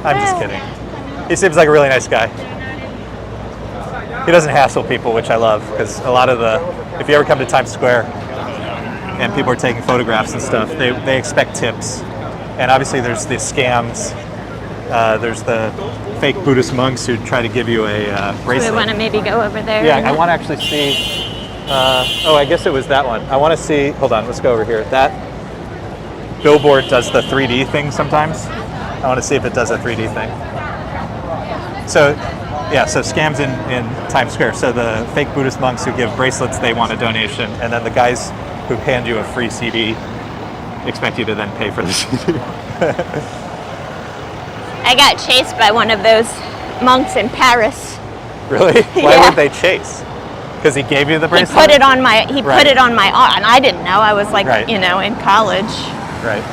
I'm just kidding. He seems like a really nice guy. He doesn't hassle people, which I love, because a lot of if you ever come to Times Square and people are taking photographs and stuff, they expect tips. And obviously there's the scams. There's the fake Buddhist monks who try to give you a bracelet. We want to maybe go over there. Yeah, I want to actually see, I guess it was that one. I want to see, hold on, let's go over here. That billboard does the 3D thing sometimes. I want to see if it does a 3D thing. So scams in Times Square. So the fake Buddhist monks who give bracelets, they want a donation. And then the guys who hand you a free CD expect you to then pay for the CD. I got chased by one of those monks in Paris. Really? Why Yeah. would they chase? Because he gave you the He bracelet? put it on my Right. put it on my arm, and I didn't know. I was like, Right. in college. Right.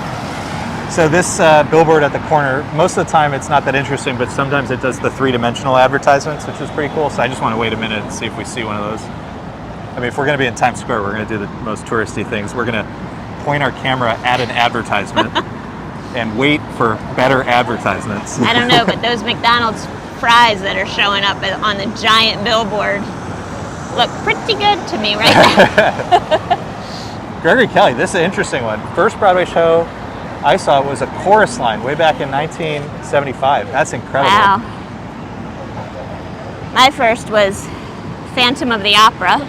So this billboard at the corner, most of the time it's not that interesting, but sometimes it does the three-dimensional advertisements, which is pretty cool. So I just want to wait a minute and see if we see one of those. I mean, if we're going to be in Times Square, we're going to do the most touristy things. We're going to point our camera at an advertisement and wait for better advertisements. I don't know, but those McDonald's fries that are showing up on the giant billboard look pretty good to me right now. Gregory Kelly, this is an interesting one. First Broadway show I saw was a chorus line way back in 1975. That's incredible. Wow. My first was Phantom of the Opera,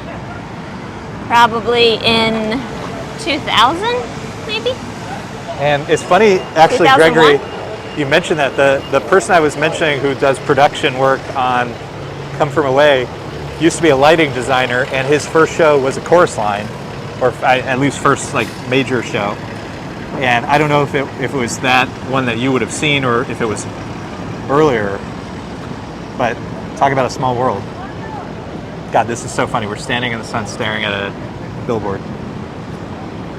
probably in 2000, maybe? And it's funny, actually, 2001? Gregory, you mentioned that the person I was mentioning who does production work on Come From Away used to be a lighting designer, and his first show was a chorus line, or at least first major show. And I don't know if it was that one that you would have seen or if it was earlier, but talk about a small world. God, this is so funny. We're standing in the sun staring at a billboard.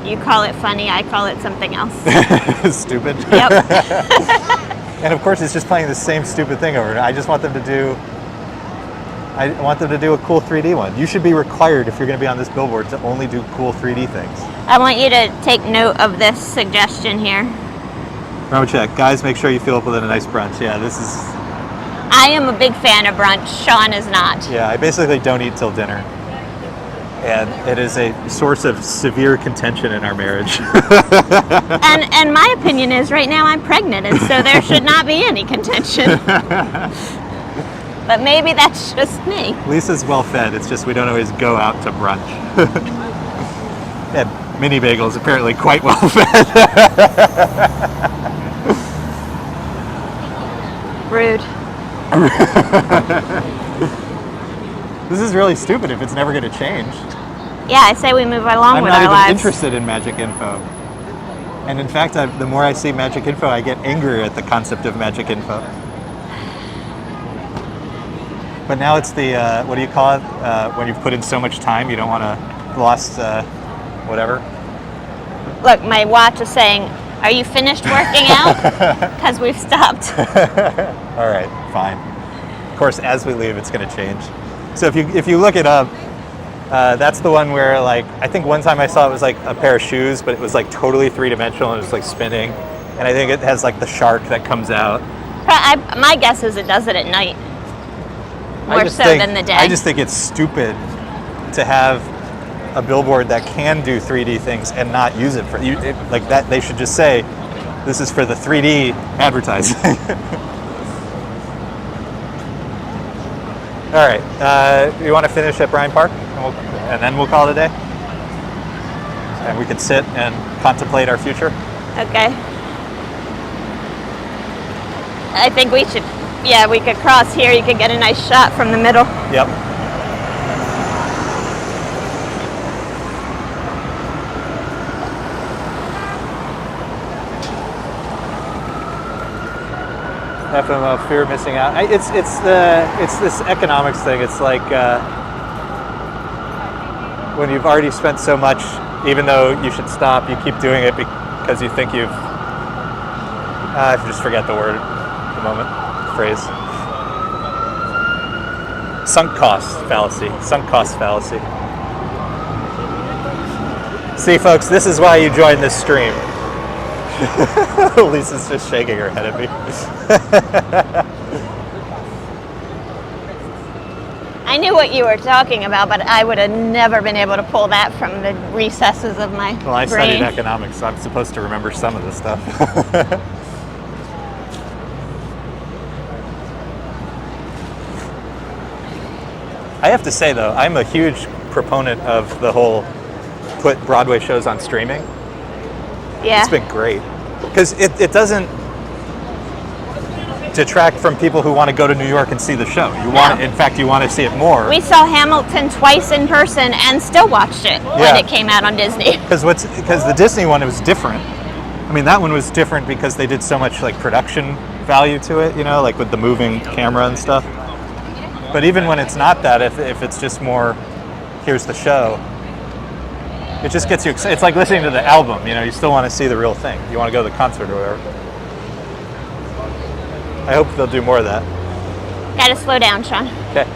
You call it funny, I call it something else. Stupid. Yep. And of course, it's just playing the same stupid thing over. I just want them to do. I want them to do a cool 3D one. You should be required, if you're going to be on this billboard, to only do cool 3D things. I want you to take note of this suggestion here. Romachek, guys, make sure you fill up with a nice brunch. Yeah, this is. I am a big fan of brunch. Sean is not. Yeah, I basically don't eat till dinner. And it is a source of severe contention in our marriage. And my opinion is right now I'm pregnant, and so there should not be any contention. But maybe that's just me. Lisa's well fed, it's just we don't always go out to brunch. And mini bagels apparently quite well fed. Rude. This is really stupid if it's never going to change. Yeah, I say we move along I'm with not our even lives. interested in magic info. And in fact, the more I see magic info, I get angrier at the concept of magic info. But now it's the, what do you call it? When you've put in so much time, you don't want to lost whatever. Look, my watch is saying, are you finished working out? Because we've stopped. All right, fine. Of course, as we leave, it's going to change. So if you look it up, that's the one where, like, I think one time I saw it was like a pair of shoes, but it was like totally three-dimensional and it was like spinning. And I think it has like the shark that comes out. My guess is it does it at night. More so than the day. I just think it's stupid to have a billboard that can do 3D things and not use it for like that. They should just say, this is for the 3D advertising. All right, you want to finish at Bryant Park, and then we'll call it a day, and we can sit and contemplate our future. Okay. I think we should, yeah, we could cross here. You could get a nice shot from the middle. Yep. FMO, fear of missing out. It's this economics thing. It's like when you've already spent so much, even though you should stop, you keep doing it because you think you've. I just forget the word, the moment, phrase. Sunk cost fallacy. Sunk cost fallacy. See, folks, this is why you join this stream. Lisa's just shaking her head at me. I knew what you were talking about, but I would have never been able to pull that from the recesses of my Well, I brain. studied economics, so I'm supposed to remember some of this stuff. I have to say, though, I'm a huge proponent of the whole put Broadway shows on streaming. Yeah. It's been great. Because it doesn't detract from people who want to go to New York and see the show. You want, in fact, you want to see it more. We saw Hamilton twice in person and still watched it when it came out on Disney. Because the Disney one, it was different. I mean, that one was different because they did so much like production value to it, you know, like with the moving camera and stuff. But even when it's not that, if it's just more, here's the show, it just gets you excited. It's like listening to the album, you know, you still want to see the real thing. You want to go to the concert or whatever. I hope they'll do more of that. Gotta slow down, Sean. Okay.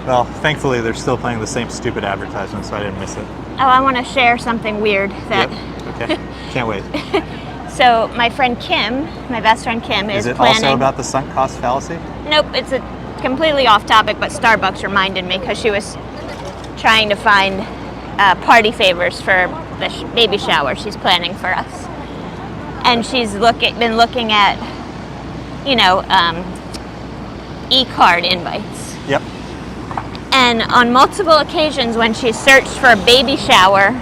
Well, thankfully they're still playing the same stupid advertisement, so I didn't miss it. Oh, I want to share something weird that. Yep. Okay. Can't wait. So my friend Kim, my best friend Kim, Is it planning. also about the sunk cost fallacy? Nope, it's a completely off topic, but Starbucks reminded me because she was trying to find party favors for the baby shower she's planning for us, and she's been looking at, you know, e-card invites. Yep. And on multiple occasions when she searched for baby shower,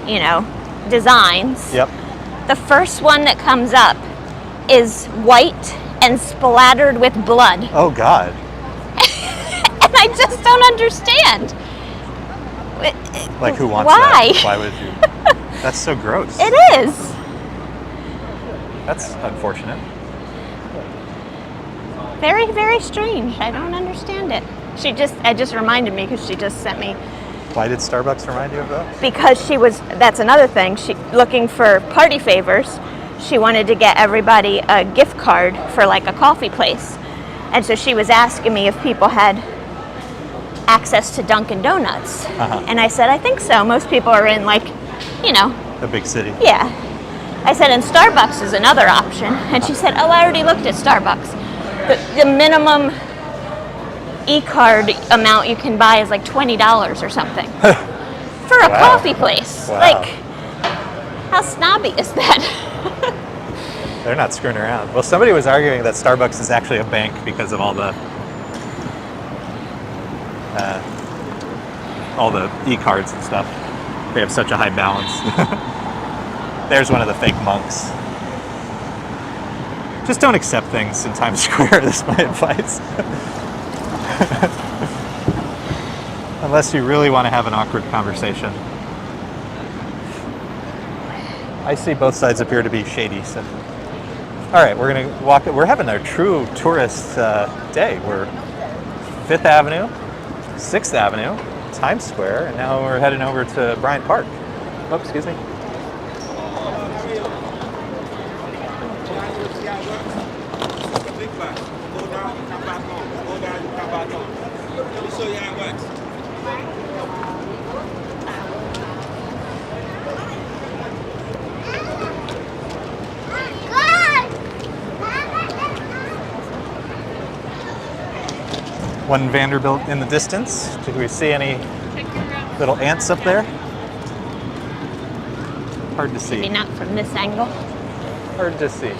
you know, designs, Yep. the first one that comes up is white and splattered with blood. Oh God. And I just don't understand. Like who wants Why? that? Why would you? That's so gross. It is. That's unfortunate. Very, very strange. I don't understand it. It just reminded me because she just sent me. Why did Starbucks remind you of that? Because that's another thing. She looking for party favors. She wanted to get everybody a gift card for like a coffee place. And so she was asking me if people had access to Dunkin' Donuts. Uh-huh. And I said, I think so. Most people are in like, you know. A big city. Yeah. I said, and Starbucks is another option. And she said, oh, I already looked at Starbucks. The minimum e-card amount you can buy is like $20 or something. For a coffee place. Wow. Like, how snobby is that? They're not screwing around. Well, somebody was arguing that Starbucks is actually a bank because of all the e-cards and stuff. They have such a high balance. There's one of the fake monks. Just don't accept things in Times Square, that's my advice. Unless you really want to have an awkward conversation. I see both sides appear to be shady, so. All right, we're gonna walk, we're having our true tourist day. We're 5th Avenue, 6th Avenue, Times Square, and now we're heading over to Bryant Park. Oh, excuse me. One Vanderbilt in the distance. Do we see any little ants up there? Hard to see. Maybe not from this angle. Hard to see.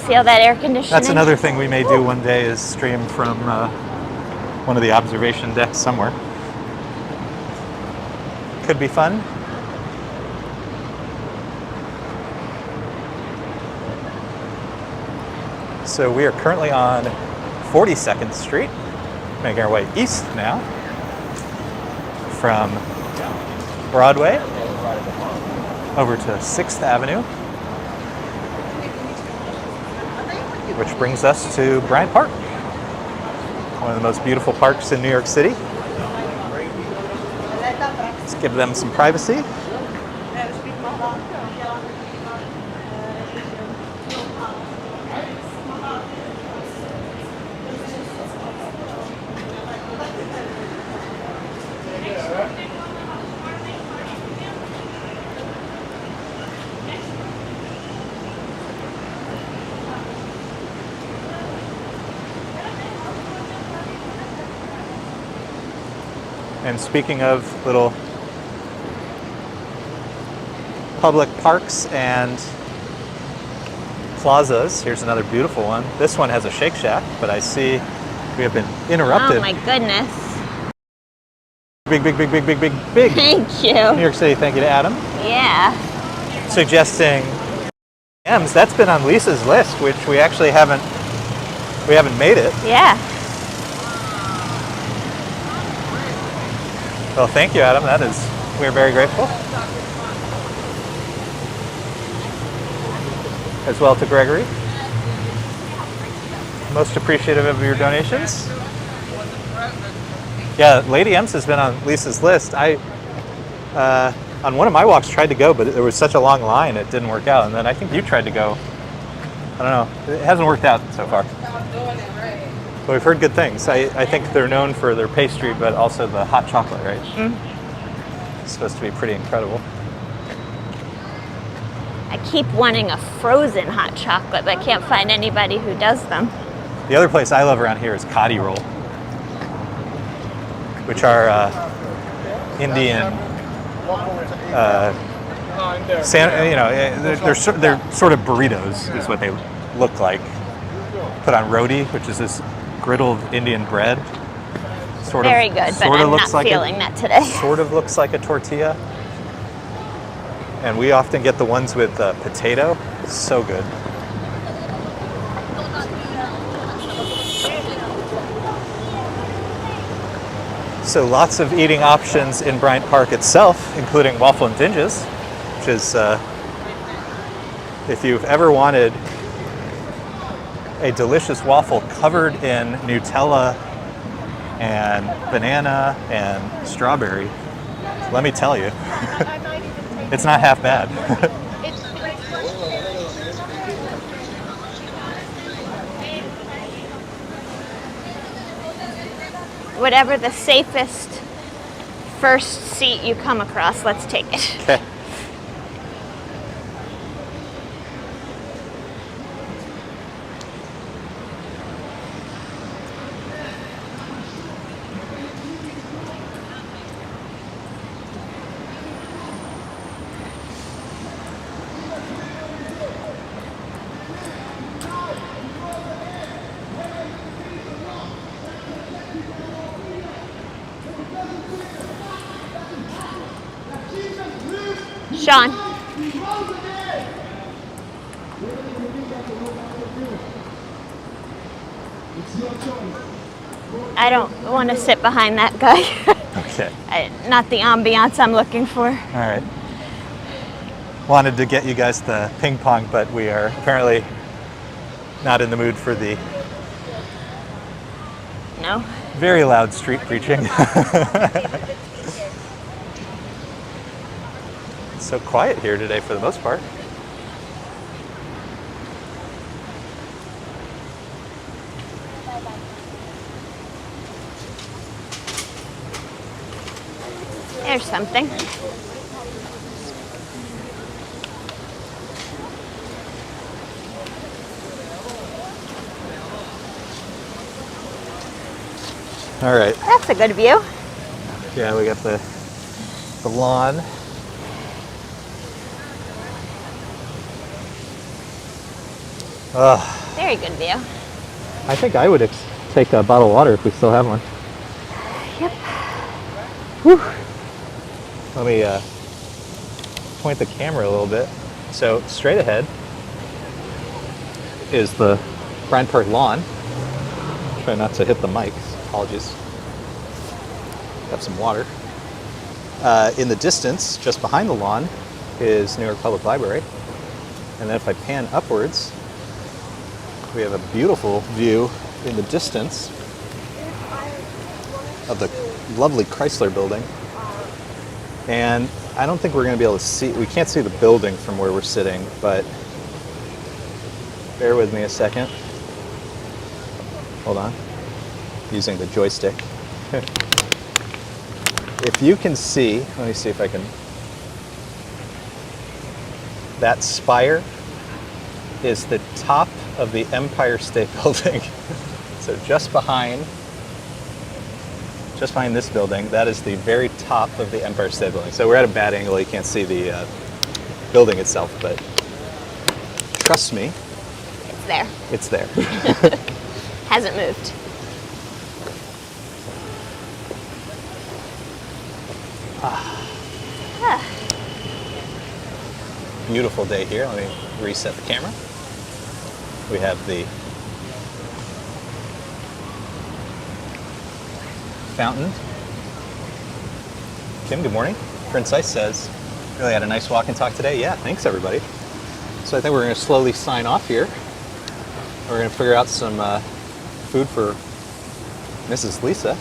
See all that air conditioning? That's another thing we may do one day is stream from one of the observation decks somewhere. Could be fun. So we are currently on 42nd Street, making our way east now from Broadway over to 6th Avenue, which brings us to Bryant Park, one of the most beautiful parks in New York City. Let's give them some privacy. And speaking of little public parks and plazas, here's another beautiful one. This one has a Shake Shack, but I see we have been interrupted. Oh my goodness. Big. Thank you. New York City, thank you to Adam. Yeah. Suggesting M's. That's been on Lisa's list, which we actually haven't made it. Yeah. Well, thank you, Adam. We're very grateful. As well to Gregory. Most appreciative of your donations. Yeah, Lady M's has been on Lisa's list. I, on one of my walks, tried to go, but there was such a long line, it didn't work out. And then I think you tried to go. I don't know. It hasn't worked out so far. But we've heard good things. I think they're known for their pastry, but also the hot chocolate, right? It's supposed to be pretty incredible. I keep wanting a frozen hot chocolate, but I can't find anybody who does them. The other place I love around here is Kadi Roll, which are Indian, they're sort of burritos is what they look like. Put on roti, which is this griddled Indian bread. Very good, but I'm not feeling that today. Sort of looks like a tortilla. And we often get the ones with potato. It's so good. So lots of eating options in Bryant Park itself, including Waffle and Dinges, which is, if you've ever wanted a delicious waffle covered in Nutella and banana and strawberry, let me tell you, it's not half bad. Whatever the safest first seat you come across, let's take it. Okay. Sean. I don't want to sit behind that guy. Okay. Not the ambiance I'm looking for. All right. Wanted to get you guys the ping pong, but we are apparently not in the mood for the No. very loud street preaching. It's so quiet here today for the most part. There's something. All right. That's a good view. Yeah, we got the lawn. Very good view. I think I would take a bottle of water if we still have one. Yep. Whew. Let me point the camera a little bit. So straight ahead is the Bryant Park lawn. Try not to hit the mics. Apologies. Got some water. In the distance, just behind the lawn, is New York Public Library. And then if I pan upwards, we have a beautiful view in the distance of the lovely Chrysler building. And I don't think we're going to be able to see, we can't see the building from where we're sitting, but bear with me a second. Hold on. Using the joystick. If you can see, let me see if I can, that spire is the top of the Empire State Building. So just behind this building, that is the very top of the Empire State Building. So we're at a bad angle, you can't see the building itself, but trust me. It's there. It's there. Hasn't moved. Beautiful day here. Let me reset the camera. We have the fountain. Kim, good morning. Prince Ice says, really had a nice walk and talk today. Yeah, thanks everybody. So I think we're going to slowly sign off here. We're going to figure out some food for Mrs. Lisa.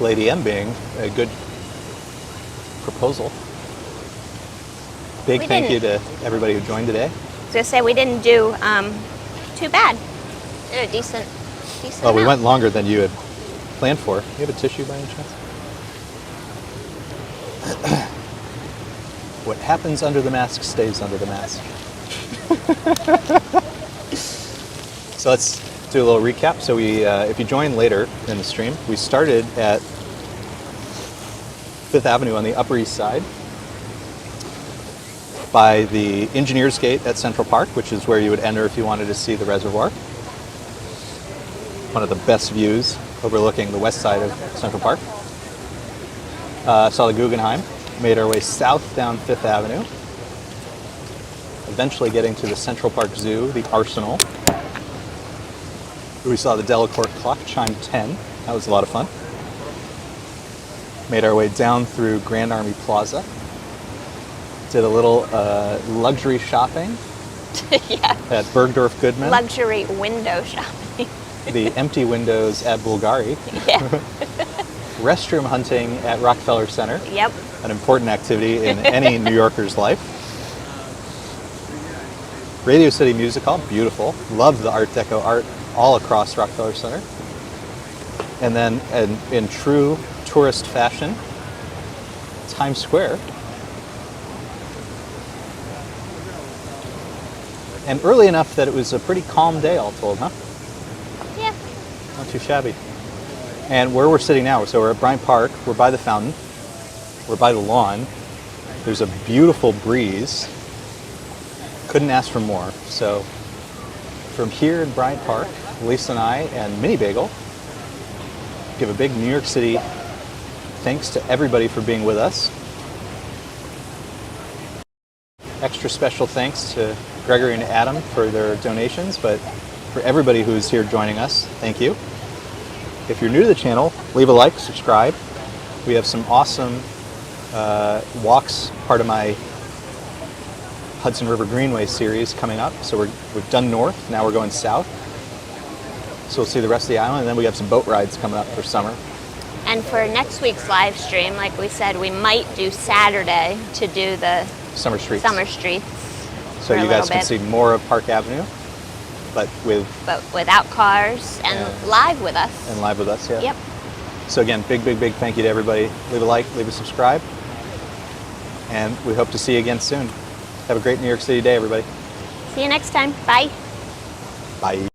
Lady M being a good proposal. Big thank you to everybody who joined today. I was gonna say we didn't do too bad. Did a decent. Well, we amount. went longer than you had planned for. You have a tissue by any chance? What happens under the mask stays under the mask. So let's do a little recap. So we, if you join later in the stream, we started at 5th Avenue on the Upper East Side by the Engineers Gate at Central Park, which is where you would enter if you wanted to see the reservoir. One of the best views overlooking the west side of Central Park. Saw the Guggenheim, made our way south down 5th Avenue, eventually getting to the Central Park Zoo, the Arsenal. We saw the Delacorte Clock chime 10. That was a lot of fun. Made our way down through Grand Army Plaza. Did a little luxury shopping Yeah. at Bergdorf Goodman. Luxury window shopping. The empty windows at Bulgari. Yeah. Restroom hunting at Rockefeller Center. Yep. An important activity in any New Yorker's life. Radio City Music Hall, beautiful. Love the Art Deco art all across Rockefeller Center. And then in true tourist fashion, Times Square. And early enough that it was a pretty calm day, all told, huh? Yeah. Not too shabby. And where we're sitting now, so we're at Bryant Park, we're by the fountain, we're by the lawn. There's a beautiful breeze. Couldn't ask for more. So from here in Bryant Park, Lisa and I and Mini Bagel give a big New York City thanks to everybody for being with us. Extra special thanks to Gregory and Adam for their donations, but for everybody who's here joining us, thank you. If you're new to the channel, leave a like, subscribe. We have some awesome walks, part of my Hudson River Greenway series coming up. So we've done north, now we're going south. So we'll see the rest of the island, and then we have some boat rides coming up for summer. And for next week's live stream, like we said, we might do Saturday to do the Summer streets. summer streets. So for a you guys little can bit. see more of Park Avenue, but without cars and live with us. and live with us, yeah. Yep. So again, big thank you to everybody. Leave a like, leave a subscribe, and we hope to see you again soon. Have a great New York City day, everybody. See you next time. Bye. Bye.